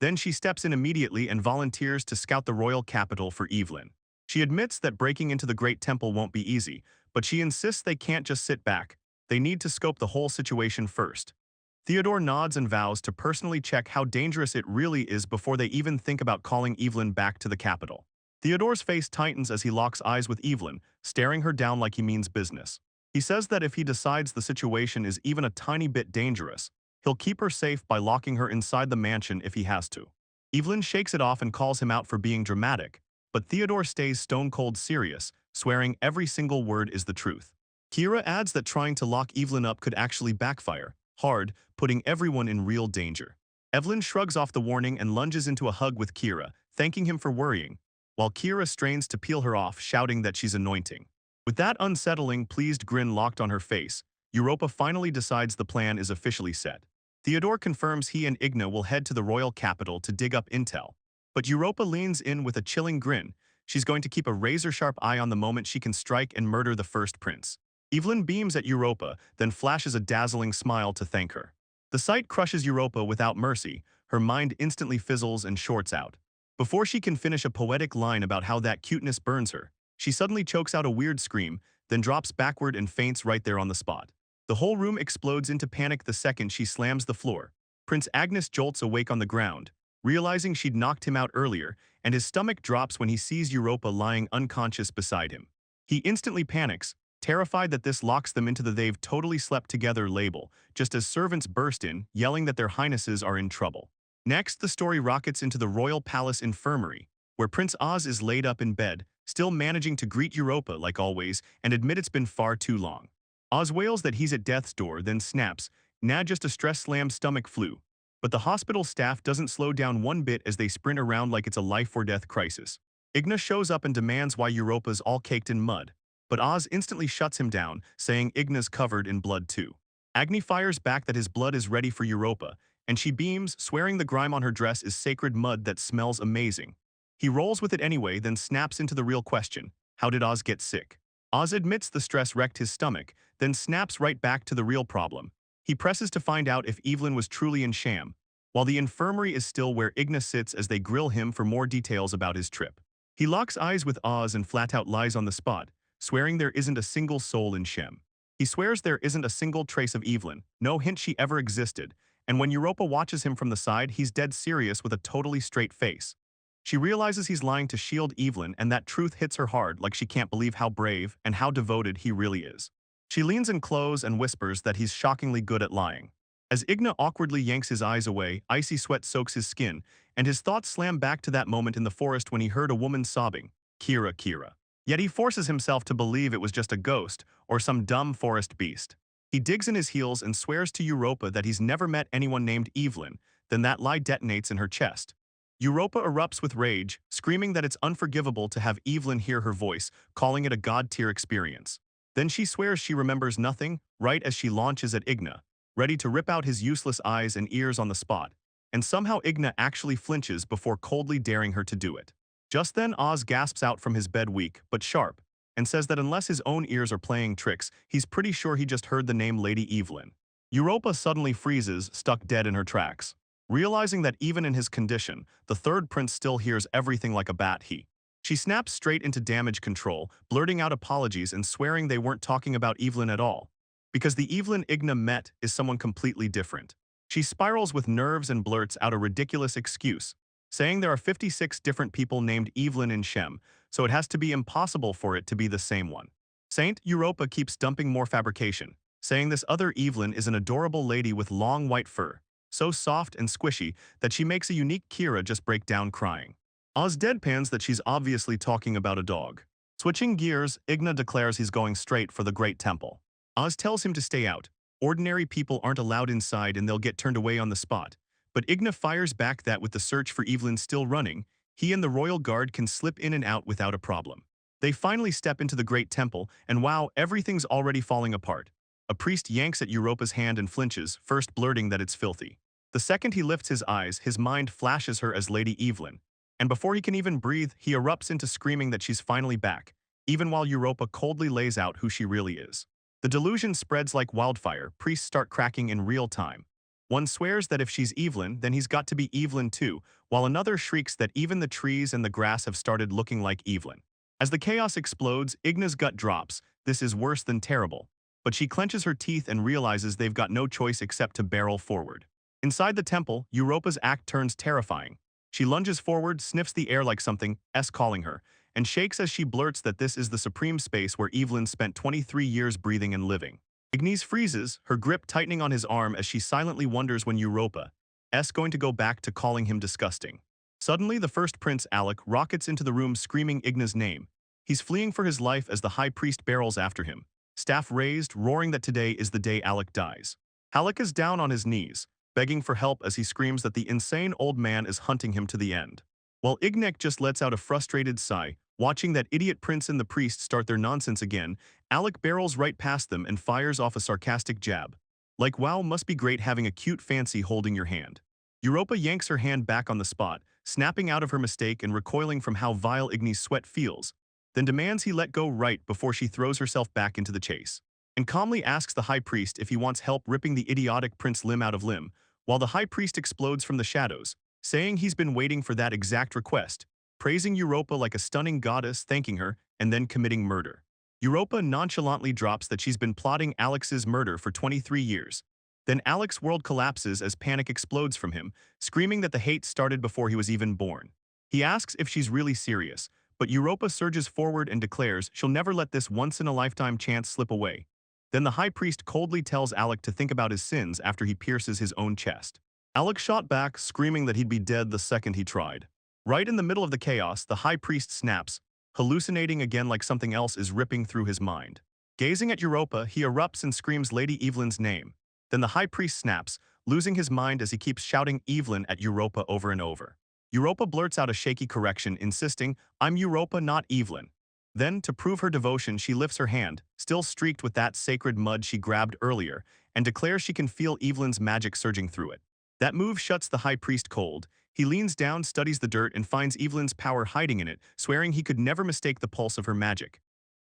Then she steps in immediately and volunteers to scout the royal capital for Evelyn. She admits that breaking into the Great Temple won't be easy, but she insists they can't just sit back. They need to scope the whole situation first. Theodore nods and vows to personally check how dangerous it really is before they even think about calling Evelyn back to the capital. Theodore's face tightens as he locks eyes with Evelyn, staring her down like he means business. He says that if he decides the situation is even a tiny bit dangerous, he'll keep her safe by locking her inside the mansion if he has to. Evelyn shakes it off and calls him out for being dramatic, but Theodore stays stone-cold serious, swearing every single word is the truth. Kira adds that trying to lock Evelyn up could actually backfire, hard, putting everyone in real danger. Evelyn shrugs off the warning and lunges into a hug with Kira, thanking him for worrying, while Kira strains to peel her off, shouting that she's anointing. With that unsettling, pleased grin locked on her face, Europa finally decides the plan is officially set. Theodore confirms he and Igna will head to the royal capital to dig up intel. But Europa leans in with a chilling grin. She's going to keep a razor-sharp eye on the moment she can strike and murder the first prince. Evelyn beams at Europa, then flashes a dazzling smile to thank her. The sight crushes Europa without mercy. Her mind instantly fizzles and shorts out. Before she can finish a poetic line about how that cuteness burns her, she suddenly chokes out a weird scream, then drops backward and faints right there on the spot. The whole room explodes into panic the second she slams the floor. Prince Agnes jolts awake on the ground, realizing she'd knocked him out earlier, and his stomach drops when he sees Europa lying unconscious beside him. He instantly panics, terrified that this locks them into the "they've totally slept together" label, just as servants burst in, yelling that their highnesses are in trouble. Next, the story rockets into the royal palace infirmary, where Prince Oz is laid up in bed, still managing to greet Europa like always and admit it's been far too long. Oz wails that he's at death's door, then snaps, "Nah, just a stress-slammed stomach flu." But the hospital staff doesn't slow down one bit as they sprint around like it's a life-or-death crisis. Igna shows up and demands why Europa's all caked in mud, but Oz instantly shuts him down, saying Igna's covered in blood too. Agni fires back that his blood is ready for Europa, and she beams, swearing the grime on her dress is sacred mud that smells amazing. He rolls with it anyway, then snaps into the real question: how did Oz get sick? Oz admits the stress wrecked his stomach, then snaps right back to the real problem. He presses to find out if Evelyn was truly in sham, while the infirmary is still where Igna sits as they grill him for more details about his trip. He locks eyes with Oz and flat out lies on the spot, swearing there isn't a single soul in Shem. He swears there isn't a single trace of Evelyn, no hint she ever existed, and when Europa watches him from the side, he's dead serious with a totally straight face. She realizes he's lying to shield Evelyn, and that truth hits her hard, like she can't believe how brave and how devoted he really is. She leans in close and whispers that he's shockingly good at lying. As Igna awkwardly yanks his eyes away, icy sweat soaks his skin, and his thoughts slam back to that moment in the forest when he heard a woman sobbing, "Kira, Kira." Yet he forces himself to believe it was just a ghost or some dumb forest beast. He digs in his heels and swears to Europa that he's never met anyone named Evelyn, then that lie detonates in her chest. Europa erupts with rage, screaming that it's unforgivable to have Evelyn hear her voice, calling it a god-tier experience. Then she swears she remembers nothing, right as she launches at Igna, ready to rip out his useless eyes and ears on the spot, and somehow Igna actually flinches before coldly daring her to do it. Just then Oz gasps out from his bed weak but sharp, and says that unless his own ears are playing tricks, he's pretty sure he just heard the name Lady Evelyn. Europa suddenly freezes, stuck dead in her tracks. Realizing that even in his condition, the third prince still hears everything like a bat, she snaps straight into damage control, blurting out apologies and swearing they weren't talking about Evelyn at all. Because the Evelyn Igna met is someone completely different. She spirals with nerves and blurts out a ridiculous excuse, saying there are 56 different people named Evelyn in Shem, so it has to be impossible for it to be the same one. Saint Europa keeps dumping more fabrication, saying this other Evelyn is an adorable lady with long white fur, so soft and squishy that she makes a unique Kira just break down crying. Oz deadpans that she's obviously talking about a dog. Switching gears, Igna declares he's going straight for the Great Temple. Oz tells him to stay out. Ordinary people aren't allowed inside and they'll get turned away on the spot. But Igna fires back that with the search for Evelyn still running, he and the royal guard can slip in and out without a problem. They finally step into the Great Temple, and wow, everything's already falling apart. A priest yanks at Europa's hand and flinches, first blurting that it's filthy. The second he lifts his eyes, his mind flashes her as Lady Evelyn. And before he can even breathe, he erupts into screaming that she's finally back, even while Europa coldly lays out who she really is. The delusion spreads like wildfire, priests start cracking in real time. One swears that if she's Evelyn, then he's got to be Evelyn too, while another shrieks that even the trees and the grass have started looking like Evelyn. As the chaos explodes, Igna's gut drops. This is worse than terrible. But she clenches her teeth and realizes they've got no choice except to barrel forward. Inside the temple, Europa's act turns terrifying. She lunges forward, sniffs the air like something's calling her, and shakes as she blurts that this is the supreme space where Evelyn spent 23 years breathing and living. Ignis freezes, her grip tightening on his arm as she silently wonders when Europa's going to go back to calling him disgusting. Suddenly, the first prince, Alec, rockets into the room screaming Igna's name. He's fleeing for his life as the high priest barrels after him, staff raised, roaring that today is the day Alec dies. Alec is down on his knees, begging for help as he screams that the insane old man is hunting him to the end. While Ignek just lets out a frustrated sigh, watching that idiot prince and the priest start their nonsense again, Alec barrels right past them and fires off a sarcastic jab. Like, wow, must be great having a cute fancy holding your hand. Europa yanks her hand back on the spot, snapping out of her mistake and recoiling from how vile Igni's sweat feels, then demands he let go right before she throws herself back into the chase, and calmly asks the high priest if he wants help ripping the idiotic prince limb out of limb, while the high priest explodes from the shadows, saying he's been waiting for that exact request, praising Europa like a stunning goddess, thanking her, and then committing murder. Europa nonchalantly drops that she's been plotting Alex's murder for 23 years. Then Alex's world collapses as panic explodes from him, screaming that the hate started before he was even born. He asks if she's really serious, but Europa surges forward and declares she'll never let this once-in-a-lifetime chance slip away. Then the high priest coldly tells Alec to think about his sins after he pierces his own chest. Alec shot back, screaming that he'd be dead the second he tried. Right in the middle of the chaos, the high priest snaps, hallucinating again like something else is ripping through his mind. Gazing at Europa, he erupts and screams Lady Evelyn's name. Then the high priest snaps, losing his mind as he keeps shouting Evelyn at Europa over and over. Europa blurts out a shaky correction, insisting, "I'm Europa, not Evelyn." Then, to prove her devotion, she lifts her hand, still streaked with that sacred mud she grabbed earlier, and declares she can feel Evelyn's magic surging through it. That move shuts the high priest cold. He leans down, studies the dirt, and finds Evelyn's power hiding in it, swearing he could never mistake the pulse of her magic.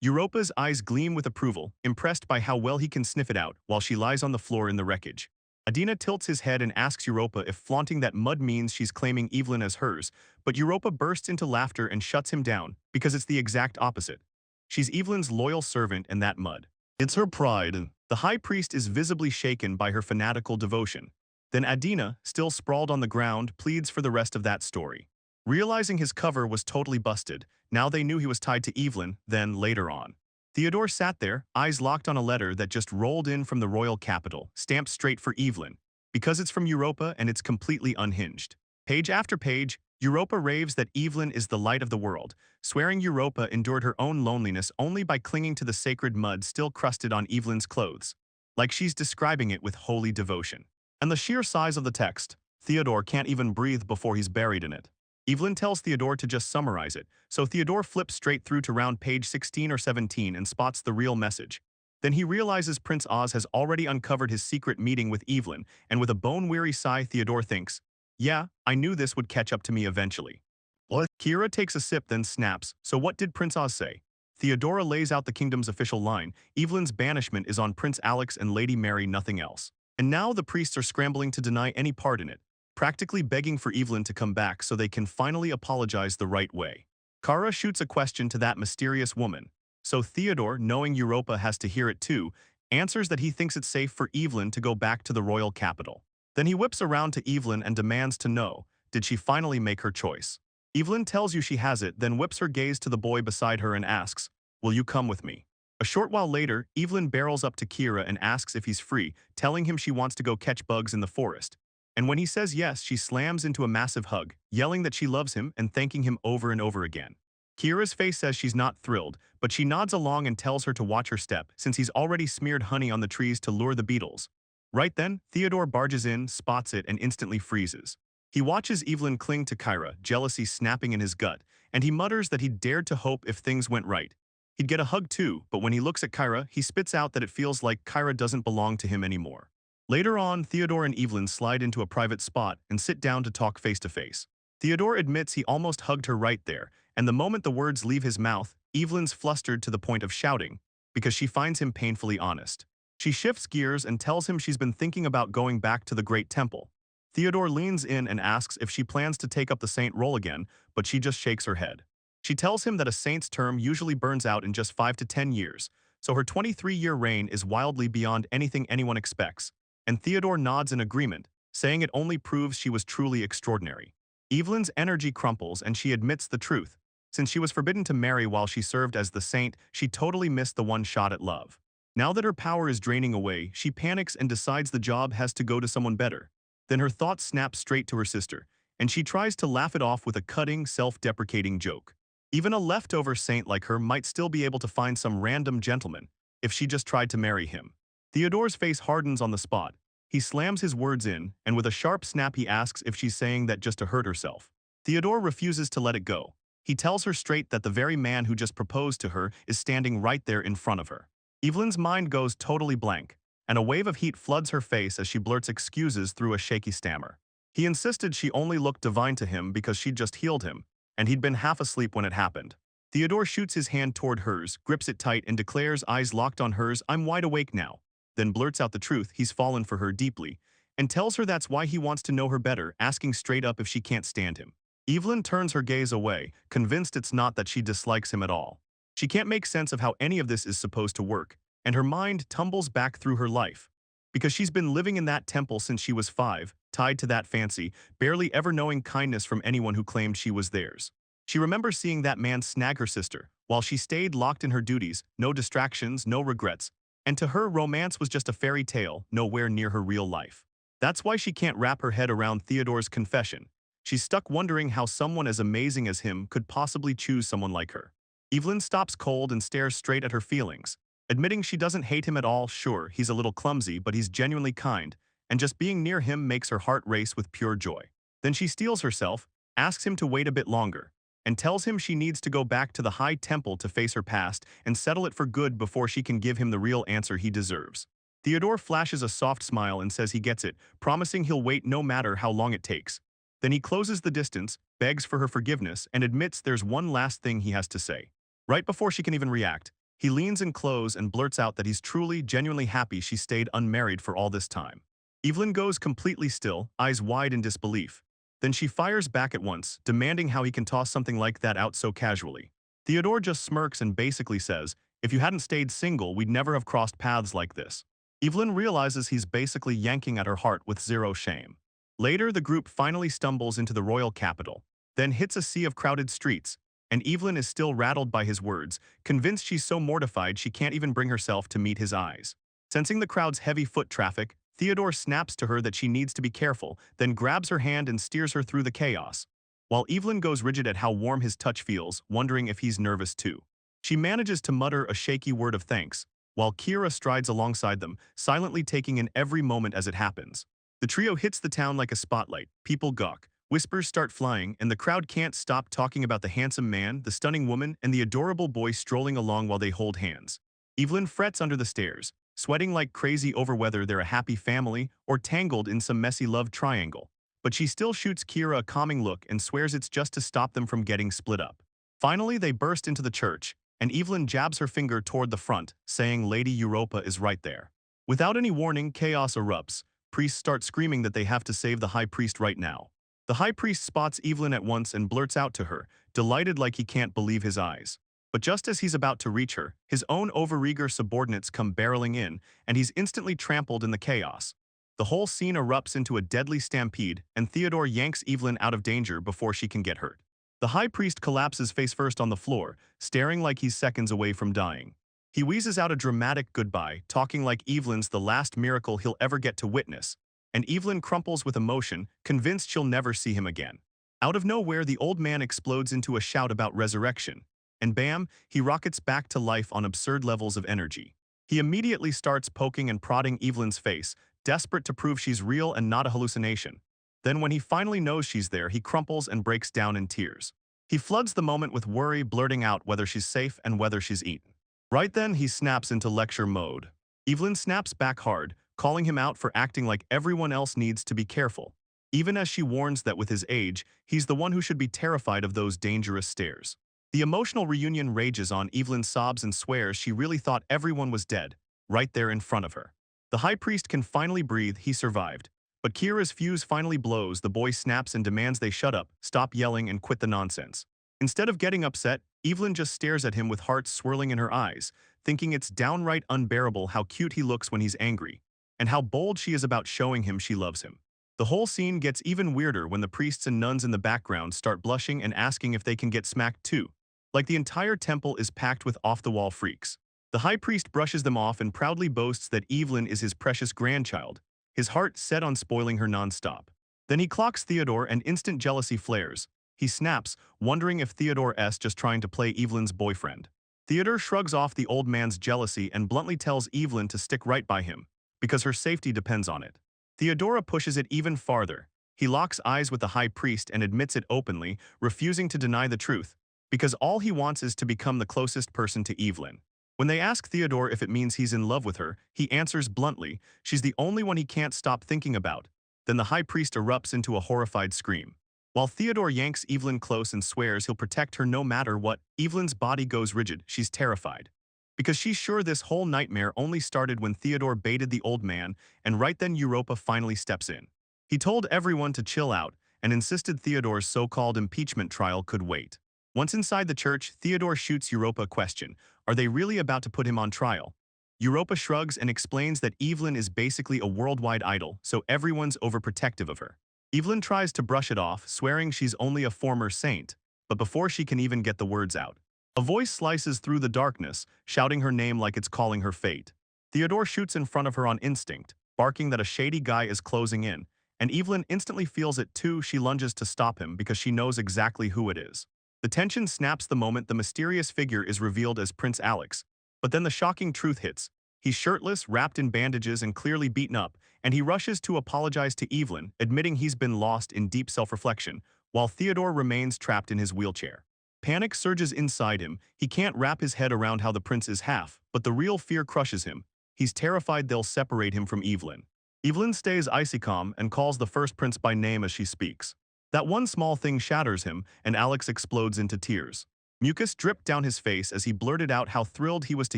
Europa's eyes gleam with approval, impressed by how well he can sniff it out while she lies on the floor in the wreckage. Adina tilts his head and asks Europa if flaunting that mud means she's claiming Evelyn as hers, but Europa bursts into laughter and shuts him down because it's the exact opposite. She's Evelyn's loyal servant and that mud. It's her pride. The high priest is visibly shaken by her fanatical devotion. Then Adina, still sprawled on the ground, pleads for the rest of that story. Realizing his cover was totally busted, now they knew he was tied to Evelyn, then later on. Theodore sat there, eyes locked on a letter that just rolled in from the royal capital, stamped straight for Evelyn. Because it's from Europa and it's completely unhinged. Page after page, Europa raves that Evelyn is the light of the world, swearing Europa endured her own loneliness only by clinging to the sacred mud still crusted on Evelyn's clothes. Like she's describing it with holy devotion. And the sheer size of the text, Theodore can't even breathe before he's buried in it. Evelyn tells Theodore to just summarize it, so Theodore flips straight through to round page 16 or 17 and spots the real message. Then he realizes Prince Oz has already uncovered his secret meeting with Evelyn, and with a bone-weary sigh, Theodore thinks, "Yeah, I knew this would catch up to me eventually." What? Kira takes a sip, then snaps, "So what did Prince Oz say?" Theodora lays out the kingdom's official line, Evelyn's banishment is on Prince Alex and Lady Mary, nothing else. And now the priests are scrambling to deny any part in it, practically begging for Evelyn to come back so they can finally apologize the right way. Kara shoots a question to that mysterious woman, so Theodore, knowing Europa has to hear it too, answers that he thinks it's safe for Evelyn to go back to the royal capital. Then he whips around to Evelyn and demands to know, did she finally make her choice? Evelyn tells you she has it, then whips her gaze to the boy beside her and asks, "Will you come with me?" A short while later, Evelyn barrels up to Kira and asks if he's free, telling him she wants to go catch bugs in the forest. And when he says yes, she slams into a massive hug, yelling that she loves him and thanking him over and over again. Kira's face says she's not thrilled, but she nods along and tells her to watch her step since he's already smeared honey on the trees to lure the beetles. Right then, Theodore barges in, spots it, and instantly freezes. He watches Evelyn cling to Kira, jealousy snapping in his gut, and he mutters that he dared to hope if things went right. He'd get a hug too, but when he looks at Kira, he spits out that it feels like Kira doesn't belong to him anymore. Later on, Theodore and Evelyn slide into a private spot and sit down to talk face to face. Theodore admits he almost hugged her right there, and the moment the words leave his mouth, Evelyn's flustered to the point of shouting, because she finds him painfully honest. She shifts gears and tells him she's been thinking about going back to the Great Temple. Theodore leans in and asks if she plans to take up the saint role again, but she just shakes her head. She tells him that a saint's term usually burns out in just 5 to 10 years, so her 23-year reign is wildly beyond anything anyone expects. And Theodore nods in agreement, saying it only proves she was truly extraordinary. Evelyn's energy crumples and she admits the truth. Since she was forbidden to marry while she served as the saint, she totally missed the one shot at love. Now that her power is draining away, she panics and decides the job has to go to someone better. Then her thoughts snap straight to her sister, and she tries to laugh it off with a cutting, self-deprecating joke. Even a leftover saint like her might still be able to find some random gentleman if she just tried to marry him. Theodore's face hardens on the spot. He slams his words in, and with a sharp snap he asks if she's saying that just to hurt herself. Theodore refuses to let it go. He tells her straight that the very man who just proposed to her is standing right there in front of her. Evelyn's mind goes totally blank, and a wave of heat floods her face as she blurts excuses through a shaky stammer. He insisted she only looked divine to him because she'd just healed him, and he'd been half asleep when it happened. Theodore shoots his hand toward hers, grips it tight, and declares, eyes locked on hers, "I'm wide awake now." Then blurts out the truth, he's fallen for her deeply, and tells her that's why he wants to know her better, asking straight up if she can't stand him. Evelyn turns her gaze away, convinced it's not that she dislikes him at all. She can't make sense of how any of this is supposed to work, and her mind tumbles back through her life. Because she's been living in that temple since she was 5, tied to that fancy, barely ever knowing kindness from anyone who claimed she was theirs. She remembers seeing that man snag her sister, while she stayed locked in her duties, no distractions, no regrets, and to her romance was just a fairy tale, nowhere near her real life. That's why she can't wrap her head around Theodore's confession. She's stuck wondering how someone as amazing as him could possibly choose someone like her. Evelyn stops cold and stares straight at her feelings. Admitting she doesn't hate him at all, sure, he's a little clumsy, but he's genuinely kind, and just being near him makes her heart race with pure joy. Then she steels herself, asks him to wait a bit longer, and tells him she needs to go back to the High Temple to face her past and settle it for good before she can give him the real answer he deserves. Theodore flashes a soft smile and says he gets it, promising he'll wait no matter how long it takes. Then he closes the distance, begs for her forgiveness, and admits there's one last thing he has to say. Right before she can even react, he leans in close and blurts out that he's truly, genuinely happy she stayed unmarried for all this time. Evelyn goes completely still, eyes wide in disbelief. Then she fires back at once, demanding how he can toss something like that out so casually. Theodore just smirks and basically says, if you hadn't stayed single, we'd never have crossed paths like this. Evelyn realizes he's basically yanking at her heart with zero shame. Later, the group finally stumbles into the royal capital, then hits a sea of crowded streets, and Evelyn is still rattled by his words, convinced she's so mortified she can't even bring herself to meet his eyes. Sensing the crowd's heavy foot traffic, Theodore snaps to her that she needs to be careful, then grabs her hand and steers her through the chaos. While Evelyn goes rigid at how warm his touch feels, wondering if he's nervous too. She manages to mutter a shaky word of thanks, while Kira strides alongside them, silently taking in every moment as it happens. The trio hits the town like a spotlight, people gawk, whispers start flying, and the crowd can't stop talking about the handsome man, the stunning woman, and the adorable boy strolling along while they hold hands. Evelyn frets under the stairs, sweating like crazy over whether they're a happy family or tangled in some messy love triangle. But she still shoots Kira a calming look and swears it's just to stop them from getting split up. Finally, they burst into the church, and Evelyn jabs her finger toward the front, saying Lady Europa is right there. Without any warning, chaos erupts. Priests start screaming that they have to save the high priest right now. The high priest spots Evelyn at once and blurts out to her, delighted like he can't believe his eyes. But just as he's about to reach her, his own overeager subordinates come barreling in, and he's instantly trampled in the chaos. The whole scene erupts into a deadly stampede, and Theodore yanks Evelyn out of danger before she can get hurt. The high priest collapses face first on the floor, staring like he's seconds away from dying. He wheezes out a dramatic goodbye, talking like Evelyn's the last miracle he'll ever get to witness, and Evelyn crumples with emotion, convinced she'll never see him again. Out of nowhere, the old man explodes into a shout about resurrection, and bam, he rockets back to life on absurd levels of energy. He immediately starts poking and prodding Evelyn's face, desperate to prove she's real and not a hallucination. Then when he finally knows she's there, he crumples and breaks down in tears. He floods the moment with worry, blurting out whether she's safe and whether she's eaten. Right then, he snaps into lecture mode. Evelyn snaps back hard, calling him out for acting like everyone else needs to be careful, even as she warns that with his age, he's the one who should be terrified of those dangerous stairs. The emotional reunion rages on. Evelyn sobs and swears she really thought everyone was dead, right there in front of her. The high priest can finally breathe, he survived. But Kira's fuse finally blows, the boy snaps and demands they shut up, stop yelling, and quit the nonsense. Instead of getting upset, Evelyn just stares at him with heart swirling in her eyes, thinking it's downright unbearable how cute he looks when he's angry, and how bold she is about showing him she loves him. The whole scene gets even weirder when the priests and nuns in the background start blushing and asking if they can get smacked too. Like the entire temple is packed with off-the-wall freaks. The high priest brushes them off and proudly boasts that Evelyn is his precious grandchild, his heart set on spoiling her non-stop. Then he clocks Theodore and instant jealousy flares. He snaps, wondering if Theodore's just trying to play Evelyn's boyfriend. Theodore shrugs off the old man's jealousy and bluntly tells Evelyn to stick right by him, because her safety depends on it. Theodora pushes it even farther. He locks eyes with the high priest and admits it openly, refusing to deny the truth, because all he wants is to become the closest person to Evelyn. When they ask Theodore if it means he's in love with her, he answers bluntly, she's the only one he can't stop thinking about. Then the high priest erupts into a horrified scream. While Theodore yanks Evelyn close and swears he'll protect her no matter what, Evelyn's body goes rigid. She's terrified. Because she's sure this whole nightmare only started when Theodore baited the old man, and right then Europa finally steps in. He told everyone to chill out, and insisted Theodore's so-called impeachment trial could wait. Once inside the church, Theodore shoots Europa a question. Are they really about to put him on trial? Europa shrugs and explains that Evelyn is basically a worldwide idol, so everyone's overprotective of her. Evelyn tries to brush it off, swearing she's only a former saint, but before she can even get the words out, a voice slices through the darkness, shouting her name like it's calling her fate. Theodore shoots in front of her on instinct, barking that a shady guy is closing in, and Evelyn instantly feels it too. She lunges to stop him because she knows exactly who it is. The tension snaps the moment the mysterious figure is revealed as Prince Alex, but then the shocking truth hits. He's shirtless, wrapped in bandages and clearly beaten up, and he rushes to apologize to Evelyn, admitting he's been lost in deep self-reflection, while Theodore remains trapped in his wheelchair. Panic surges inside him. He can't wrap his head around how the prince is half, but the real fear crushes him. He's terrified they'll separate him from Evelyn. Evelyn stays icy calm and calls the first prince by name as she speaks. That one small thing shatters him, and Alex explodes into tears. Mucus dripped down his face as he blurted out how thrilled he was to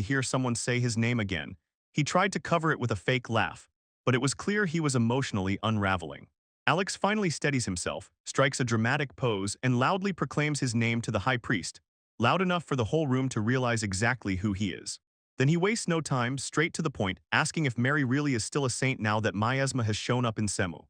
hear someone say his name again. He tried to cover it with a fake laugh, but it was clear he was emotionally unraveling. Alex finally steadies himself, strikes a dramatic pose, and loudly proclaims his name to the high priest, loud enough for the whole room to realize exactly who he is. Then he wastes no time, straight to the point, asking if Mary really is still a saint now that Miasma has shown up in Semu.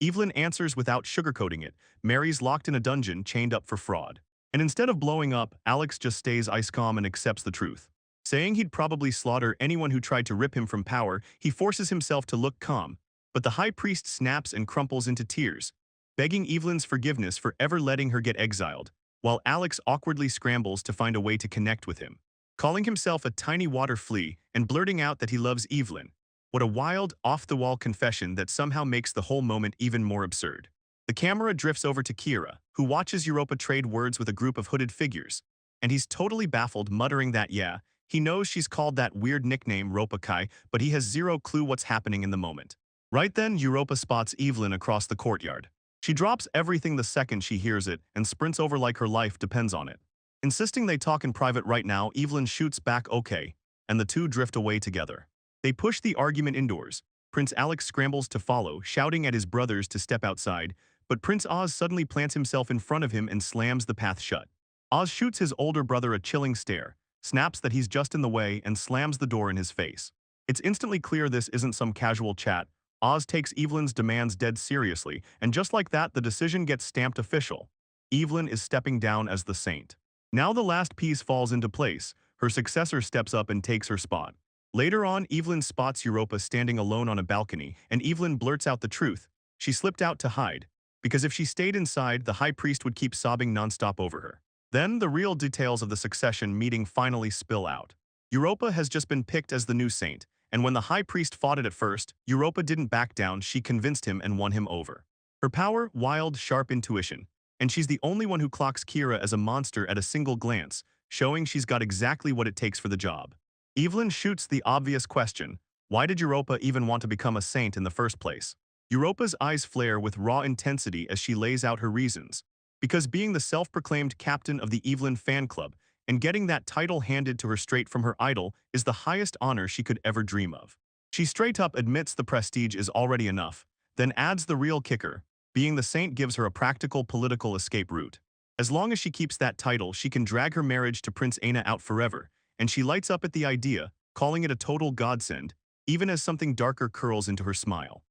Evelyn answers without sugarcoating it. Mary's locked in a dungeon, chained up for fraud. And instead of blowing up, Alex just stays ice calm and accepts the truth. Saying he'd probably slaughter anyone who tried to rip him from power, he forces himself to look calm. But the high priest snaps and crumples into tears, begging Evelyn's forgiveness for ever letting her get exiled, while Alex awkwardly scrambles to find a way to connect with him. Calling himself a tiny water flea and blurting out that he loves Evelyn. What a wild, off-the-wall confession that somehow makes the whole moment even more absurd. The camera drifts over to Kira, who watches Europa trade words with a group of hooded figures, and he's totally baffled, muttering that he knows she's called that weird nickname Ropakai, but he has zero clue what's happening in the moment. Right then, Europa spots Evelyn across the courtyard. She drops everything the second she hears it and sprints over like her life depends on it. Insisting they talk in private right now, Evelyn shoots back okay, and the two drift away together. They push the argument indoors. Prince Alex scrambles to follow, shouting at his brothers to step outside, but Prince Oz suddenly plants himself in front of him and slams the path shut. Oz shoots his older brother a chilling stare, snaps that he's just in the way, and slams the door in his face. It's instantly clear this isn't some casual chat. Oz takes Evelyn's demands dead seriously, and just like that, the decision gets stamped official. Evelyn is stepping down as the saint. Now the last piece falls into place. Her successor steps up and takes her spot. Later on, Evelyn spots Europa standing alone on a balcony, and Evelyn blurts out the truth. She slipped out to hide, because if she stayed inside, the high priest would keep sobbing nonstop over her. Then, the real details of the succession meeting finally spill out. Europa has just been picked as the new saint, and when the high priest fought it at first, Europa didn't back down. She convinced him and won him over. Her power, wild, sharp intuition, and she's the only one who clocks Kira as a monster at a single glance, showing she's got exactly what it takes for the job. Evelyn shoots the obvious question, why did Europa even want to become a saint in the first place? Europa's eyes flare with raw intensity as she lays out her reasons. Because being the self-proclaimed captain of the Evelyn fan club and getting that title handed to her straight from her idol is the highest honor she could ever dream of. She straight up admits the prestige is already enough, then adds the real kicker. Being the saint gives her a practical political escape route. As long as she keeps that title, she can drag her marriage to Prince Aina out forever, and she lights up at the idea, calling it a total godsend, even as something darker curls into her smile.